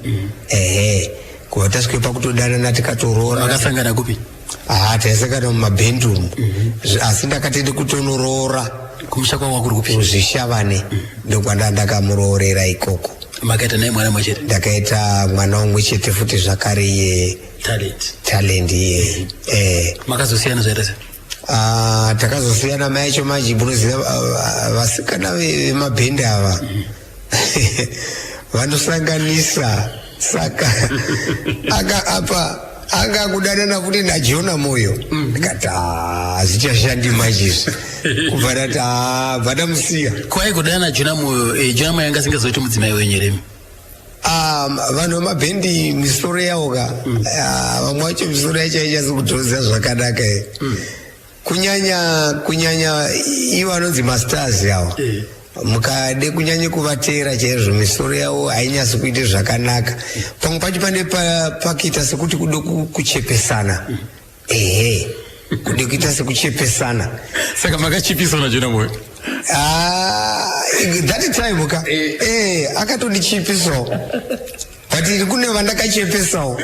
Kuva tasvike pakutodanana tikatoroora. Makasangana kupi? Taisangana mumabhendumu asi ndakatende kutonoroora. Kumusha kwako kuri kupi? Kuzvishavane ndokwanda ndakamuroorera ikoko. Makaita naye mwana mumwe chete? Ndakaita mwana mumwe chete futi zvakare ye Talent ye. Makazosiyana zvaita sei? Takazosiyana maicho manje munoziva vasikana vemabhendi ava vanosanganisa, saka anga kudanana futi naJona Moyo. Ndikati hazvichashandi manjizvi kubva ndati vadamusiya. Kwai kudanana naJona Moyo? Jona Moyo anga asingazoiti mudzimai wenyeremi? Vanhu vemabhendi misoro yavo vamwe vacho misoro yacho haichasi kudhonza zvakanaka. Kunyanya ivo vanonzi masters yavo, mukade kunyanya kuvateera chaizvo misoro yavo hainyasi kuita zvakanaka. Pamwe pacho pane pakuita sekuti kude kuchepesana. Kude kuita sekuchepesana. Saka makachipiswa naJona Moyo? That time akatodichipisawo, but kune vandakachepesawo.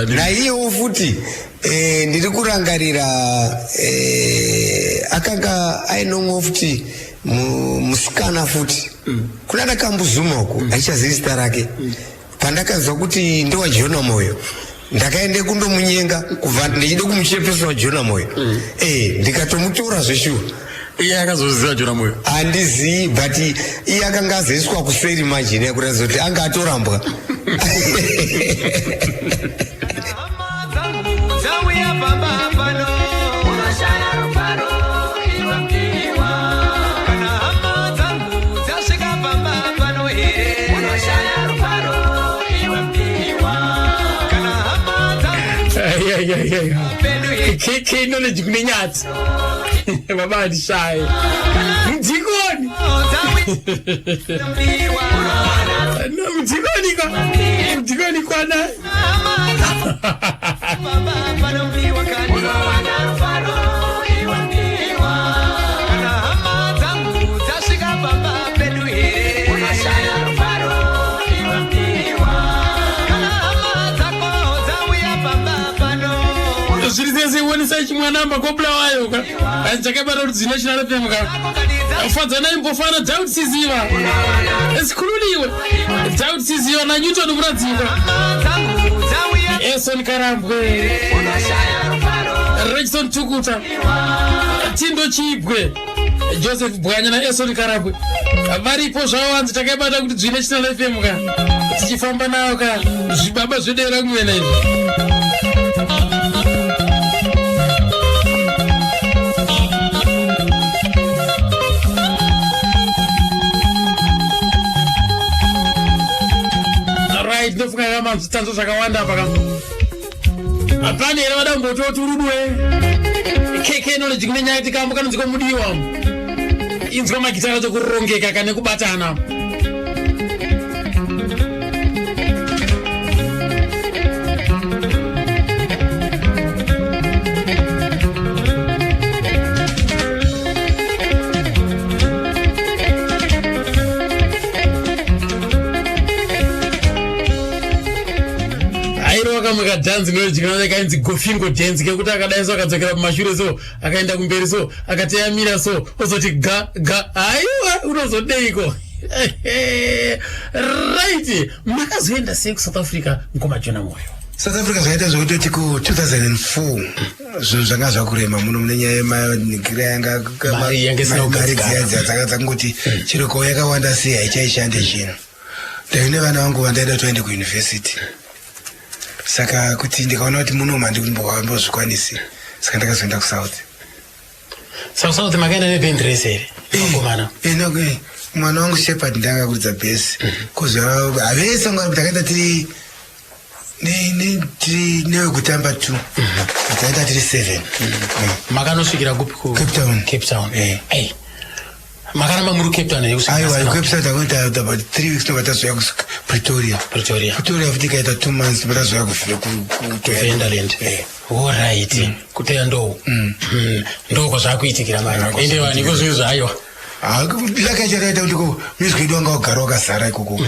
Naiyewo futi ndiri kurangarira akanga ainomwe futi musikana futi kuna ndakambozuma uku haichazivi zita rake. Pandakanzwa kuti ndowaJona Moyo ndakaende kundomunyenga kubva ndichide kumuchepesawo Jona Moyo. Ndikatomutora zveshuwa. Iye akazoziva Jona Moyo? Handizivi, but iye akanga azoiswa kuseri majini kuratidza kuti anga atorambwa. Keke knowledge kune nyati. Baba andishaye. Mjikoni. No mjikoni kwa. Mjikoni kwa na. Zvirizese wonisa chimwanamba kopla wayo ka anchakabara kuti national FM ka afadzana imbofana Daud Siziva esikhululiwe Daud Siziva na Newton Muradzika Eson Karambwe Rexon Tukuta Tindo Chibwe Joseph Bwanya na Eson Karambwe varipo zvawanzi takabata kuti dzine national FM ka tichifamba nawo ka zvibaba zvedera kumwena izvi. Ndofunga kama mtanzo zvakawanda paka apane era vadambototi urudwe keke knowledge kunenyaya kuti kambo kanonziko mudiwa inzwa magitara dzokurongeka kane kubatana muka dance knowledge kana kainzi gofingo dance kekuti akadaiso akadzokera kumashure so akaenda kumberi so akateyamira so ozoti ga aiwa unozodeiko right makazoenda sei kuSouth Africa ngomajona moyo South Africa zvaita zvokutoti ku2004 zvinhu zvanga zvakurema muno munenyaya yemanikira yanga dzakangoti chero ko yakawanda sei haichaishande chino ndaine vana vangu vandaida toende kuuniversity saka kuti ndikaona kuti muno mandimbozvikwanisi saka ndakazoenda kuSouth makaenda nebendrese here makomana mwana wangu Shepherd ndanga kuridza bhesi kuzva havese ngwa takaenda tiri newekutamba 2 takaenda tiri 7 makanosvikira kupi Cape Town makaramba muri Cape Town aiwa Cape Town takuita about 3 weeks nobatazoya Pretoria futi kaita 2 months batazoya kuFenderland alright kuteya ndo kwazvakuitikira mani endewani kozvinhu zvaiwa lakacharaita kuti music yedu wanga wagara wakazara ikoko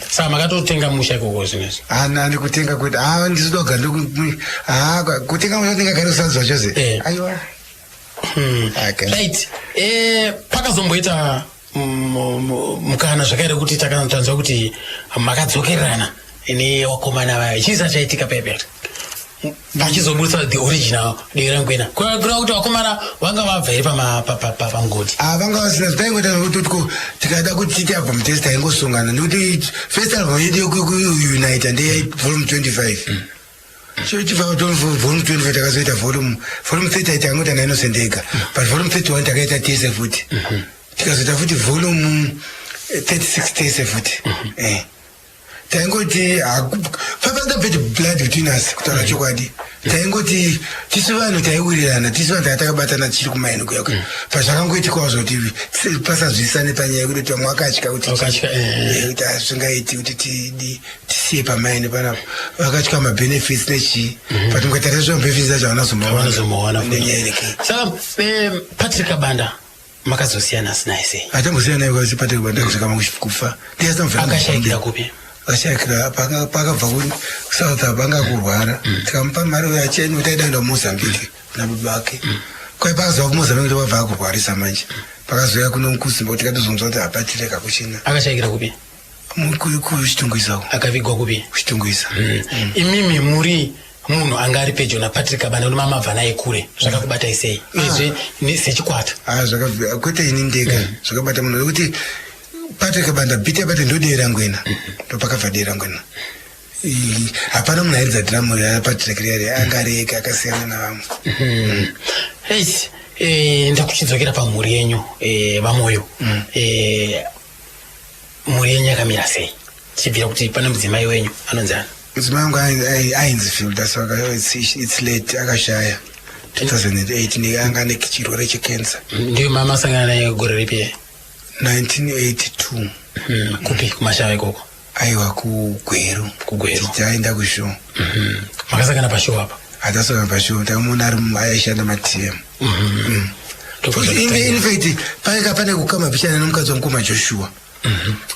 saka makatotenga musha ikoko zvinezvi ndikutenga kuti ndisido kugara kutenga musha ndingagara usanzwa chose aiwa right pakazomboita mukana zvakaita kuti takanzwa kuti makadzokerana nevakomana vaya chii chaitika pepe vachizobudisa the original derangwena kureva kuti vakomana vanga vabva here pamugodi vanga vasina zvitaingoita zvokutotiko tikada kuti tiabva mutesti taingosungana nekuti first album yedu yekuunita ndeye volume 25 volume 25 takazoita volume 30 taingota nainosendeika but volume 31 takaita tese futi tikazoita futi volume 36 tese futi taingoti papasina bit blood between us kutaura chokwadi taingoti tisu vanhu taiwirirana tisu vanhu takabatana tichiri kumaini kuyoka pazvakangoitikwa zvoti pasazvisane panyaya yekuti vamwe vakatya kuti hazvingaiti kuti tisiye pamaini panapo vakatya mabenefits nechii but mukatarisa zvamabenefits acho havanazomawana nenyaya ireke saka Patrick Kabanda makazosiyana sinai sei hatambosiyana naye kwasi Patrick Kabanda kusvika kufa akashayikira kupi akashayikira pakabva kuSouth vanga kurwara tikamupa mari yachenu taidaenda kuMozambique nababa vake kwai pakazova kuMozambique kuti wabva akurwarisa manje pakazoya kuno kuZimbabwe tikatozonzwa kuti hapatireka kuchina akashayikira kupi kuchitungwisawo akavigwa kupi kuchitungwisa imimi muri munhu anga ari pedyo naPatrick Kabanda unomamabva naye kure zvakakubatai sei izve sechikwata kwete ini ndega zvakabata munhu nekuti Patrick Kabanda bhiti yabata ndodera ngwena ndopakabva dera ngwena hapana munhu airidza dhiramu yaPatrick riyari anga ari ega akasiyana navamwe ndakuchidzokera pamhuri yenyu vamoyo mhuri yenyu yakamira sei chibvira kuti pane mudzimai wenyu anonzana mudzimai wangu ainzi Fielder saka it's late akashaya 2008 anga nechirwere chekensa ndiyo mama asangana naye gore ripi 1982 kupi kumashava ikoko aiwa kugweru taenda kushow makasangana pashow apa hatasangana pashow takamona ari aishanda matm in fact paika pane kukamapishana nomukadzi wamukoma Joshua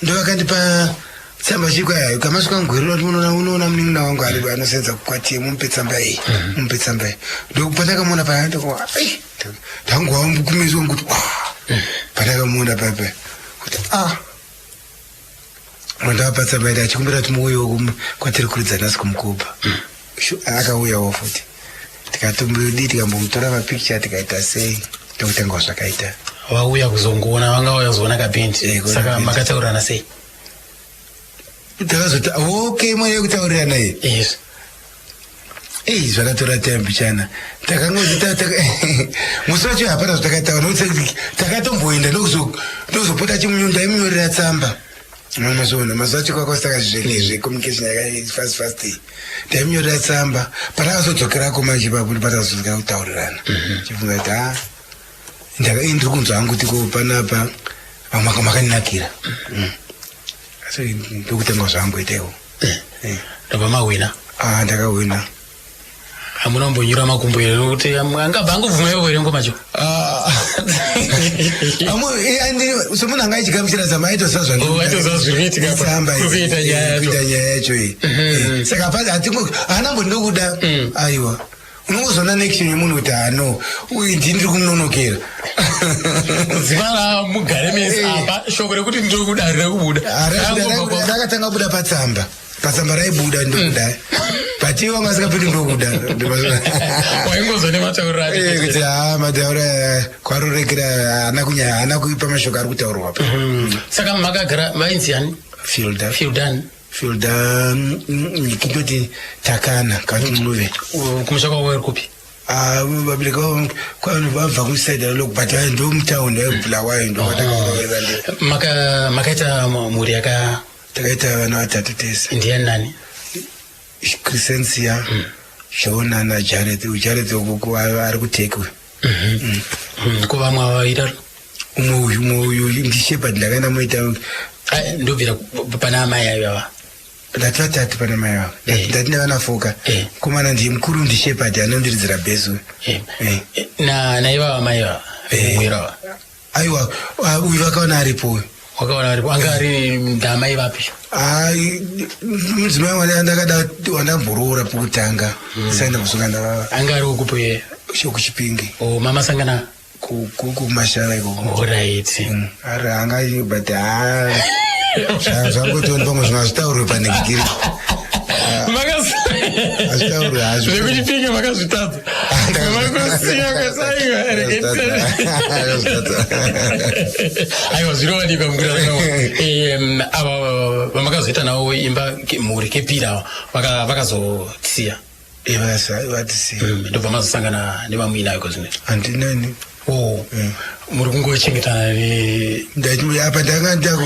ndovakandipa tsamba chikwaya kamasvika mugweru unoona munin'ina wangu ari anosenza kukwatiye mumupe tsamba iyi ndokupandakamuona panandikoa ndangova kumezi wangu kuti pandakamuona papa kuti mandava tsamba ida achikumbira kuti muuyewo kwatiri kuridza nhasi kumukupa akauyawo futi tikatombodi tikambomutora mapicture tikaita sei tokutangawo zvakaita vauya kuzongoona vanga vauya kuzoona kapendi saka makataurirana sei takazoti okay mwana yekutaurirana iyi zvakatora tambichana takangoti musi wacho hapana zvatakaitaura nokuti takatomboenda ndokuzopota chimunyunda imunyorera tsamba Mamazona mazacho kwakosaka zvekizve communication fast ndaimunyorera tsamba patakazodzokerako manje papo patazozvika kutaurirana chifunga kuti ndiri kunzwa hangu kuti panapa makandinakira asi ndokutanga zvangu itewo ndabva mahwina ndakahwina hamuna mbonyura makumbo here nokuti angabva angobvumayo here ngomacho somunhu anga ichigamisira zama aitozazvakuita nyaya yacho iyi saka haana mbondokuda aiwa unongozona nection yemunhu kuti hano ndiri kunonokera zivana mugare mese apa shoko rekuti ndiri kuda riri kubuda rakatanga kubuda patsamba raibuda ndokudai patiwa masingapindi ndokuda waingozone matauriro kuti matauro kwarorekera haana kuipa mashoko ari kutaurwa pa saka makagara vainzi yani Fielda nikindoti takana kana muve kumusha kwawo uri kupi vabereka kwanu vabva kusaida loko but ndo mutaundi waibhulawayo ndo watakaurira makaita mhuri yaka takaita vana vatatu tese ndiani nani Crescencia Shona Jared uko ari kutekwe kuvamwe avaita umwe ndishepard ndakaenda moita ndobvira pana amai aiva ndatatu pana mai vavo ndatine vana foka kumana ndiye mukuru ndishepard anondiridzira bhesu naivava mai va mwirava aiwa uyu vakaona aripo wakaona aripo anga ari ndamai vapi mudzimai wandakada wandamborora pokutanga saenda kusuka ndavava anga ari ukupi kuchipingi mama sangana kumashara ikoko right ari anga but zvangotoni pamwe zvimwe hazvitaurwe panegigiri zvekuchipingi makazvitadza makosiya kwesaiwa aiwa zvinowanikwa mukuraao ava vamakazoita navo imba mhuri kepira vakazotsiya vatisiya ndobva mazosangana nevamwinayo kozvinezvi handinani muri kungochengetana apa ndakanda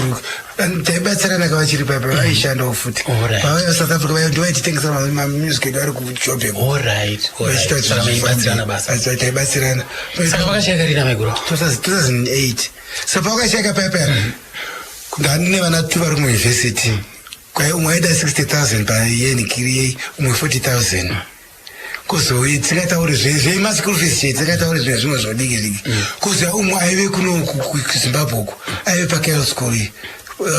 taibatsirana kavachiri papa vaishandawo futi vauya south africa vayo ndo vaititengesa mamusic edu ari kujoburg taibatsirana saka vakashayika rina maiguru 2008 so pakashayika papa ndandine vana 2 vari kumayunivhesity umwe aida 60,000 payenikiri umwe 40,000 kuzouye dzingatauri zvemaschool fees chete dzingatauri zvimwe zvodiki diki kuziva umwe aive kuno kuzimbabwe uku aive pakero school iyi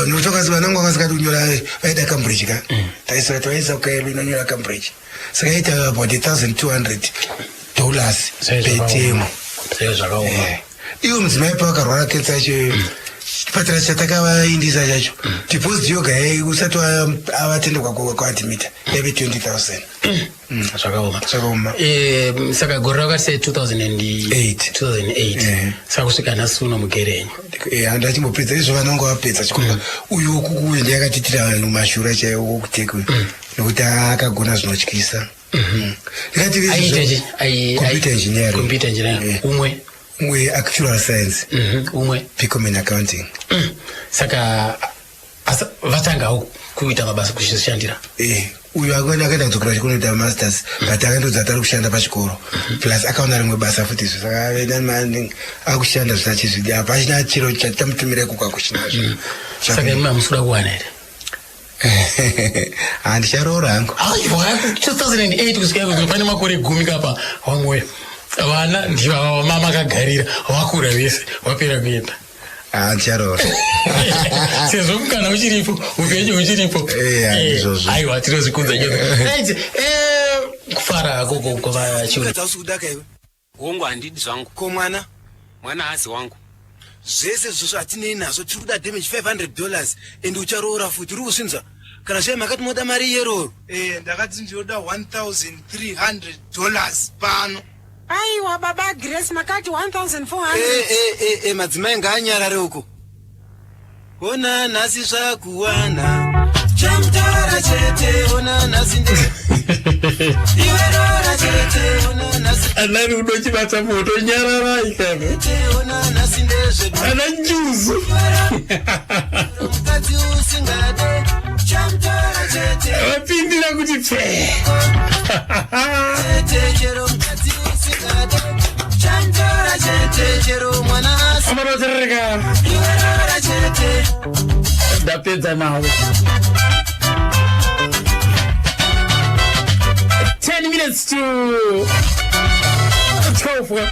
notokazi vanangu vakasingati kunyora vaida cambridge ka taisaka tavaisa kukaelo inonyora cambridge saka aita about $1,200 petemu iwo mudzimai pavakarwara kensa yacho chipatara chatakavaindisa chacho deposit yoga usati avatendekwa kuadimita yaive 20,000 zvakaoma saka gore rakati sei 2008 saka kusvika nhasi uno mugere enyu handachimbopedza izvo vanonga vapedza chikomba uyu wokukuyo ndiyakatitira mashura chaiwo wokutekwe nokuti akagona zvinotyisa computer engineering umwe actual science umwe picom and accounting saka vatangawo kuita mabasa kuzvishandira uyu akaenda kudzokera chikunoita masters but akandodza ari kushanda pachikoro plus akaona rimwe basa futi izvo saka akushanda zvisachizvidi apa achina chiro chatamutumira kukwakuchinazvo saka imwe hamusikuda kuwana here handicharora hangu 2008 kusvika pane makore 10 kapa wamwe vana ndivava mama akagarira wakura vese wapera kuenda handicharora sezvo mukana uchiripo upenyu uchiripo aiwa tinozvikudza nyoko kufara kwavachiudaka iwe hongu handidi zvangu ko mwana hasi wangu zvese zvozvo hatinei nazvo tiri kuda damage $500 ende ucharoora futi uri kusvinza kana zvai makati moda mari yeroro ndakati ndinoda $1,300 pano aiwa baba Grace makati 1,400 madzimai ngaanyarare uko ona nhasi zvakuwana chamutaura chete ona nhasi iwerora chete ona nhasi anari unochibata moto nyararai kana ona nhasi ndezvedu ana njuzu mukadzi usingade chamtora chete wapindira kuti pfe chero mukadzi usingade chamtora chete chero mwana amarotereka iwerora chete ndapedza nawo 10 minutes to 12